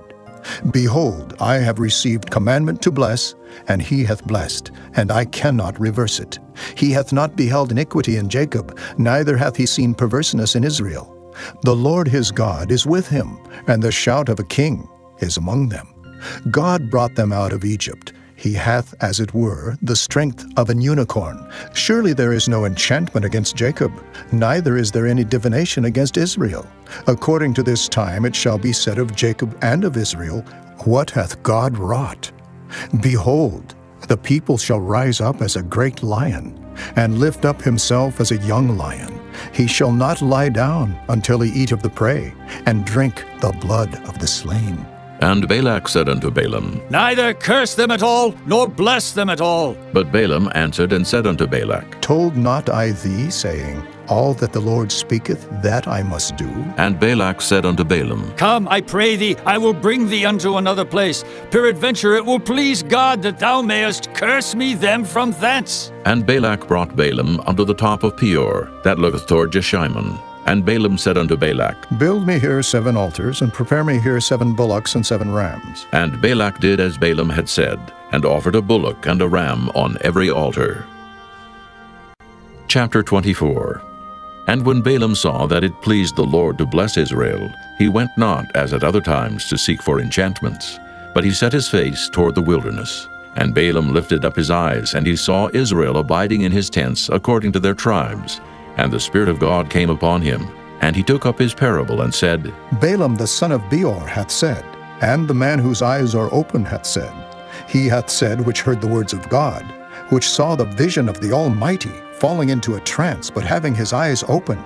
Behold, I have received commandment to bless, and he hath blessed, and I cannot reverse it. He hath not beheld iniquity in Jacob, neither hath he seen perverseness in Israel. The Lord his God is with him, and the shout of a king is among them. God brought them out of Egypt. He hath, as it were, the strength of an unicorn. Surely there is no enchantment against Jacob, neither is there any divination against Israel. According to this time it shall be said of Jacob and of Israel, What hath God wrought? Behold, the people shall rise up as a great lion, and lift up himself as a young lion. He shall not lie down until he eat of the prey, and drink the blood of the slain. And Balak said unto Balaam, Neither curse them at all, nor bless them at all. But Balaam answered and said unto Balak, Told not I thee, saying, All that the Lord speaketh, that I must do? And Balak said unto Balaam, Come, I pray thee, I will bring thee unto another place. Peradventure it will please God that thou mayest curse me them from thence. And Balak brought Balaam unto the top of Peor, that looketh toward Jeshimon. And Balaam said unto Balak, Build me here 7 altars, and prepare me here 7 bullocks and 7 rams. And Balak did as Balaam had said, and offered a bullock and a ram on every altar. Chapter 24. And when Balaam saw that it pleased the Lord to bless Israel, he went not as at other times to seek for enchantments, but he set his face toward the wilderness. And Balaam lifted up his eyes, and he saw Israel abiding in his tents according to their tribes. And the Spirit of God came upon him, and he took up his parable and said, Balaam the son of Beor hath said, and the man whose eyes are open hath said, He hath said which heard the words of God, which saw the vision of the Almighty, falling into a trance, but having his eyes open.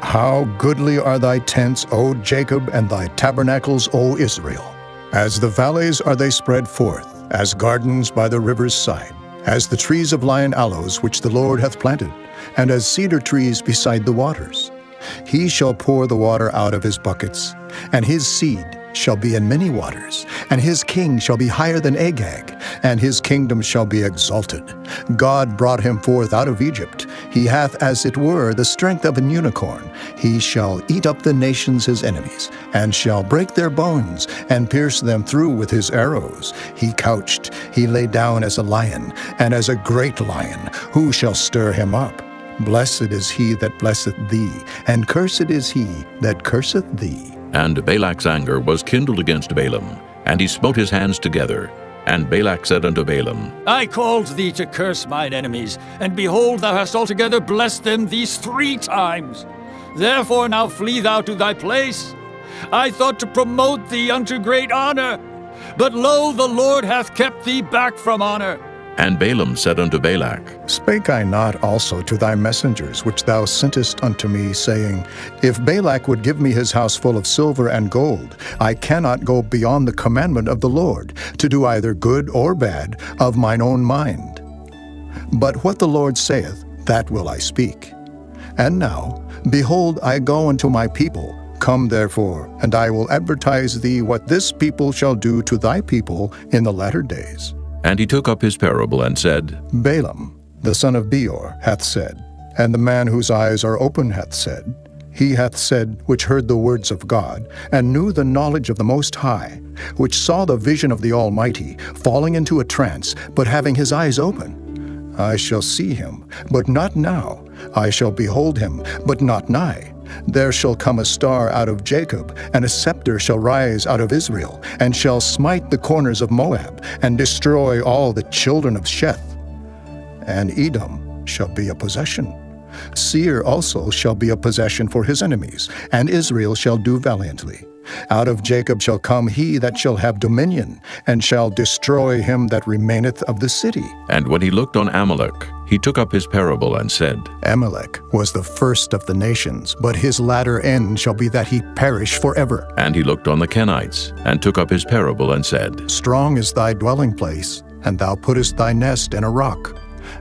How goodly are thy tents, O Jacob, and thy tabernacles, O Israel! As the valleys are they spread forth, as gardens by the river's side, as the trees of lion aloes which the Lord hath planted, and as cedar trees beside the waters. He shall pour the water out of his buckets, and his seed shall be in many waters, and his king shall be higher than Agag, and his kingdom shall be exalted. God brought him forth out of Egypt. He hath as it were the strength of an unicorn. He shall eat up the nations his enemies, and shall break their bones, and pierce them through with his arrows. He couched, he lay down as a lion, and as a great lion. Who shall stir him up? Blessed is he that blesseth thee, and cursed is he that curseth thee. And Balak's anger was kindled against Balaam, and he smote his hands together. And Balak said unto Balaam, I called thee to curse mine enemies, and behold, thou hast altogether blessed them these 3 times. Therefore now flee thou to thy place. I thought to promote thee unto great honor, but lo, the Lord hath kept thee back from honor. And Balaam said unto Balak, Spake I not also to thy messengers which thou sentest unto me, saying, If Balak would give me his house full of silver and gold, I cannot go beyond the commandment of the Lord, to do either good or bad of mine own mind. But what the Lord saith, that will I speak. And now, behold, I go unto my people. Come therefore, and I will advertise thee what this people shall do to thy people in the latter days. And he took up his parable and said, Balaam, the son of Beor, hath said, and the man whose eyes are open hath said, He hath said, which heard the words of God, and knew the knowledge of the Most High, which saw the vision of the Almighty, falling into a trance, but having his eyes open. I shall see him, but not now. I shall behold him, but not nigh. There shall come a star out of Jacob, and a scepter shall rise out of Israel, and shall smite the corners of Moab, and destroy all the children of Sheth. And Edom shall be a possession. Seir also shall be a possession for his enemies, and Israel shall do valiantly. Out of Jacob shall come he that shall have dominion, and shall destroy him that remaineth of the city. And when he looked on Amalek, he took up his parable and said, Amalek was the first of the nations, but his latter end shall be that he perish forever. And he looked on the Kenites, and took up his parable and said, Strong is thy dwelling place, and thou puttest thy nest in a rock.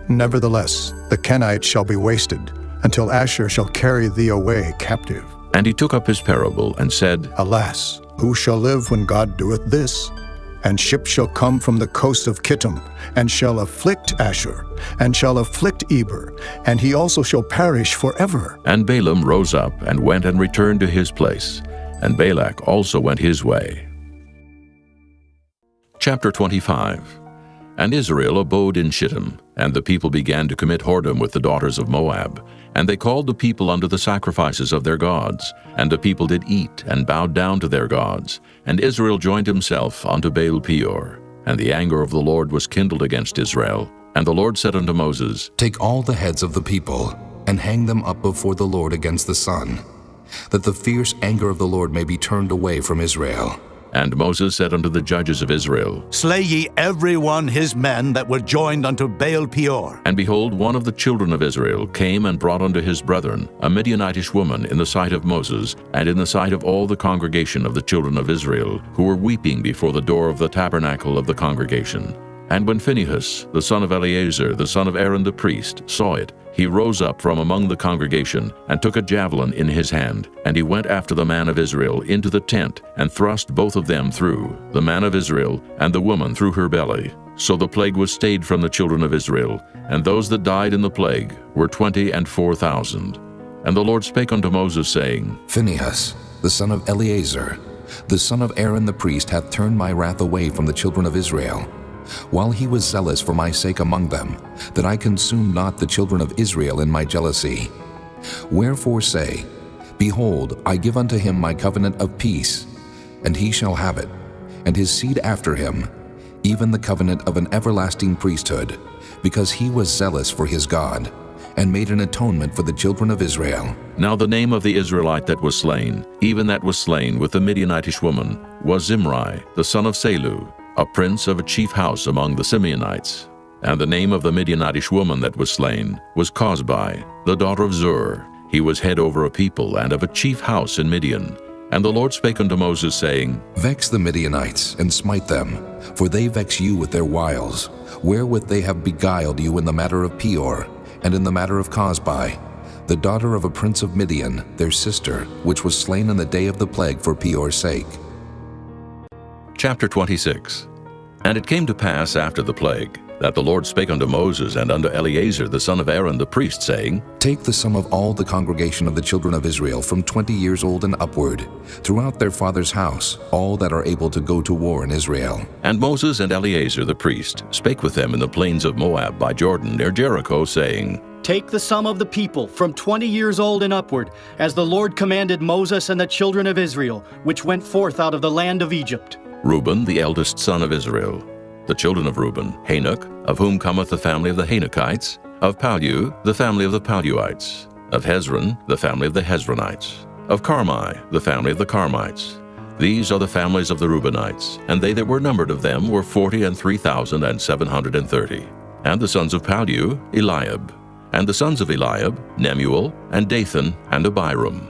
Nevertheless, the Kenites shall be wasted, until Asher shall carry thee away captive. And he took up his parable and said, Alas, who shall live when God doeth this? And ships shall come from the coast of Kittim, and shall afflict Asher, and shall afflict Eber, and he also shall perish forever. And Balaam rose up and went and returned to his place, and Balak also went his way. Chapter 25. And Israel abode in Shittim, and the people began to commit whoredom with the daughters of Moab. And they called the people unto the sacrifices of their gods. And the people did eat, and bowed down to their gods. And Israel joined himself unto Baal Peor. And the anger of the Lord was kindled against Israel. And the Lord said unto Moses, Take all the heads of the people, and hang them up before the Lord against the sun, that the fierce anger of the Lord may be turned away from Israel. And Moses said unto the judges of Israel, Slay ye every one his men that were joined unto Baal Peor. And behold, one of the children of Israel came and brought unto his brethren a Midianitish woman in the sight of Moses, and in the sight of all the congregation of the children of Israel, who were weeping before the door of the tabernacle of the congregation. And when Phinehas, the son of Eleazar, the son of Aaron the priest, saw it, he rose up from among the congregation, and took a javelin in his hand, and he went after the man of Israel into the tent, and thrust both of them through, the man of Israel and the woman through her belly. So the plague was stayed from the children of Israel, and those that died in the plague were 24,000. And the Lord spake unto Moses, saying, Phinehas, the son of Eleazar, the son of Aaron the priest, hath turned my wrath away from the children of Israel, while he was zealous for my sake among them, that I consumed not the children of Israel in my jealousy. Wherefore say, Behold, I give unto him my covenant of peace, and he shall have it, and his seed after him, even the covenant of an everlasting priesthood, because he was zealous for his God, and made an atonement for the children of Israel. Now the name of the Israelite that was slain, even that was slain with the Midianitish woman, was Zimri, the son of Salu, a prince of a chief house among the Simeonites. And the name of the Midianitish woman that was slain was Cosbi, the daughter of Zur. He was head over a people and of a chief house in Midian. And the Lord spake unto Moses, saying, Vex the Midianites, and smite them, for they vex you with their wiles, wherewith they have beguiled you in the matter of Peor, and in the matter of Cosbi, the daughter of a prince of Midian, their sister, which was slain in the day of the plague for Peor's sake. Chapter 26. And it came to pass after the plague, that the Lord spake unto Moses and unto Eleazar the son of Aaron the priest, saying, Take the sum of all the congregation of the children of Israel from 20 years old and upward, throughout their father's house, all that are able to go to war in Israel. And Moses and Eleazar the priest spake with them in the plains of Moab by Jordan near Jericho, saying, Take the sum of the people from 20 years old and upward, as the Lord commanded Moses and the children of Israel, which went forth out of the land of Egypt. Reuben, the eldest son of Israel. The children of Reuben, Hanok, of whom cometh the family of the Hanokites. Of Pallu, the family of the Palluites. Of Hezron, the family of the Hezronites. Of Carmi, the family of the Carmites. These are the families of the Reubenites, and they that were numbered of them were 43,730. And the sons of Pallu, Eliab. And the sons of Eliab, Nemuel, and Dathan, and Abiram.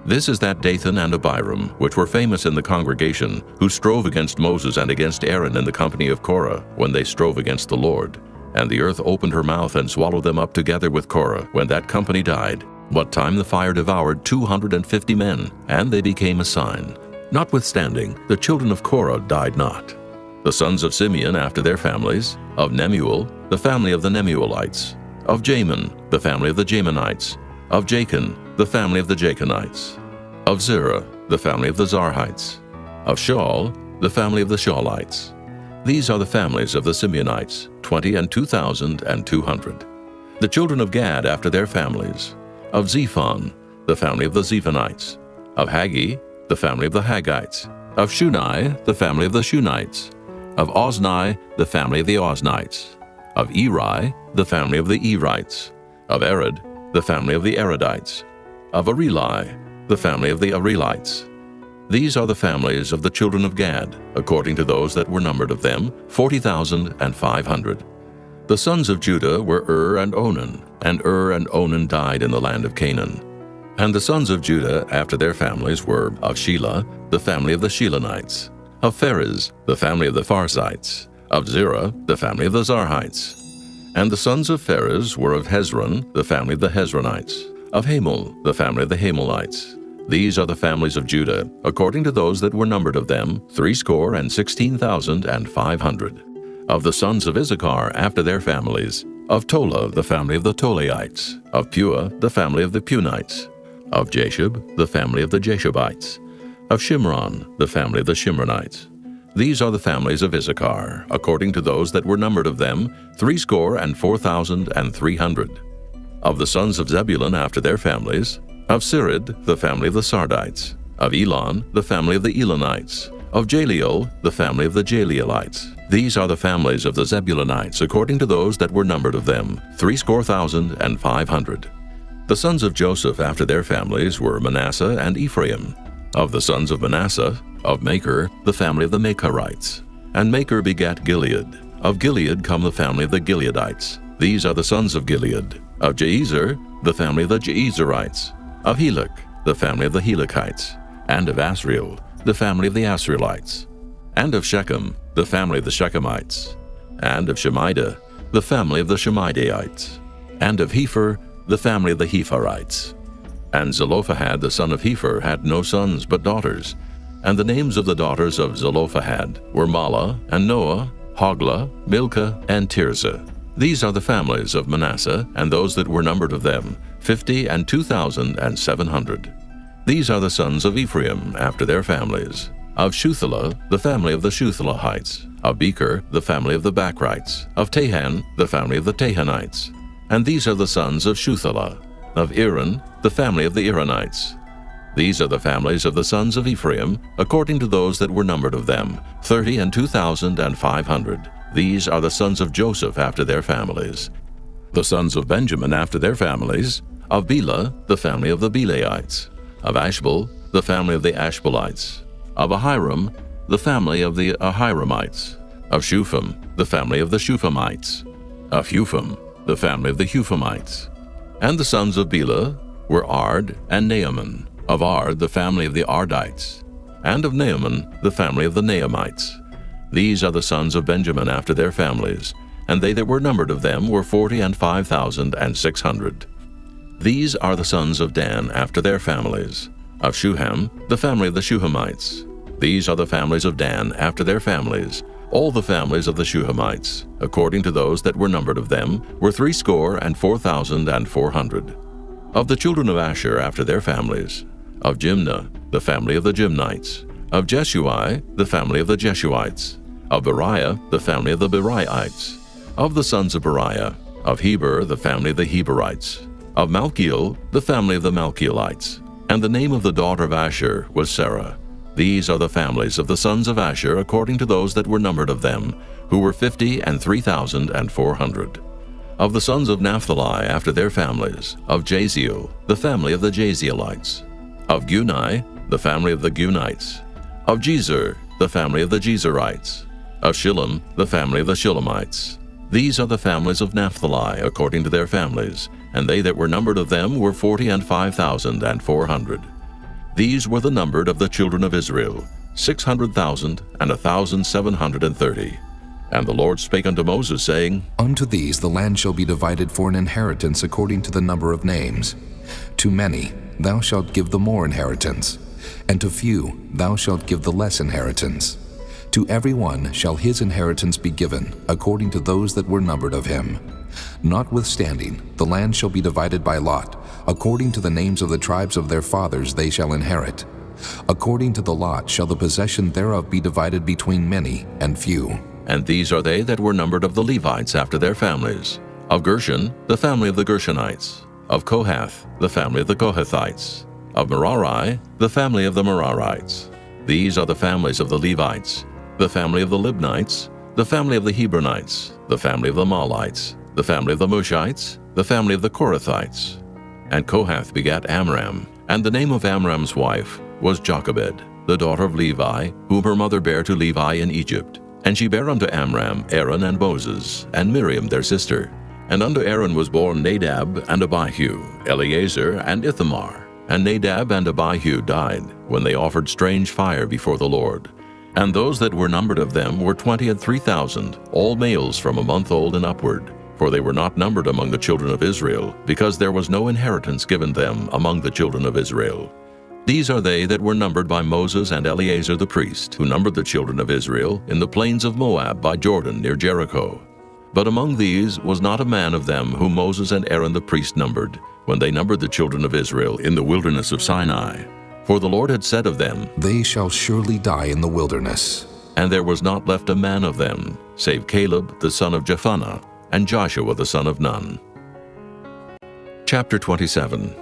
This is that Dathan and Abiram, which were famous in the congregation, who strove against Moses and against Aaron in the company of Korah, when they strove against the Lord. And the earth opened her mouth and swallowed them up together with Korah, when that company died, what time the fire devoured 250 men, and they became a sign. Notwithstanding, the children of Korah died not. The sons of Simeon after their families, of Nemuel, the family of the Nemuelites. Of Jamin, the family of the Jaminites. Of Jachin, the family of the Jachinites. Of Zerah, the family of the Zarhites. Of Shaul, the family of the Shaulites. These are the families of the Simeonites, 22,200. The children of Gad after their families. Of Zephon, the family of the Zephonites. Of Haggi, the family of the Haggites. Of Shunai, the family of the Shunites. Of Ozni, the family of the Oznites. Of Eri, the family of the Erites. Of Arad, the family of the Aradites. Of Areli, the family of the Arelites. These are the families of the children of Gad, according to those that were numbered of them, 40,500. The sons of Judah were and Onan, and and Onan died in the land of Canaan. And the sons of Judah after their families were of Shelah, the family of the Shelonites. Of Pharez, the family of the Pharzites. Of Zerah, the family of the Zarhites. And the sons of Pharez were of Hezron, the family of the Hezronites. Of Hamul, the family of the Hamelites. These are the families of Judah, according to those that were numbered of them, 16,500. Of the sons of Issachar after their families, of Tola, the family of the Tolaites. Of Pua, the family of the Punites. Of Jashub, the family of the Jashubites. Of Shimron, the family of the Shimronites. These are the families of Issachar, according to those that were numbered of them, 64,300. Of the sons of Zebulun after their families, of Sirid, the family of the Sardites. Of Elon, the family of the Elonites. Of Jaleel, the family of the Jaleelites. These are the families of the Zebulunites, according to those that were numbered of them, 64,500. The sons of Joseph after their families were Manasseh and Ephraim. Of the sons of Manasseh, Of Maker, the family of the Makerites. And Maker begat Gilead. Of Gilead come the family of the Gileadites. These are the sons of Gilead. Of Jeezer, the family of the Jeezerites. Of Helek, the family of the Helekites. And of Asriel, the family of the Asrielites. And of Shechem, the family of the Shechemites. And of Shemida, the family of the Shemidaites. And of Hepher, the family of the Hepherites. And Zelophehad the son of Hepher had no sons but daughters. And the names of the daughters of Zelophehad were Mahlah, and Noah, Hoglah, Milcah, and Tirzah. These are the families of Manasseh, and those that were numbered of them, 50 and 2,700. These are the sons of Ephraim after their families. Of Shuthelah, the family of the Shuthelahites. Of Becher, the family of the Bachrites. Of Tahan, the family of the Tahanites. And these are the sons of Shuthelah. Of Aaron, the family of the Aaronites. These are the families of the sons of Ephraim, according to those that were numbered of them, 30 and 2,500. These are the sons of Joseph after their families. The sons of Benjamin after their families. Of Bela, the family of the Belaites. Of Ashbel, the family of the Ashbelites. Of Ahiram, the family of the Ahiramites. Of Shupham, the family of the Shuphamites. Of Hupham, the family of the Huphamites. And the sons of Bela were Ard and Naaman. Of Ard, the family of the Ardites. And of Naaman, the family of the Naamites. These are the sons of Benjamin after their families, and they that were numbered of them were 40 and 5,600. These are the sons of Dan after their families. Of Shuham, the family of the Shuhamites. These are the families of Dan after their families. All the families of the Shuhamites, according to those that were numbered of them, were 64,400. Of the children of Asher after their families. Of Jimnah, the family of the Jimnites. Of Jeshui, the family of the Jeshuites. Of Beriah, the family of the Beriaites. Of the sons of Beriah. Of Heber, the family of the Heberites. Of Malchiel, the family of the Malchielites. And the name of the daughter of Asher was Sarah. These are the families of the sons of Asher according to those that were numbered of them, who were 50 and 3,400. Of the sons of Naphtali after their families. Of Jaziel, the family of the Jazielites. Of Guni, the family of the Gunites. Of Jezer, the family of the Jezerites. Of Shillem, the family of the Shillemites. These are the families of Naphtali according to their families, and they that were numbered of them were 40 and 5,400. These were the numbered of the children of Israel, 600,000 and 1,730. And the Lord spake unto Moses, saying, Unto these the land shall be divided for an inheritance according to the number of names. To many thou shalt give the more inheritance, and to few thou shalt give the less inheritance. To every one shall his inheritance be given, according to those that were numbered of him. Notwithstanding, the land shall be divided by lot, according to the names of the tribes of their fathers they shall inherit. According to the lot shall the possession thereof be divided between many and few. And these are they that were numbered of the Levites after their families. Of Gershon, the family of the Gershonites. Of Kohath, the family of the Kohathites. Of Merari, the family of the Merarites. These are the families of the Levites. The family of the Libnites, the family of the Hebronites, the family of the Mahlites, the family of the Mushites, the family of the Korathites. And Kohath begat Amram, and the name of Amram's wife was Jochebed, the daughter of Levi, whom her mother bare to Levi in Egypt. And she bare unto Amram Aaron and Moses, and Miriam their sister. And unto Aaron was born Nadab and Abihu, Eleazar and Ithamar. And Nadab and Abihu died, when they offered strange fire before the Lord. And those that were numbered of them were 23,000, all males from a month old and upward. For they were not numbered among the children of Israel, because there was no inheritance given them among the children of Israel. These are they that were numbered by Moses and Eleazar the priest, who numbered the children of Israel in the plains of Moab by Jordan near Jericho. But among these was not a man of them whom Moses and Aaron the priest numbered, when they numbered the children of Israel in the wilderness of Sinai. For the Lord had said of them, They shall surely die in the wilderness. And there was not left a man of them, save Caleb the son of Jephunneh, and Joshua the son of Nun. Chapter 27.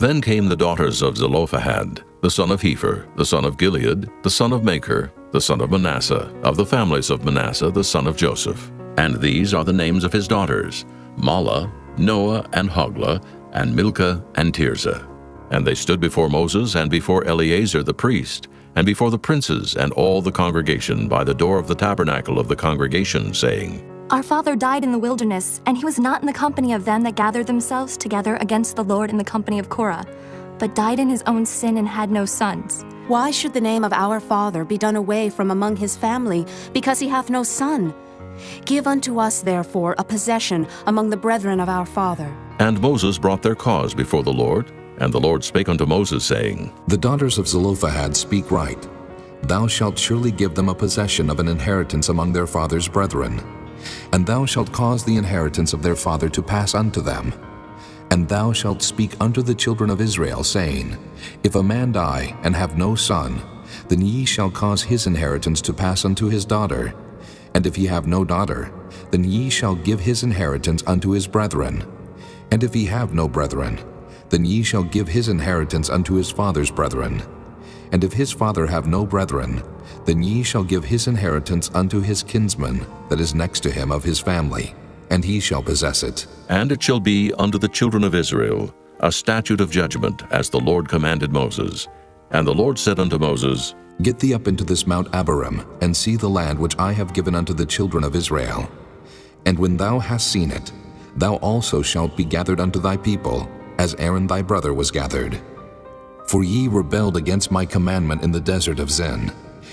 Then came the daughters of Zelophehad, the son of Hepher, the son of Gilead, the son of Maker, the son of Manasseh, of the families of Manasseh, the son of Joseph. And these are the names of his daughters, Mahlah, Noah, and Hoglah, and Milcah, and Tirzah. And they stood before Moses and before Eleazar the priest, and before the princes and all the congregation by the door of the tabernacle of the congregation, saying, Our father died in the wilderness, and he was not in the company of them that gathered themselves together against the Lord in the company of Korah, but died in his own sin and had no sons. Why should the name of our father be done away from among his family, because he hath no son? Give unto us, therefore, a possession among the brethren of our father. And Moses brought their cause before the Lord, and the Lord spake unto Moses, saying, The daughters of Zelophehad speak right. Thou shalt surely give them a possession of an inheritance among their father's brethren. And thou shalt cause the inheritance of their father to pass unto them. And thou shalt speak unto the children of Israel, saying, If a man die and have no son, then ye shall cause his inheritance to pass unto his daughter. And if he have no daughter, then ye shall give his inheritance unto his brethren. And if he have no brethren, then ye shall give his inheritance unto his father's brethren. And if his father have no brethren, then ye shall give his inheritance unto his kinsman that is next to him of his family, and he shall possess it. And it shall be unto the children of Israel a statute of judgment, as the Lord commanded Moses. And the Lord said unto Moses, Get thee up into this Mount Abarim, and see the land which I have given unto the children of Israel. And when thou hast seen it, thou also shalt be gathered unto thy people, as Aaron thy brother was gathered. For ye rebelled against my commandment in the desert of Zin,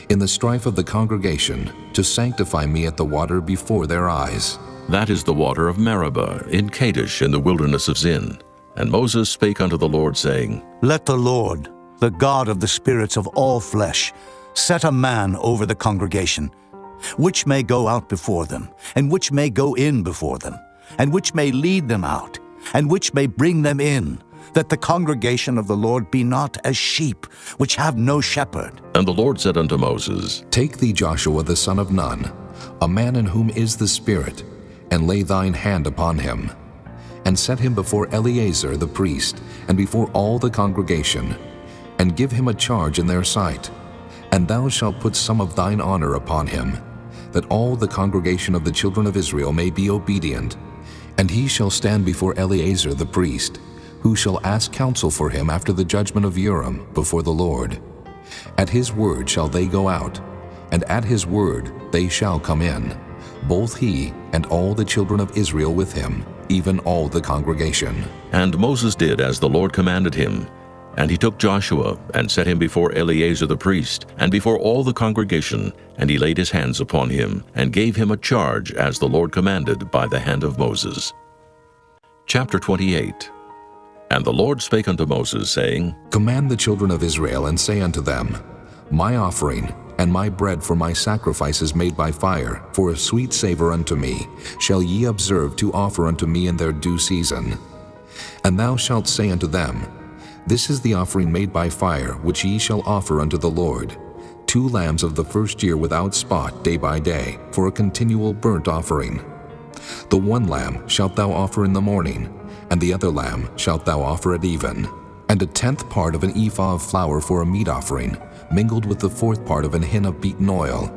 in the strife of the congregation, to sanctify me at the water before their eyes. That is the water of Meribah, in Kadesh, in the wilderness of Zin. And Moses spake unto the Lord, saying, Let the Lord, the God of the spirits of all flesh, set a man over the congregation, which may go out before them, and which may go in before them, and which may lead them out, and which may bring them in, that the congregation of the Lord be not as sheep, which have no shepherd. And the Lord said unto Moses, Take thee Joshua the son of Nun, a man in whom is the Spirit, and lay thine hand upon him, and set him before Eleazar the priest, and before all the congregation, and give him a charge in their sight. And thou shalt put some of thine honor upon him, that all the congregation of the children of Israel may be obedient. And he shall stand before Eleazar the priest, who shall ask counsel for him after the judgment of Urim before the Lord. At his word shall they go out, and at his word they shall come in, both he and all the children of Israel with him, even all the congregation. And Moses did as the Lord commanded him. And he took Joshua, and set him before Eleazar the priest, and before all the congregation, and he laid his hands upon him, and gave him a charge as the Lord commanded by the hand of Moses. Chapter 28. And the Lord spake unto Moses, saying, Command the children of Israel, and say unto them, My offering and my bread for my sacrifices made by fire, for a sweet savor unto me, shall ye observe to offer unto me in their due season. And thou shalt say unto them, This is the offering made by fire, which ye shall offer unto the Lord, 2 lambs of the first year without spot day by day, for a continual burnt offering. The 1 lamb shalt thou offer in the morning, and the other lamb shalt thou offer at even. And a 10th part of an ephah of flour for a meat offering, mingled with the 4th part of an hin of beaten oil.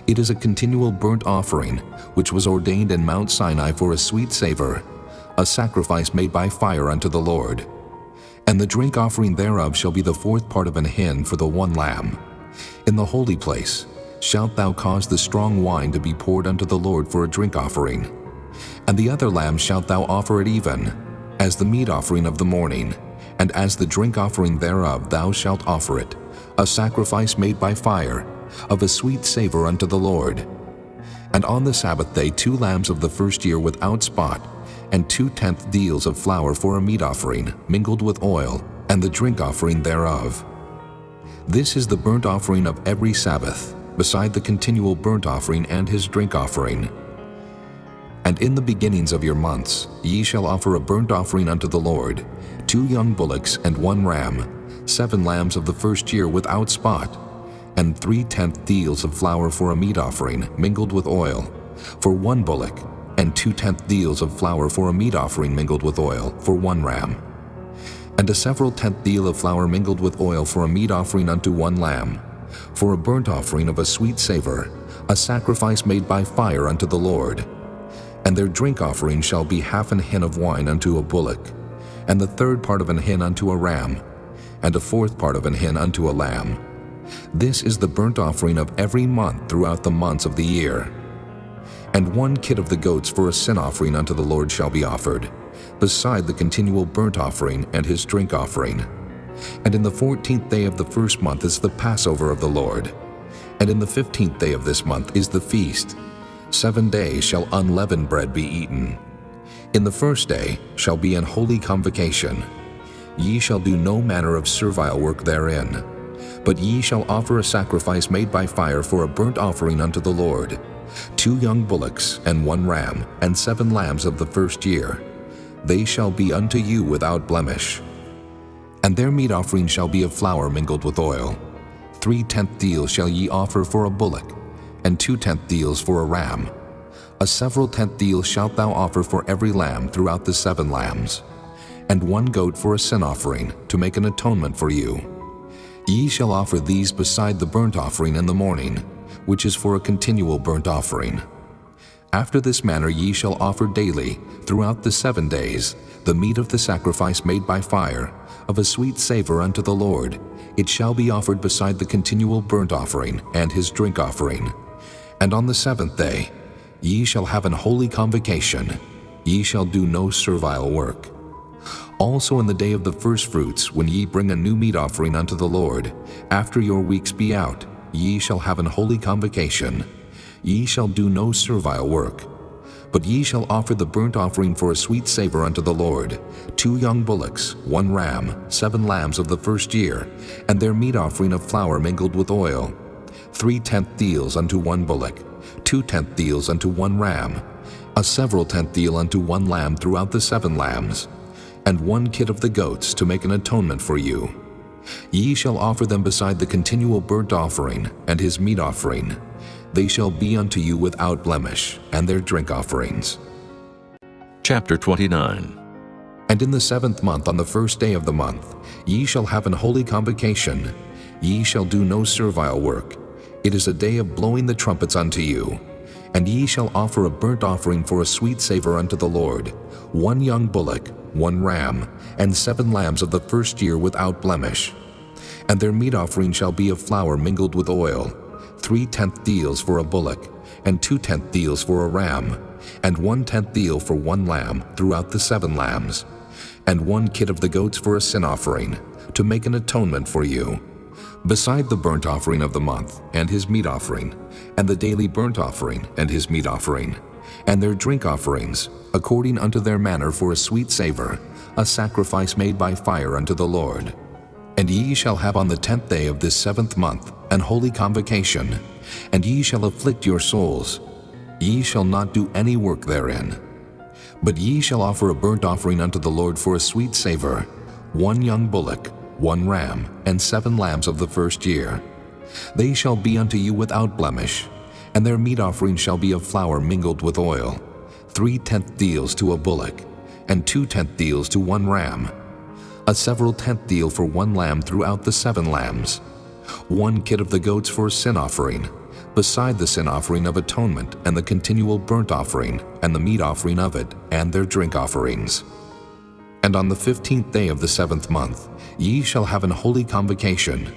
It is a continual burnt offering, which was ordained in Mount Sinai for a sweet savor, a sacrifice made by fire unto the Lord. And the drink offering thereof shall be the 4th part of an hin for the 1 lamb. In the holy place shalt thou cause the strong wine to be poured unto the Lord for a drink offering. And the other lamb shalt thou offer at even, as the meat offering of the morning, and as the drink offering thereof thou shalt offer it, a sacrifice made by fire, of a sweet savor unto the Lord. And on the Sabbath day 2 lambs of the first year without spot, and 2/10 deals of flour for a meat offering, mingled with oil, and the drink offering thereof. This is the burnt offering of every Sabbath, beside the continual burnt offering and his drink offering. And in the beginnings of your months ye shall offer a burnt offering unto the Lord, 2 young bullocks and 1 ram, 7 lambs of the first year without spot, and 3/10 deals of flour for a meat offering, mingled with oil, for 1 bullock, and 2/10 deals of flour for a meat offering mingled with oil, for 1 ram. And a several 10th deal of flour mingled with oil for a meat offering unto 1 lamb, for a burnt offering of a sweet savor, a sacrifice made by fire unto the Lord. And their drink offering shall be 1/2 an hin of wine unto a bullock, and the 3rd part of an hin unto a ram, and a 4th part of an hin unto a lamb. This is the burnt offering of every month throughout the months of the year. And 1 kid of the goats for a sin offering unto the Lord shall be offered, beside the continual burnt offering and his drink offering. And in the 14th day of the first month is the Passover of the Lord. And in the 15th day of this month is the feast. 7 days shall unleavened bread be eaten. In the first day shall be an holy convocation. Ye shall do no manner of servile work therein. But ye shall offer a sacrifice made by fire for a burnt offering unto the Lord, 2 young bullocks and 1 ram, and 7 lambs of the first year. They shall be unto you without blemish. And their meat offering shall be of flour mingled with oil. 3/10 deals shall ye offer for a bullock, and 2/10 deals for a ram. A several 10th deal shalt thou offer for every lamb throughout the 7 lambs, and 1 goat for a sin offering, to make an atonement for you. Ye shall offer these beside the burnt offering in the morning, which is for a continual burnt offering. After this manner ye shall offer daily, throughout the 7 days, the meat of the sacrifice made by fire, of a sweet savor unto the Lord. It shall be offered beside the continual burnt offering and his drink offering. And on the 7th day ye shall have an holy convocation. Ye shall do no servile work. Also in the day of the firstfruits, when ye bring a new meat offering unto the Lord, after your weeks be out, ye shall have an holy convocation. Ye shall do no servile work. But ye shall offer the burnt offering for a sweet savor unto the Lord, 2 young bullocks, 1 ram, 7 lambs of the first year, and their meat offering of flour mingled with oil, 3/10 deals unto 1 bullock, 2/10 deals unto 1 ram, a several 10th deal unto 1 lamb throughout the 7 lambs, and 1 kid of the goats to make an atonement for you. Ye shall offer them beside the continual burnt offering and his meat offering. They shall be unto you without blemish, and their drink offerings. Chapter 29. And in the 7th month, on the 1st day of the month, ye shall have an holy convocation. Ye shall do no servile work. It is a day of blowing the trumpets unto you. And ye shall offer a burnt offering for a sweet savor unto the Lord, 1 young bullock, 1 ram, and 7 lambs of the first year without blemish. And their meat offering shall be of flour mingled with oil, 3/10 deals for a bullock, and 2/10 deals for a ram, and 1/10 deal for 1 lamb throughout the 7 lambs, and 1 kid of the goats for a sin offering, to make an atonement for you, beside the burnt offering of the month, and his meat offering, and the daily burnt offering, and his meat offering, and their drink offerings, according unto their manner for a sweet savor, a sacrifice made by fire unto the Lord. And ye shall have on the 10th day of this 7th month an holy convocation, and ye shall afflict your souls. Ye shall not do any work therein. But ye shall offer a burnt offering unto the Lord for a sweet savor, 1 young bullock, 1 ram, and 7 lambs of the first year. They shall be unto you without blemish, and their meat offering shall be of flour mingled with oil, 3/10 deals to a bullock, and 2/10 deals to 1 ram, a several 10th deal for 1 lamb throughout the 7 lambs, 1 kid of the goats for a sin offering, beside the sin offering of atonement and the continual burnt offering and the meat offering of it and their drink offerings. And on the 15th day of the 7th month ye shall have an holy convocation.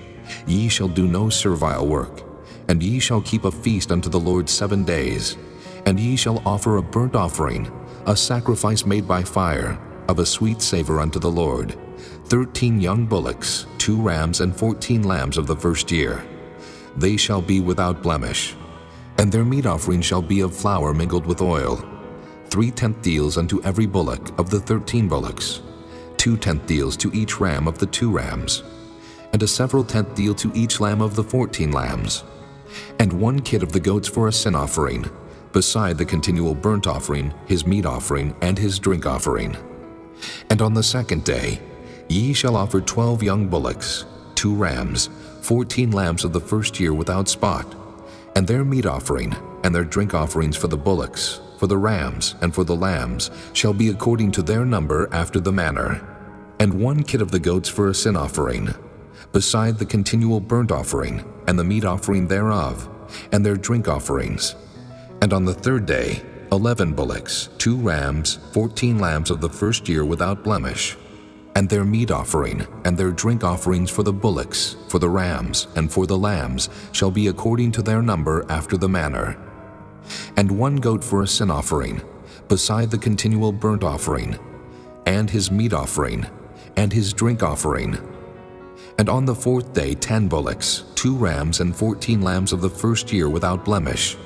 Ye shall do no servile work, and ye shall keep a feast unto the Lord 7 days, and ye shall offer a burnt offering, a sacrifice made by fire, of a sweet savor unto the Lord, 13 young bullocks, 2 rams, and 14 lambs of the first year. They shall be without blemish. And their meat offering shall be of flour mingled with oil, 3/10 deals unto every bullock of the 13 bullocks, 2/10 deals to each ram of the 2 rams, and a several 10th deal to each lamb of the 14 lambs, and 1 kid of the goats for a sin offering, beside the continual burnt offering, his meat offering, and his drink offering. And on the 2nd day ye shall offer 12 young bullocks, 2 rams, 14 lambs of the first year without spot, and their meat offering and their drink offerings for the bullocks, for the rams, and for the lambs shall be according to their number after the manner, and 1 kid of the goats for a sin offering, beside the continual burnt offering and the meat offering thereof, and their drink offerings. And on the 3rd day 11 bullocks, 2 rams, 14 lambs of the first year without blemish, And their meat offering and their drink offerings for the bullocks, for the rams, and for the lambs shall be according to their number after the manner. And 1 goat for a sin offering, beside the continual burnt offering, and his meat offering, and his drink offering. And on the 4th day 10 bullocks, 2 rams, and 14 lambs of the first year without blemish.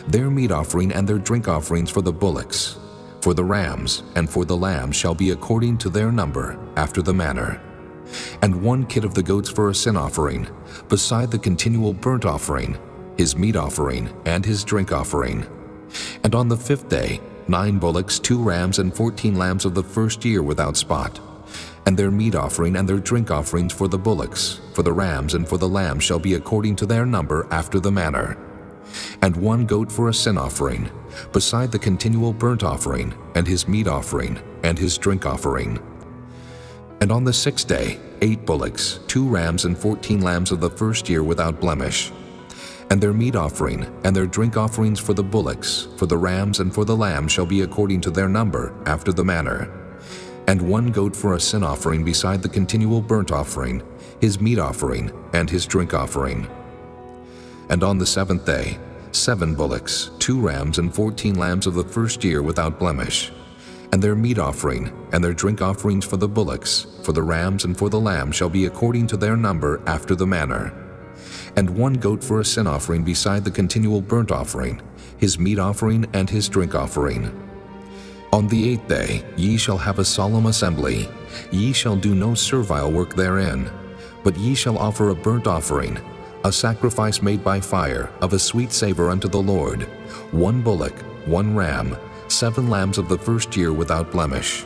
Their meat offering and their drink offerings for the bullocks, for the rams, and for the lambs shall be according to their number, after the manner. And 1 kid of the goats for a sin offering, beside the continual burnt offering, his meat offering, and his drink offering. And on the 5th day 9 bullocks, 2 rams, and 14 lambs of the first year without spot. And their meat offering and their drink offerings for the bullocks, for the rams, and for the lambs shall be according to their number, after the manner. And 1 goat for a sin offering, beside the continual burnt offering, and his meat offering, and his drink offering. And on the 6th day 8 bullocks, 2 rams, and 14 lambs of the first year without blemish. And their meat offering and their drink offerings for the bullocks, for the rams, and for the lambs shall be according to their number, after the manner. And 1 goat for a sin offering beside the continual burnt offering, his meat offering, and his drink offering. And on the 7th day 7 bullocks, 2 rams, and 14 lambs of the first year without blemish. And their meat offering and their drink offerings for the bullocks, for the rams, and for the lambs shall be according to their number, after the manner. And 1 goat for a sin offering beside the continual burnt offering, his meat offering, and his drink offering. On the 8th day ye shall have a solemn assembly. Ye shall do no servile work therein, but ye shall offer a burnt offering, a sacrifice made by fire, of a sweet savor unto the Lord, 1 bullock, 1 ram, 7 lambs of the first year without blemish.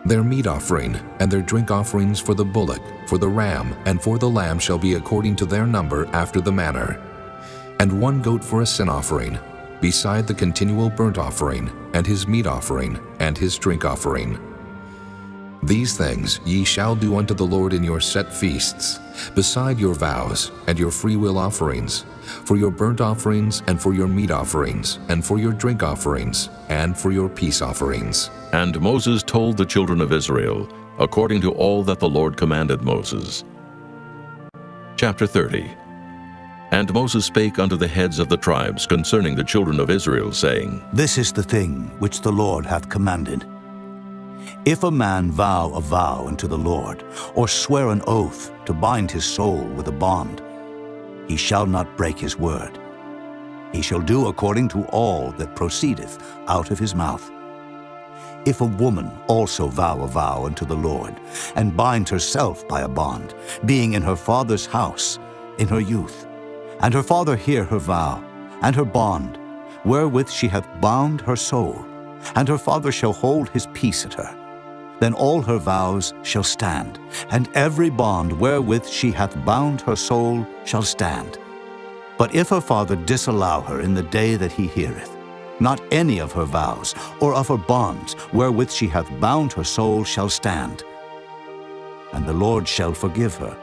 Their meat offering and their drink offerings for the bullock, for the ram, and for the lamb shall be according to their number, after the manner. And 1 goat for a sin offering, beside the continual burnt offering, and his meat offering, and his drink offering. These things ye shall do unto the Lord in your set feasts, beside your vows and your freewill offerings, for your burnt offerings, and for your meat offerings, and for your drink offerings, and for your peace offerings. And Moses told the children of Israel, according to all that the Lord commanded Moses. Chapter 30. And Moses spake unto the heads of the tribes concerning the children of Israel, saying, This is the thing which the Lord hath commanded. If a man vow a vow unto the Lord, or swear an oath to bind his soul with a bond, he shall not break his word. He shall do according to all that proceedeth out of his mouth. If a woman also vow a vow unto the Lord, and bind herself by a bond, being in her father's house in her youth, and her father hear her vow, and her bond, wherewith she hath bound her soul, and her father shall hold his peace at her, then all her vows shall stand, and every bond wherewith she hath bound her soul shall stand. But if her father disallow her in the day that he heareth, not any of her vows or of her bonds wherewith she hath bound her soul shall stand. And the Lord shall forgive her,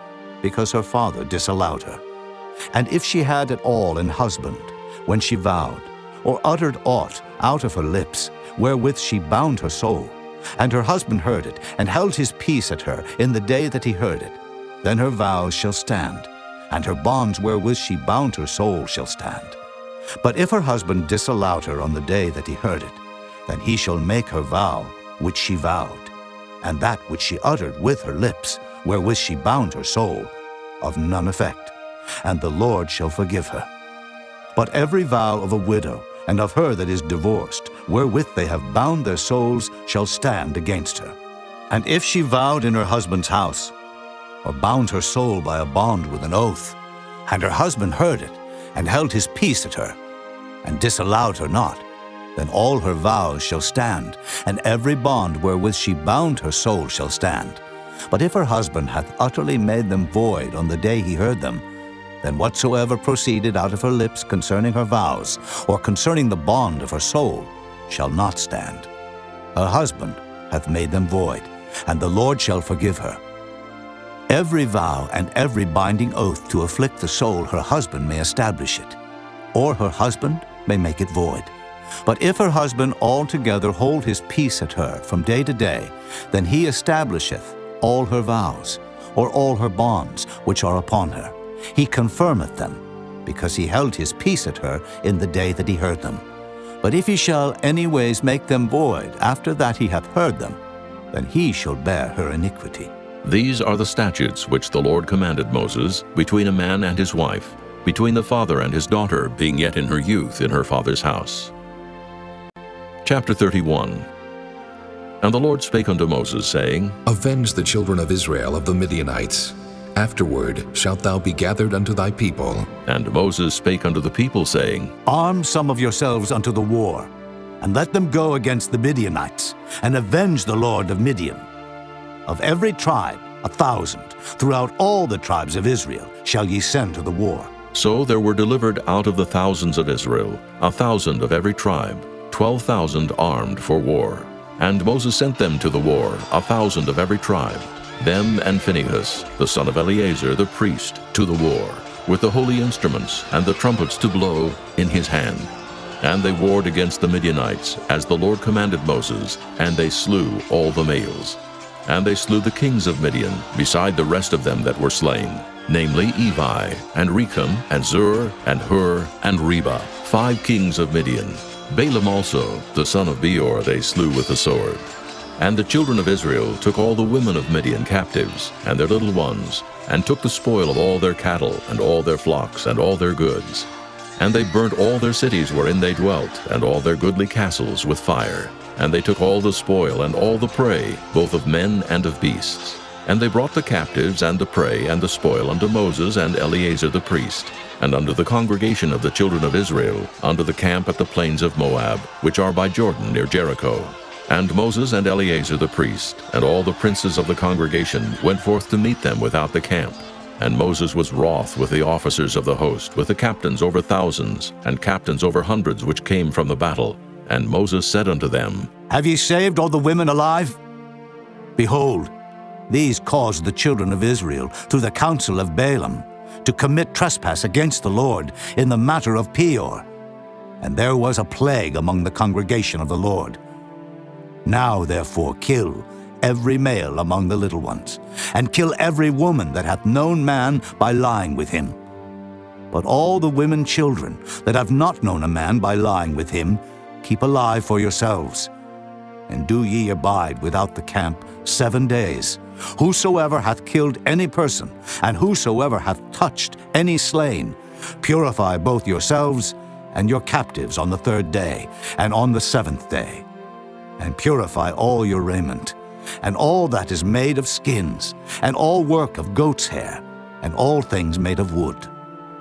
because her father disallowed her. And if she had at all an husband, when she vowed, or uttered aught out of her lips, wherewith she bound her soul, and her husband heard it, and held his peace at her in the day that he heard it, then her vows shall stand, and her bonds wherewith she bound her soul shall stand. But if her husband disallowed her on the day that he heard it, then he shall make her vow which she vowed, and that which she uttered with her lips, wherewith she bound her soul, of none effect, and the Lord shall forgive her. But every vow of a widow, and of her that is divorced, wherewith they have bound their souls, shall stand against her. And if she vowed in her husband's house, or bound her soul by a bond with an oath, and her husband heard it, and held his peace at her, and disallowed her not, then all her vows shall stand, and every bond wherewith she bound her soul shall stand. But if her husband hath utterly made them void on the day he heard them, then whatsoever proceeded out of her lips concerning her vows, or concerning the bond of her soul, shall not stand. Her husband hath made them void, and the Lord shall forgive her. Every vow and every binding oath to afflict the soul her husband may establish it, or her husband may make it void. But if her husband altogether hold his peace at her from day to day, then he establisheth all her vows, or all her bonds which are upon her. He confirmeth them, because he held his peace at her in the day that he heard them. But if he shall any ways make them void after that he hath heard them, then he shall bear her iniquity. These are the statutes which the Lord commanded Moses between a man and his wife, between the father and his daughter, being yet in her youth in her father's house. Chapter 31. And the Lord spake unto Moses, saying, Avenge the children of Israel of the Midianites. Afterward shalt thou be gathered unto thy people. And Moses spake unto the people, saying, Arm some of yourselves unto the war, and let them go against the Midianites, and avenge the Lord of Midian. Of every tribe 1,000, throughout all the tribes of Israel, shall ye send to the war. So there were delivered out of the thousands of Israel 1,000 of every tribe, 12,000 armed for war. And Moses sent them to the war, 1,000 of every tribe, them and Phinehas, the son of Eleazar the priest, to the war, with the holy instruments and the trumpets to blow in his hand. And they warred against the Midianites, as the Lord commanded Moses, and they slew all the males. And they slew the kings of Midian, beside the rest of them that were slain, namely Evi, and Recham, and Zur, and Hur, and Reba, 5 kings of Midian. Balaam also, the son of Beor, they slew with the sword. And the children of Israel took all the women of Midian captives, and their little ones, and took the spoil of all their cattle, and all their flocks, and all their goods. And they burnt all their cities wherein they dwelt, and all their goodly castles with fire. And they took all the spoil and all the prey, both of men and of beasts. And they brought the captives and the prey and the spoil unto Moses and Eleazar the priest, and unto the congregation of the children of Israel, unto the camp at the plains of Moab, which are by Jordan near Jericho. And Moses and Eleazar the priest, and all the princes of the congregation, went forth to meet them without the camp. And Moses was wroth with the officers of the host, with the captains over thousands, and captains over hundreds which came from the battle. And Moses said unto them, Have ye saved all the women alive? Behold, these caused the children of Israel, through the counsel of Balaam, to commit trespass against the Lord in the matter of Peor. And there was a plague among the congregation of the Lord. Now therefore kill every male among the little ones, and kill every woman that hath known man by lying with him. But all the women children that have not known a man by lying with him, keep alive for yourselves. And do ye abide without the camp 7 days. Whosoever hath killed any person, and whosoever hath touched any slain, purify both yourselves and your captives on the 3rd day, and on the 7th day. And purify all your raiment, and all that is made of skins, and all work of goat's hair, and all things made of wood.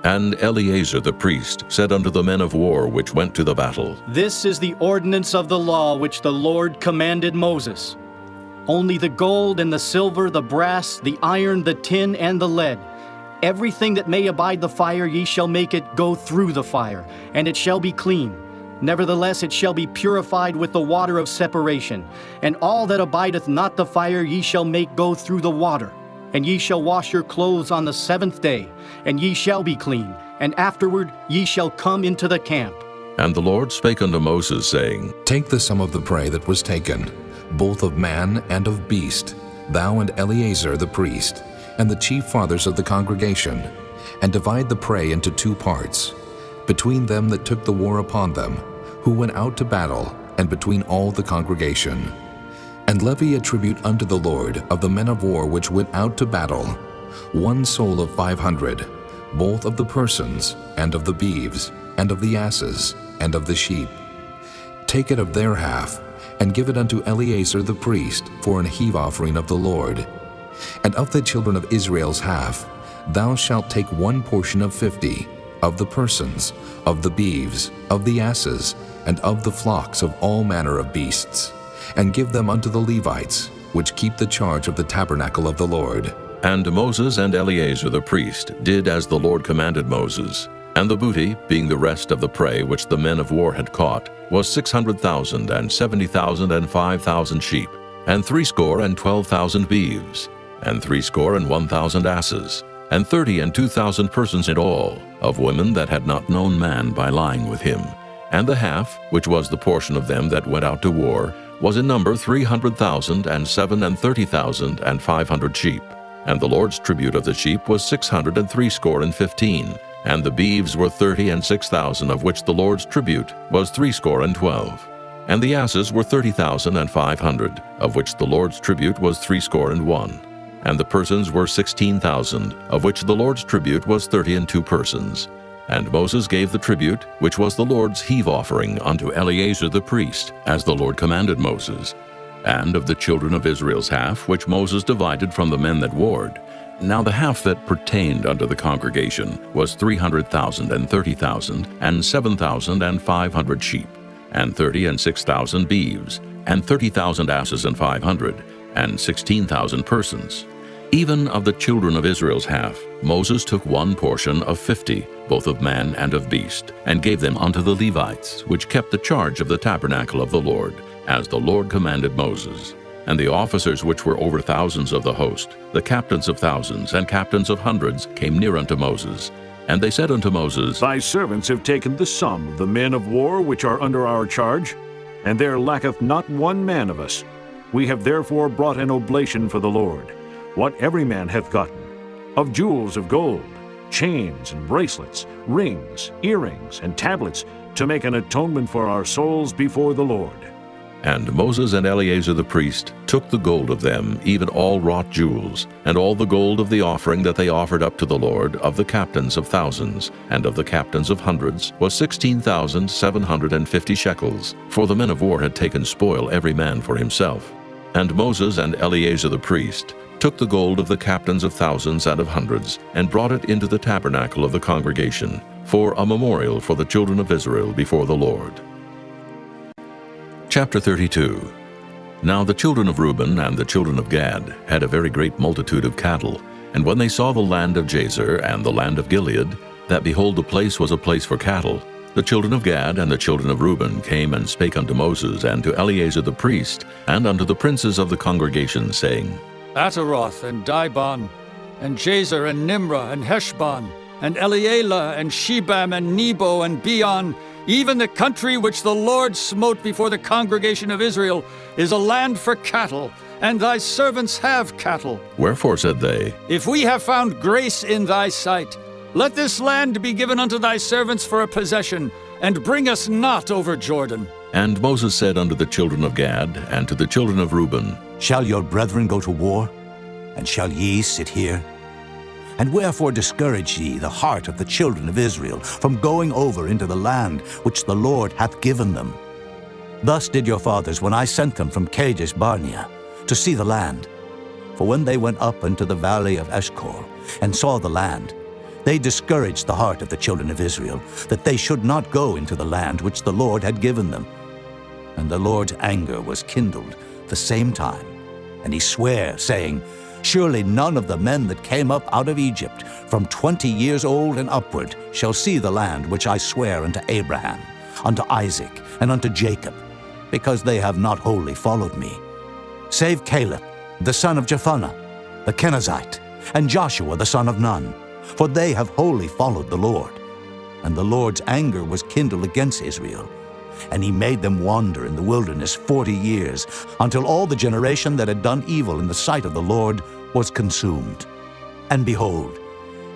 And Eleazar the priest said unto the men of war which went to the battle, This is the ordinance of the law which the Lord commanded Moses. Only the gold and the silver, the brass, the iron, the tin, and the lead, everything that may abide the fire, ye shall make it go through the fire, and it shall be clean. Nevertheless it shall be purified with the water of separation. And all that abideth not the fire ye shall make go through the water. And ye shall wash your clothes on the 7th day, and ye shall be clean, and afterward ye shall come into the camp. And the Lord spake unto Moses, saying, Take the sum of the prey that was taken, both of man and of beast, thou and Eleazar the priest, and the chief fathers of the congregation, and divide the prey into 2 parts, between them that took the war upon them, who went out to battle, and between all the congregation. And levy a tribute unto the Lord of the men of war which went out to battle, 1 soul of 500, both of the persons, and of the beeves, and of the asses, and of the sheep. Take it of their half, and give it unto Eleazar the priest for an heave offering of the Lord. And of the children of Israel's half, thou shalt take 1 portion of 50, of the persons, of the beeves, of the asses, and of the flocks of all manner of beasts, and give them unto the Levites, which keep the charge of the tabernacle of the Lord. And Moses and Eleazar the priest did as the Lord commanded Moses. And the booty, being the rest of the prey which the men of war had caught, was 600,000, and 70,000, and 5,000 sheep, and 12,000 beeves, and 1,000 asses, and 30 and 2,000 persons in all, of women that had not known man by lying with him. And the half, which was the portion of them that went out to war, was in number 300,000, and 30,500 sheep. And the Lord's tribute of the sheep was 615, and the beeves were 30 and 6,000, of which the Lord's tribute was 12. And the asses were 30,500, of which the Lord's tribute was 61. And the persons were 16,000, of which the Lord's tribute was 32 persons. And Moses gave the tribute, which was the Lord's heave offering, unto Eleazar the priest, as the Lord commanded Moses. And of the children of Israel's half, which Moses divided from the men that warred, now the half that pertained unto the congregation was 300,000 and 30,000, and 7,500 sheep, and 30 and 6,000 beeves, and 30,000 asses and 500, and 16,000 persons. Even of the children of Israel's half, Moses took one portion of 50, both of man and of beast, and gave them unto the Levites, which kept the charge of the tabernacle of the Lord, as the Lord commanded Moses. And the officers which were over thousands of the host, the captains of thousands and captains of hundreds, came near unto Moses. And they said unto Moses, Thy servants have taken the sum of the men of war which are under our charge, and there lacketh not one man of us. We have therefore brought an oblation for the Lord, what every man hath gotten, of jewels of gold, chains and bracelets, rings, earrings, and tablets, to make an atonement for our souls before the Lord. And Moses and Eleazar the priest took the gold of them, even all wrought jewels, and all the gold of the offering that they offered up to the Lord, of the captains of thousands, and of the captains of hundreds, was 16,750 shekels, for the men of war had taken spoil every man for himself. And Moses and Eleazar the priest took the gold of the captains of thousands and of hundreds, and brought it into the tabernacle of the congregation, for a memorial for the children of Israel before the Lord. Chapter 32. Now the children of Reuben and the children of Gad had a very great multitude of cattle, and when they saw the land of Jazer and the land of Gilead, that behold the place was a place for cattle, the children of Gad and the children of Reuben came and spake unto Moses and to Eleazar the priest, and unto the princes of the congregation, saying, Ataroth and Dibon, and Jazer and Nimrah and Heshbon, and Elealeh and Shebam and Nebo and Beon, even the country which the Lord smote before the congregation of Israel, is a land for cattle, and thy servants have cattle. Wherefore said they, If we have found grace in thy sight, let this land be given unto thy servants for a possession, and bring us not over Jordan. And Moses said unto the children of Gad and to the children of Reuben, Shall your brethren go to war? And shall ye sit here? And wherefore discourage ye the heart of the children of Israel from going over into the land which the Lord hath given them? Thus did your fathers when I sent them from Kadesh Barnea to see the land. For when they went up into the valley of Eshcol and saw the land, they discouraged the heart of the children of Israel, that they should not go into the land which the Lord had given them. And the Lord's anger was kindled the same time, and he sware, saying, Surely none of the men that came up out of Egypt from 20 years old and upward shall see the land which I swear unto Abraham, unto Isaac, and unto Jacob, because they have not wholly followed me, save Caleb, the son of Jephunneh, the Kenizzite, and Joshua the son of Nun, for they have wholly followed the Lord. And the Lord's anger was kindled against Israel, and he made them wander in the wilderness 40 years, until all the generation that had done evil in the sight of the Lord was consumed. And behold,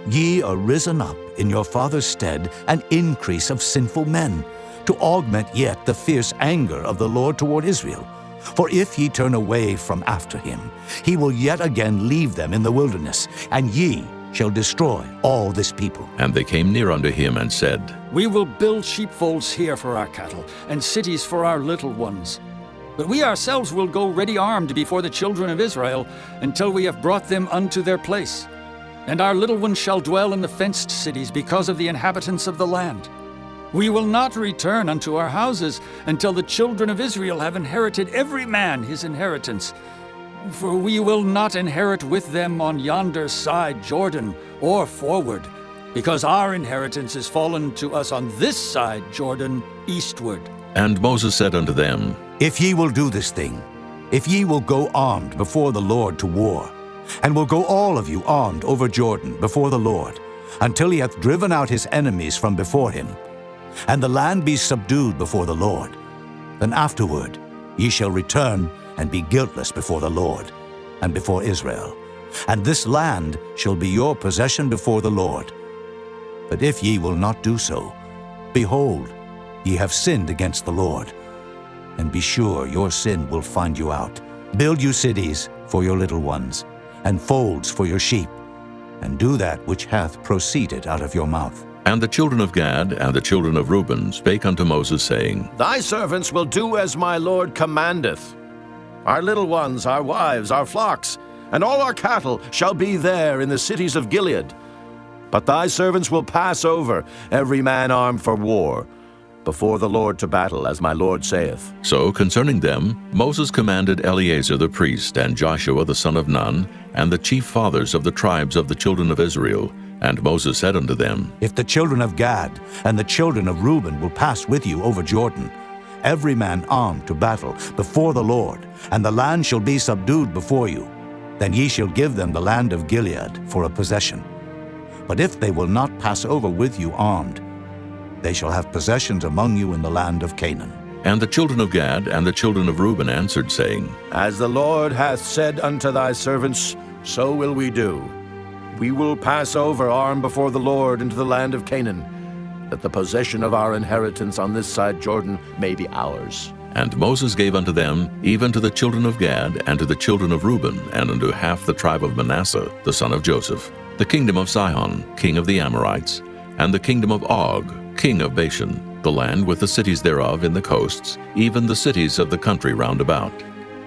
ye are risen up in your father's stead an increase of sinful men, to augment yet the fierce anger of the Lord toward Israel. For if ye turn away from after him, he will yet again leave them in the wilderness, and ye shall destroy all this people. And they came near unto him and said, We will build sheepfolds here for our cattle, and cities for our little ones. But we ourselves will go ready armed before the children of Israel, until we have brought them unto their place. And our little ones shall dwell in the fenced cities because of the inhabitants of the land. We will not return unto our houses until the children of Israel have inherited every man his inheritance. For we will not inherit with them on yonder side Jordan, or forward, because our inheritance is fallen to us on this side Jordan, eastward. And Moses said unto them, If ye will do this thing, if ye will go armed before the Lord to war, and will go all of you armed over Jordan before the Lord, until he hath driven out his enemies from before him, and the land be subdued before the Lord, then afterward ye shall return and be guiltless before the Lord, and before Israel. And this land shall be your possession before the Lord. But if ye will not do so, behold, ye have sinned against the Lord. And be sure your sin will find you out. Build you cities for your little ones, and folds for your sheep, and do that which hath proceeded out of your mouth. And the children of Gad and the children of Reuben spake unto Moses, saying, Thy servants will do as my Lord commandeth. Our little ones, our wives, our flocks, and all our cattle shall be there in the cities of Gilead. But thy servants will pass over, every man armed for war, before the Lord to battle, as my Lord saith. So concerning them Moses commanded Eleazar the priest, and Joshua the son of Nun, and the chief fathers of the tribes of the children of Israel. And Moses said unto them, If the children of Gad and the children of Reuben will pass with you over Jordan, every man armed to battle before the Lord, and the land shall be subdued before you, then ye shall give them the land of Gilead for a possession. But if they will not pass over with you armed, they shall have possessions among you in the land of Canaan. And the children of Gad and the children of Reuben answered, saying, As the Lord hath said unto thy servants, so will we do. We will pass over armed before the Lord into the land of Canaan, that the possession of our inheritance on this side Jordan may be ours. And Moses gave unto them, even to the children of Gad, and to the children of Reuben, and unto half the tribe of Manasseh, the son of Joseph, the kingdom of Sihon, king of the Amorites, and the kingdom of Og, king of Bashan, the land with the cities thereof in the coasts, even the cities of the country round about.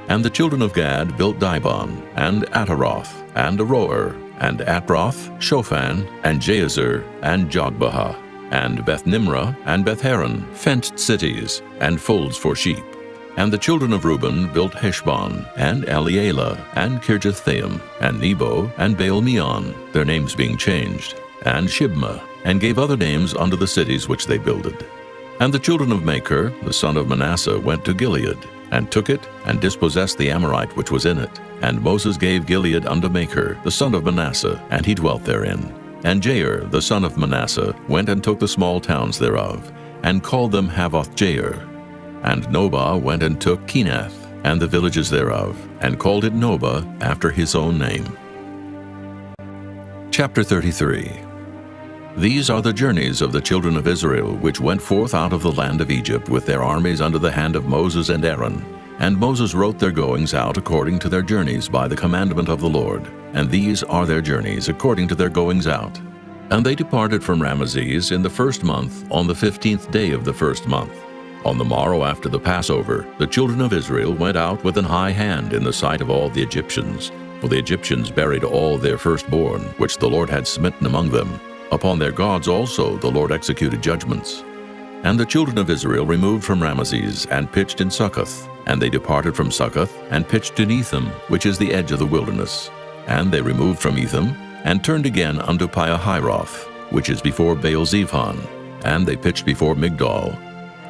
And the children of Gad built Dibon, and Ataroth, and Aroer, and Atroth, Shophan, and Jazer, and Jogbehah, and Beth-Nimrah, and Beth-Haran, fenced cities, and folds for sheep. And the children of Reuben built Heshbon, and Elealeh, and Kirjathim, and Nebo, and Baal-meon, their names being changed, and Shibmah, and gave other names unto the cities which they builded. And the children of Machir, the son of Manasseh, went to Gilead, and took it, and dispossessed the Amorite which was in it. And Moses gave Gilead unto Machir, the son of Manasseh, and he dwelt therein. And Jair, the son of Manasseh, went and took the small towns thereof, and called them Havoth-Jair. And Nobah went and took Kenath, and the villages thereof, and called it Nobah after his own name. Chapter 33. These are the journeys of the children of Israel, which went forth out of the land of Egypt with their armies under the hand of Moses and Aaron. And Moses wrote their goings out according to their journeys by the commandment of the Lord. And these are their journeys according to their goings out. And they departed from Ramesses in the first month, on the 15th day of the first month. On the morrow after the Passover, the children of Israel went out with an high hand in the sight of all the Egyptians. For the Egyptians buried all their firstborn, which the Lord had smitten among them. Upon their gods also the Lord executed judgments. And the children of Israel removed from Ramesses, and pitched in Succoth. And they departed from Succoth, and pitched in Etham, which is the edge of the wilderness. And they removed from Etham, and turned again unto Piahiroth, which is before Baal-zephon. And they pitched before Migdol.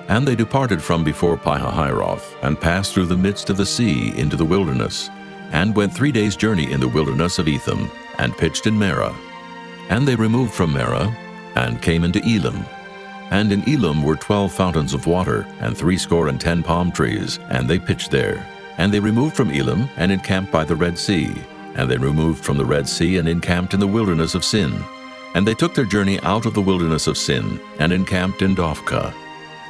And they departed from before Piahiroth, and passed through the midst of the sea into the wilderness, and went 3 days' journey in the wilderness of Etham, and pitched in Marah. And they removed from Marah, and came into Elim. And in Elim were 12 fountains of water, and 70 palm trees, and they pitched there. And they removed from Elim, and encamped by the Red Sea. And they removed from the Red Sea, and encamped in the wilderness of Sin. And they took their journey out of the wilderness of Sin, and encamped in Dophkah.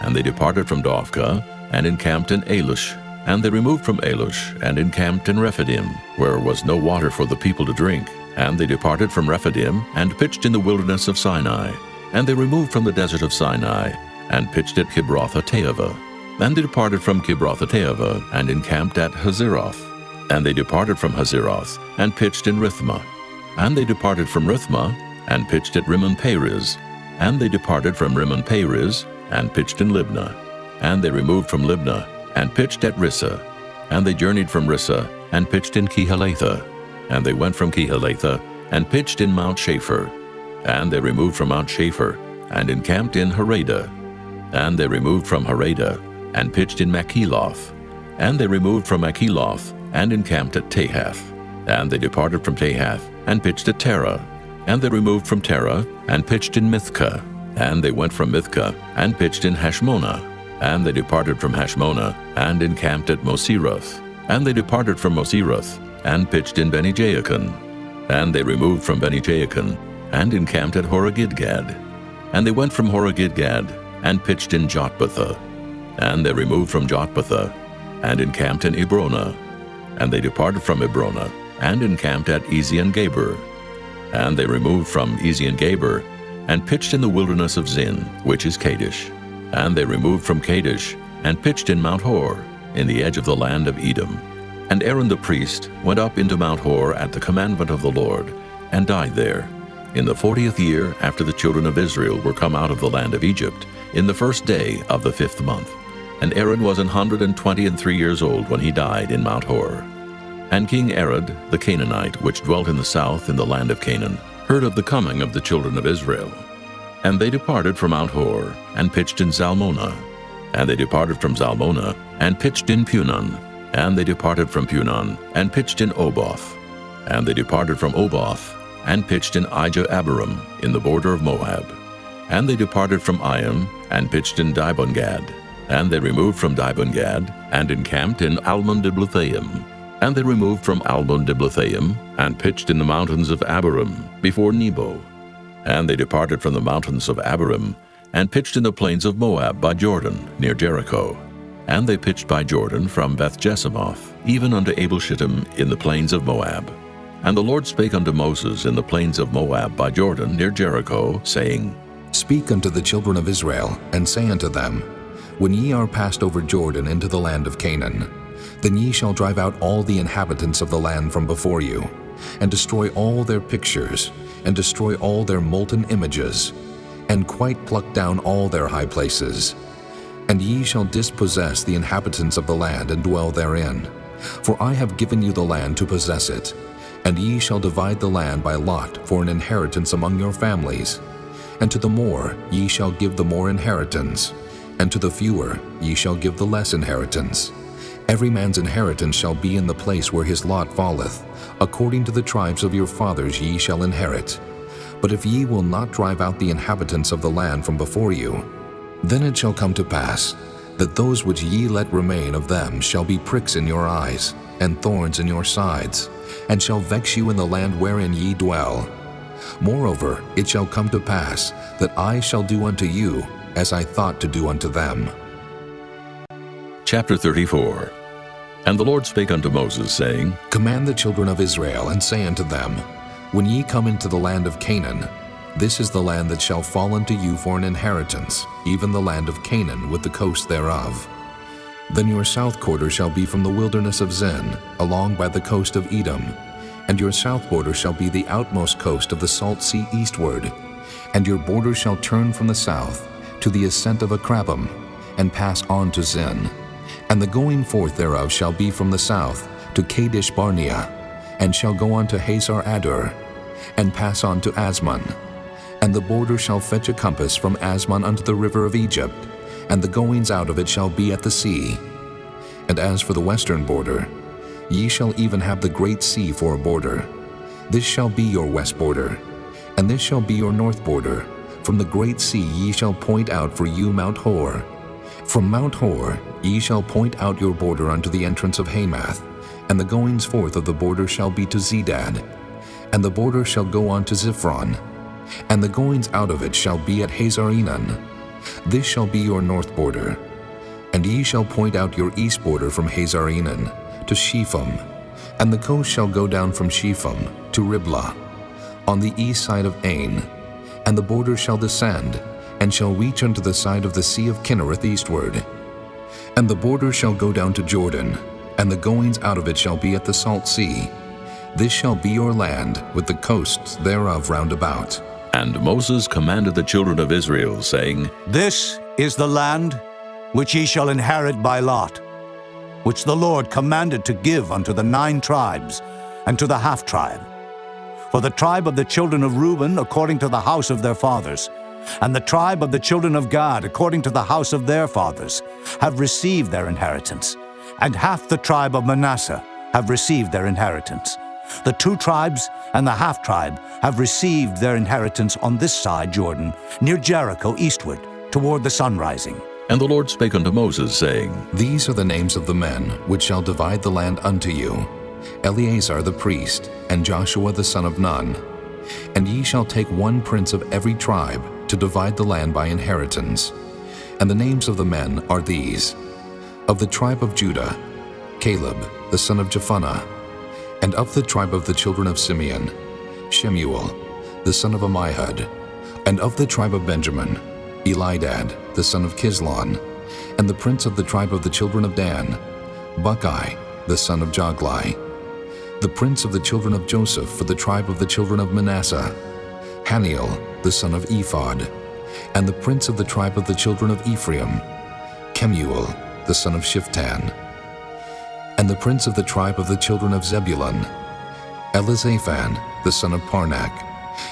And they departed from Dophkah, and encamped in Alush. And they removed from Alush, and encamped in Rephidim, where was no water for the people to drink. And they departed from Rephidim, and pitched in the wilderness of Sinai. And they removed from the desert of Sinai, and pitched at Kibroth-hattaavah. And they departed from Kibroth-hattaavah, and encamped at Hazeroth. And they departed from Hazeroth, and pitched in Rithmah. And they departed from Rithmah, and pitched at Rimmon-Perez. And they departed from Rimmon-Perez, and pitched in Libnah. And they removed from Libnah, and pitched at Rissah. And they journeyed from Rissah, and pitched in Kehelathah. And they went from Kehelathah, and pitched in Mount Shapher. And they removed from Mount Shapher, and encamped in Haradah. And they removed from Haradah, and pitched in Makheloth. And they removed from Makheloth, and encamped at Tahath. And they departed from Tahath, and pitched at Terah. And they removed from Terah, and pitched in Mithkah. And they went from Mithkah, and pitched in Hashmonah. And they departed from Hashmonah, and encamped at Moseroth. And they departed from Moseroth, and pitched in Beni-Jaakon. And they removed from Beni-Jaakon, and encamped at Horah-Gidgad. And they went from Horah-Gidgad, and pitched in Jotbathah. And they removed from Jotbathah, and encamped in Ebrona. And they departed from Ebrona, and encamped at Ezion-Geber. And they removed from Ezion-Geber, and pitched in the wilderness of Zin, which is Kadesh. And they removed from Kadesh, and pitched in Mount Hor, in the edge of the land of Edom. And Aaron the priest went up into Mount Hor at the commandment of the Lord, and died there, in the 40th year after the children of Israel were come out of the land of Egypt, in the first day of the 5th month. And Aaron was 123 years old when he died in Mount Hor. And King Arad the Canaanite, which dwelt in the south in the land of Canaan, heard of the coming of the children of Israel. And they departed from Mount Hor, and pitched in Zalmonah. And they departed from Zalmonah, and pitched in Punon. And they departed from Punon, and pitched in Oboth. And they departed from Oboth, and pitched in Ijah-Abarim, in the border of Moab. And they departed from Iam, and pitched in Dibon-Gad. And they removed from Dibon-Gad, and encamped in Almon-Diblathaim. And they removed from Almon-Diblathaim, and pitched in the mountains of Abarim, before Nebo. And they departed from the mountains of Abarim, and pitched in the plains of Moab by Jordan, near Jericho. And they pitched by Jordan from Beth-Jesimoth, even unto Abel-Shittim in the plains of Moab. And the Lord spake unto Moses in the plains of Moab by Jordan, near Jericho, saying, Speak unto the children of Israel, and say unto them, When ye are passed over Jordan into the land of Canaan, then ye shall drive out all the inhabitants of the land from before you, and destroy all their pictures, and destroy all their molten images, and quite pluck down all their high places. And ye shall dispossess the inhabitants of the land, and dwell therein. For I have given you the land to possess it, and ye shall divide the land by lot for an inheritance among your families. And to the more ye shall give the more inheritance, and to the fewer ye shall give the less inheritance. Every man's inheritance shall be in the place where his lot falleth. According to the tribes of your fathers ye shall inherit. But if ye will not drive out the inhabitants of the land from before you, then it shall come to pass that those which ye let remain of them shall be pricks in your eyes, and thorns in your sides, and shall vex you in the land wherein ye dwell. Moreover, it shall come to pass that I shall do unto you as I thought to do unto them. Chapter 34. And the Lord spake unto Moses, saying, Command the children of Israel, and say unto them, When ye come into the land of Canaan, this is the land that shall fall unto you for an inheritance, even the land of Canaan with the coast thereof. Then your south quarter shall be from the wilderness of Zin, along by the coast of Edom, and your south border shall be the outmost coast of the salt sea eastward, and your border shall turn from the south to the ascent of Akrabim, and pass on to Zin. And the going forth thereof shall be from the south to Kadesh Barnea, and shall go on to Hazar Adur, and pass on to Asmon. And the border shall fetch a compass from Asmon unto the river of Egypt, and the goings out of it shall be at the sea. And as for the western border, ye shall even have the great sea for a border. This shall be your west border, and this shall be your north border. From the great sea ye shall point out for you Mount Hor. From Mount Hor ye shall point out your border unto the entrance of Hamath, and the goings forth of the border shall be to Zedad. And the border shall go on to Ziphron, and the goings out of it shall be at Hazar-Enan. This shall be your north border. And ye shall point out your east border from Hazar-Enan to Shepham, and the coast shall go down from Shepham to Riblah, on the east side of Ain, and the border shall descend, and shall reach unto the side of the sea of Kinnereth eastward. And the border shall go down to Jordan, and the goings out of it shall be at the salt sea. This shall be your land, with the coasts thereof round about. And Moses commanded the children of Israel, saying, This is the land which ye shall inherit by lot, which the Lord commanded to give unto the 9 tribes, and to the half-tribe. For the tribe of the children of Reuben according to the house of their fathers, and the tribe of the children of Gad according to the house of their fathers, have received their inheritance, and half the tribe of Manasseh have received their inheritance. The 2 tribes and the half-tribe have received their inheritance on this side Jordan, near Jericho eastward, toward the sun rising. And the Lord spake unto Moses, saying, These are the names of the men which shall divide the land unto you, Eleazar the priest, and Joshua the son of Nun. And ye shall take one prince of every tribe to divide the land by inheritance. And the names of the men are these: of the tribe of Judah, Caleb the son of Jephunneh; and of the tribe of the children of Simeon, Shemuel the son of Ammihud; and of the tribe of Benjamin, Elidad the son of Kislon; and the prince of the tribe of the children of Dan, Bucci the son of Joglai; the prince of the children of Joseph for the tribe of the children of Manasseh, Haniel the son of Ephod; and the prince of the tribe of the children of Ephraim, Kemuel the son of Shiftan; and the prince of the tribe of the children of Zebulun, Elizaphan the son of Parnak;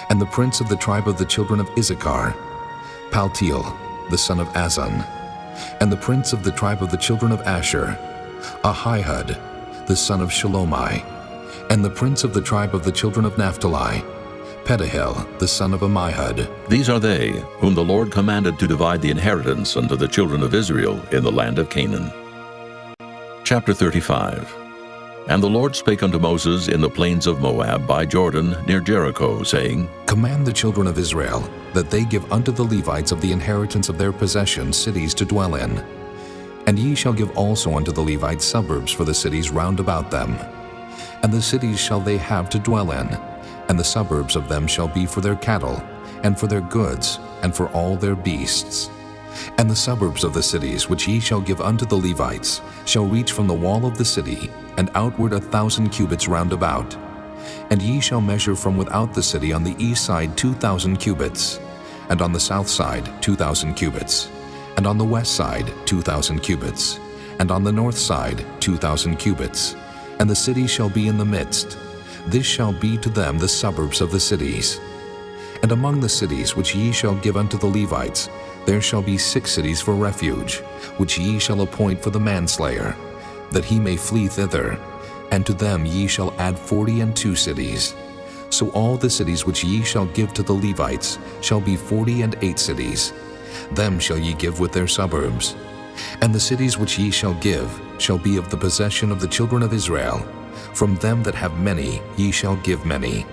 and the prince of the tribe of the children of Issachar, Paltiel the son of Azan; and the prince of the tribe of the children of Asher, Ahihud the son of Shalomai; and the prince of the tribe of the children of Naphtali, Pedahel the son of Ammihud. These are they whom the Lord commanded to divide the inheritance unto the children of Israel in the land of Canaan. Chapter 35. And the Lord spake unto Moses in the plains of Moab by Jordan near Jericho, saying, Command the children of Israel that they give unto the Levites of the inheritance of their possession cities to dwell in. And ye shall give also unto the Levites suburbs for the cities round about them. And the cities shall they have to dwell in, and the suburbs of them shall be for their cattle, and for their goods, and for all their beasts. And the suburbs of the cities which ye shall give unto the Levites shall reach from the wall of the city, and outward 1,000 cubits round about. And ye shall measure from without the city on the east side 2,000 cubits, and on the south side 2,000 cubits, and on the west side 2,000 cubits, and on the north side 2,000 cubits. And the city shall be in the midst. This shall be to them the suburbs of the cities. And among the cities which ye shall give unto the Levites, there shall be 6 cities for refuge, which ye shall appoint for the manslayer, that he may flee thither. And to them ye shall add 42 cities. So all the cities which ye shall give to the Levites shall be 48 cities. Them shall ye give with their suburbs. And the cities which ye shall give shall be of the possession of the children of Israel. From them that have many ye shall give many,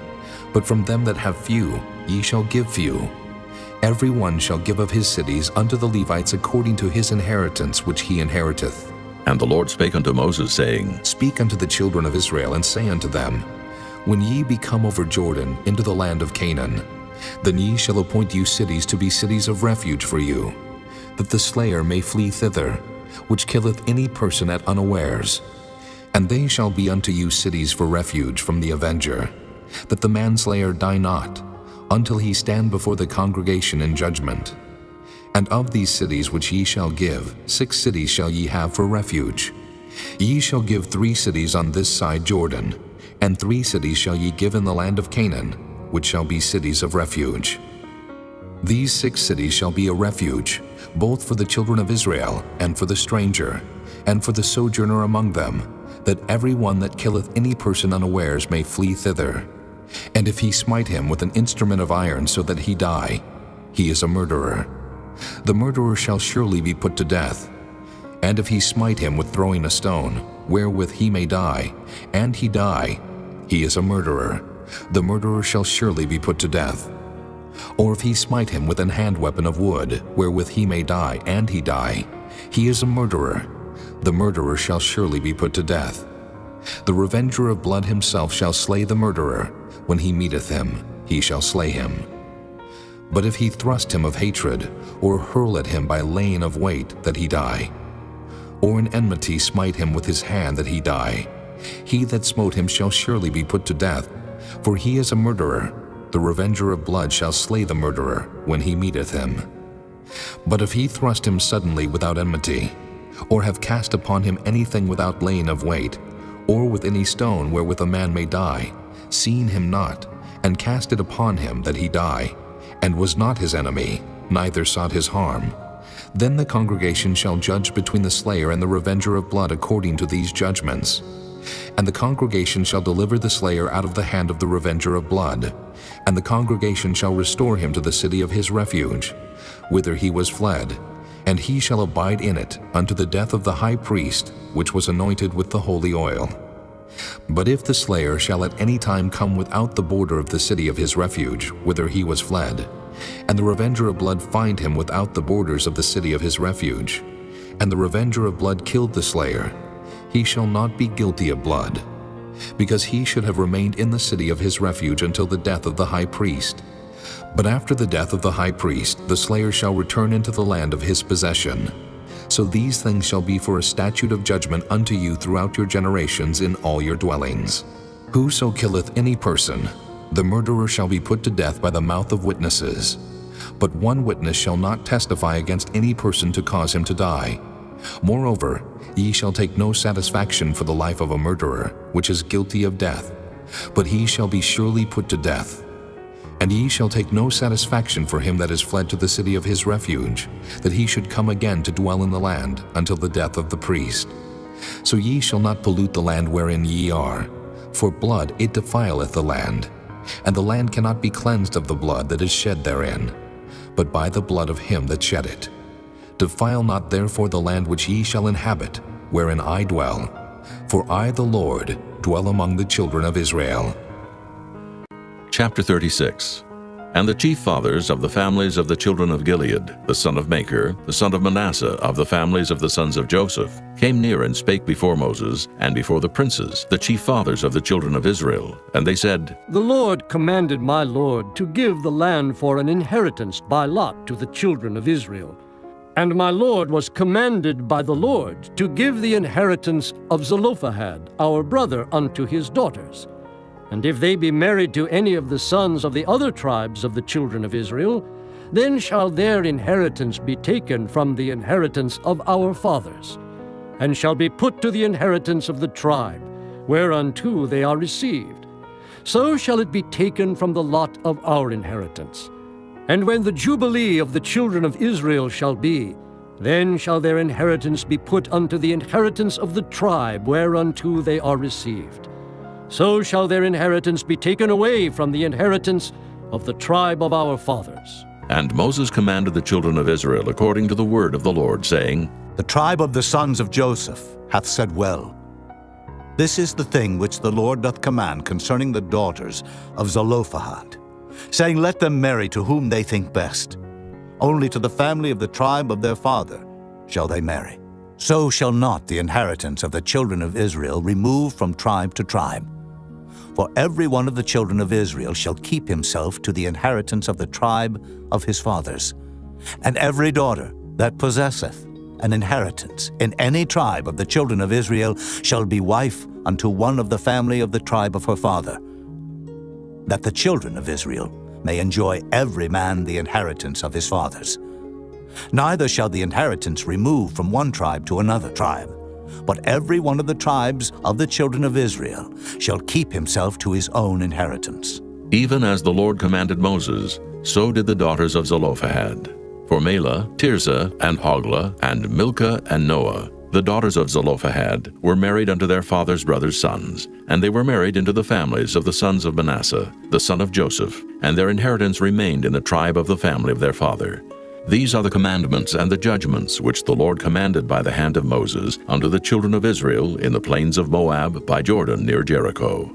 but from them that have few ye shall give few. Every one shall give of his cities unto the Levites according to his inheritance which he inheriteth. And the Lord spake unto Moses, saying, Speak unto the children of Israel, and say unto them, When ye be come over Jordan into the land of Canaan, then ye shall appoint you cities to be cities of refuge for you, that the slayer may flee thither, which killeth any person at unawares. And they shall be unto you cities for refuge from the avenger, that the manslayer die not, until he stand before the congregation in judgment. And of these cities which ye shall give, 6 cities shall ye have for refuge. Ye shall give 3 cities on this side Jordan, and 3 cities shall ye give in the land of Canaan, which shall be cities of refuge. These 6 cities shall be a refuge, both for the children of Israel, and for the stranger, and for the sojourner among them, that every one that killeth any person unawares may flee thither. And if he smite him with an instrument of iron so that he die, he is a murderer. The murderer shall surely be put to death. And if he smite him with throwing a stone, wherewith he may die, and he die, he is a murderer. The murderer shall surely be put to death. Or if he smite him with an hand weapon of wood, wherewith he may die, and he die, he is a murderer. The murderer shall surely be put to death. The revenger of blood himself shall slay the murderer. When he meeteth him, he shall slay him. But if he thrust him of hatred, or hurl at him by laying of weight, that he die, or in enmity smite him with his hand, that he die, he that smote him shall surely be put to death, for he is a murderer. The revenger of blood shall slay the murderer when he meeteth him. But if he thrust him suddenly without enmity, or have cast upon him anything without laying of weight, or with any stone wherewith a man may die, seeing him not, and cast it upon him that he die, and was not his enemy, neither sought his harm, then the congregation shall judge between the slayer and the revenger of blood according to these judgments. And the congregation shall deliver the slayer out of the hand of the revenger of blood, and the congregation shall restore him to the city of his refuge, whither he was fled, and he shall abide in it unto the death of the high priest, which was anointed with the holy oil. But if the slayer shall at any time come without the border of the city of his refuge, whither he was fled, and the revenger of blood find him without the borders of the city of his refuge, and the revenger of blood killed the slayer, he shall not be guilty of blood, because he should have remained in the city of his refuge until the death of the high priest. But after the death of the high priest, the slayer shall return into the land of his possession. So these things shall be for a statute of judgment unto you throughout your generations in all your dwellings. Whoso killeth any person, the murderer shall be put to death by the mouth of witnesses. But one witness shall not testify against any person to cause him to die. Moreover, ye shall take no satisfaction for the life of a murderer, which is guilty of death, but he shall be surely put to death. And ye shall take no satisfaction for him that is fled to the city of his refuge, that he should come again to dwell in the land until the death of the priest. So ye shall not pollute the land wherein ye are, for blood it defileth the land, and the land cannot be cleansed of the blood that is shed therein, but by the blood of him that shed it. Defile not therefore the land which ye shall inhabit, wherein I dwell, for I the Lord dwell among the children of Israel. Chapter 36. And the chief fathers of the families of the children of Gilead, the son of Machir, the son of Manasseh, of the families of the sons of Joseph, came near and spake before Moses, and before the princes, the chief fathers of the children of Israel. And they said, The Lord commanded my Lord to give the land for an inheritance by lot to the children of Israel. And my Lord was commanded by the Lord to give the inheritance of Zelophehad, our brother, unto his daughters. And if they be married to any of the sons of the other tribes of the children of Israel, then shall their inheritance be taken from the inheritance of our fathers, and shall be put to the inheritance of the tribe, whereunto they are received. So shall it be taken from the lot of our inheritance. And when the Jubilee of the children of Israel shall be, then shall their inheritance be put unto the inheritance of the tribe, whereunto they are received. So shall their inheritance be taken away from the inheritance of the tribe of our fathers. And Moses commanded the children of Israel according to the word of the Lord, saying, The tribe of the sons of Joseph hath said well. This is the thing which the Lord doth command concerning the daughters of Zelophehad, saying, Let them marry to whom they think best. Only to the family of the tribe of their father shall they marry. So shall not the inheritance of the children of Israel remove from tribe to tribe. For every one of the children of Israel shall keep himself to the inheritance of the tribe of his fathers. And every daughter that possesseth an inheritance in any tribe of the children of Israel shall be wife unto one of the family of the tribe of her father, that the children of Israel may enjoy every man the inheritance of his fathers. Neither shall the inheritance remove from one tribe to another tribe, but every one of the tribes of the children of Israel shall keep himself to his own inheritance. Even as the Lord commanded Moses, so did the daughters of Zelophehad. For Mahlah, Tirzah, and Hoglah, and Milcah, and Noah, the daughters of Zelophehad, were married unto their father's brothers' sons, and they were married into the families of the sons of Manasseh, the son of Joseph, and their inheritance remained in the tribe of the family of their father. These are the commandments and the judgments which the Lord commanded by the hand of Moses unto the children of Israel in the plains of Moab by Jordan near Jericho.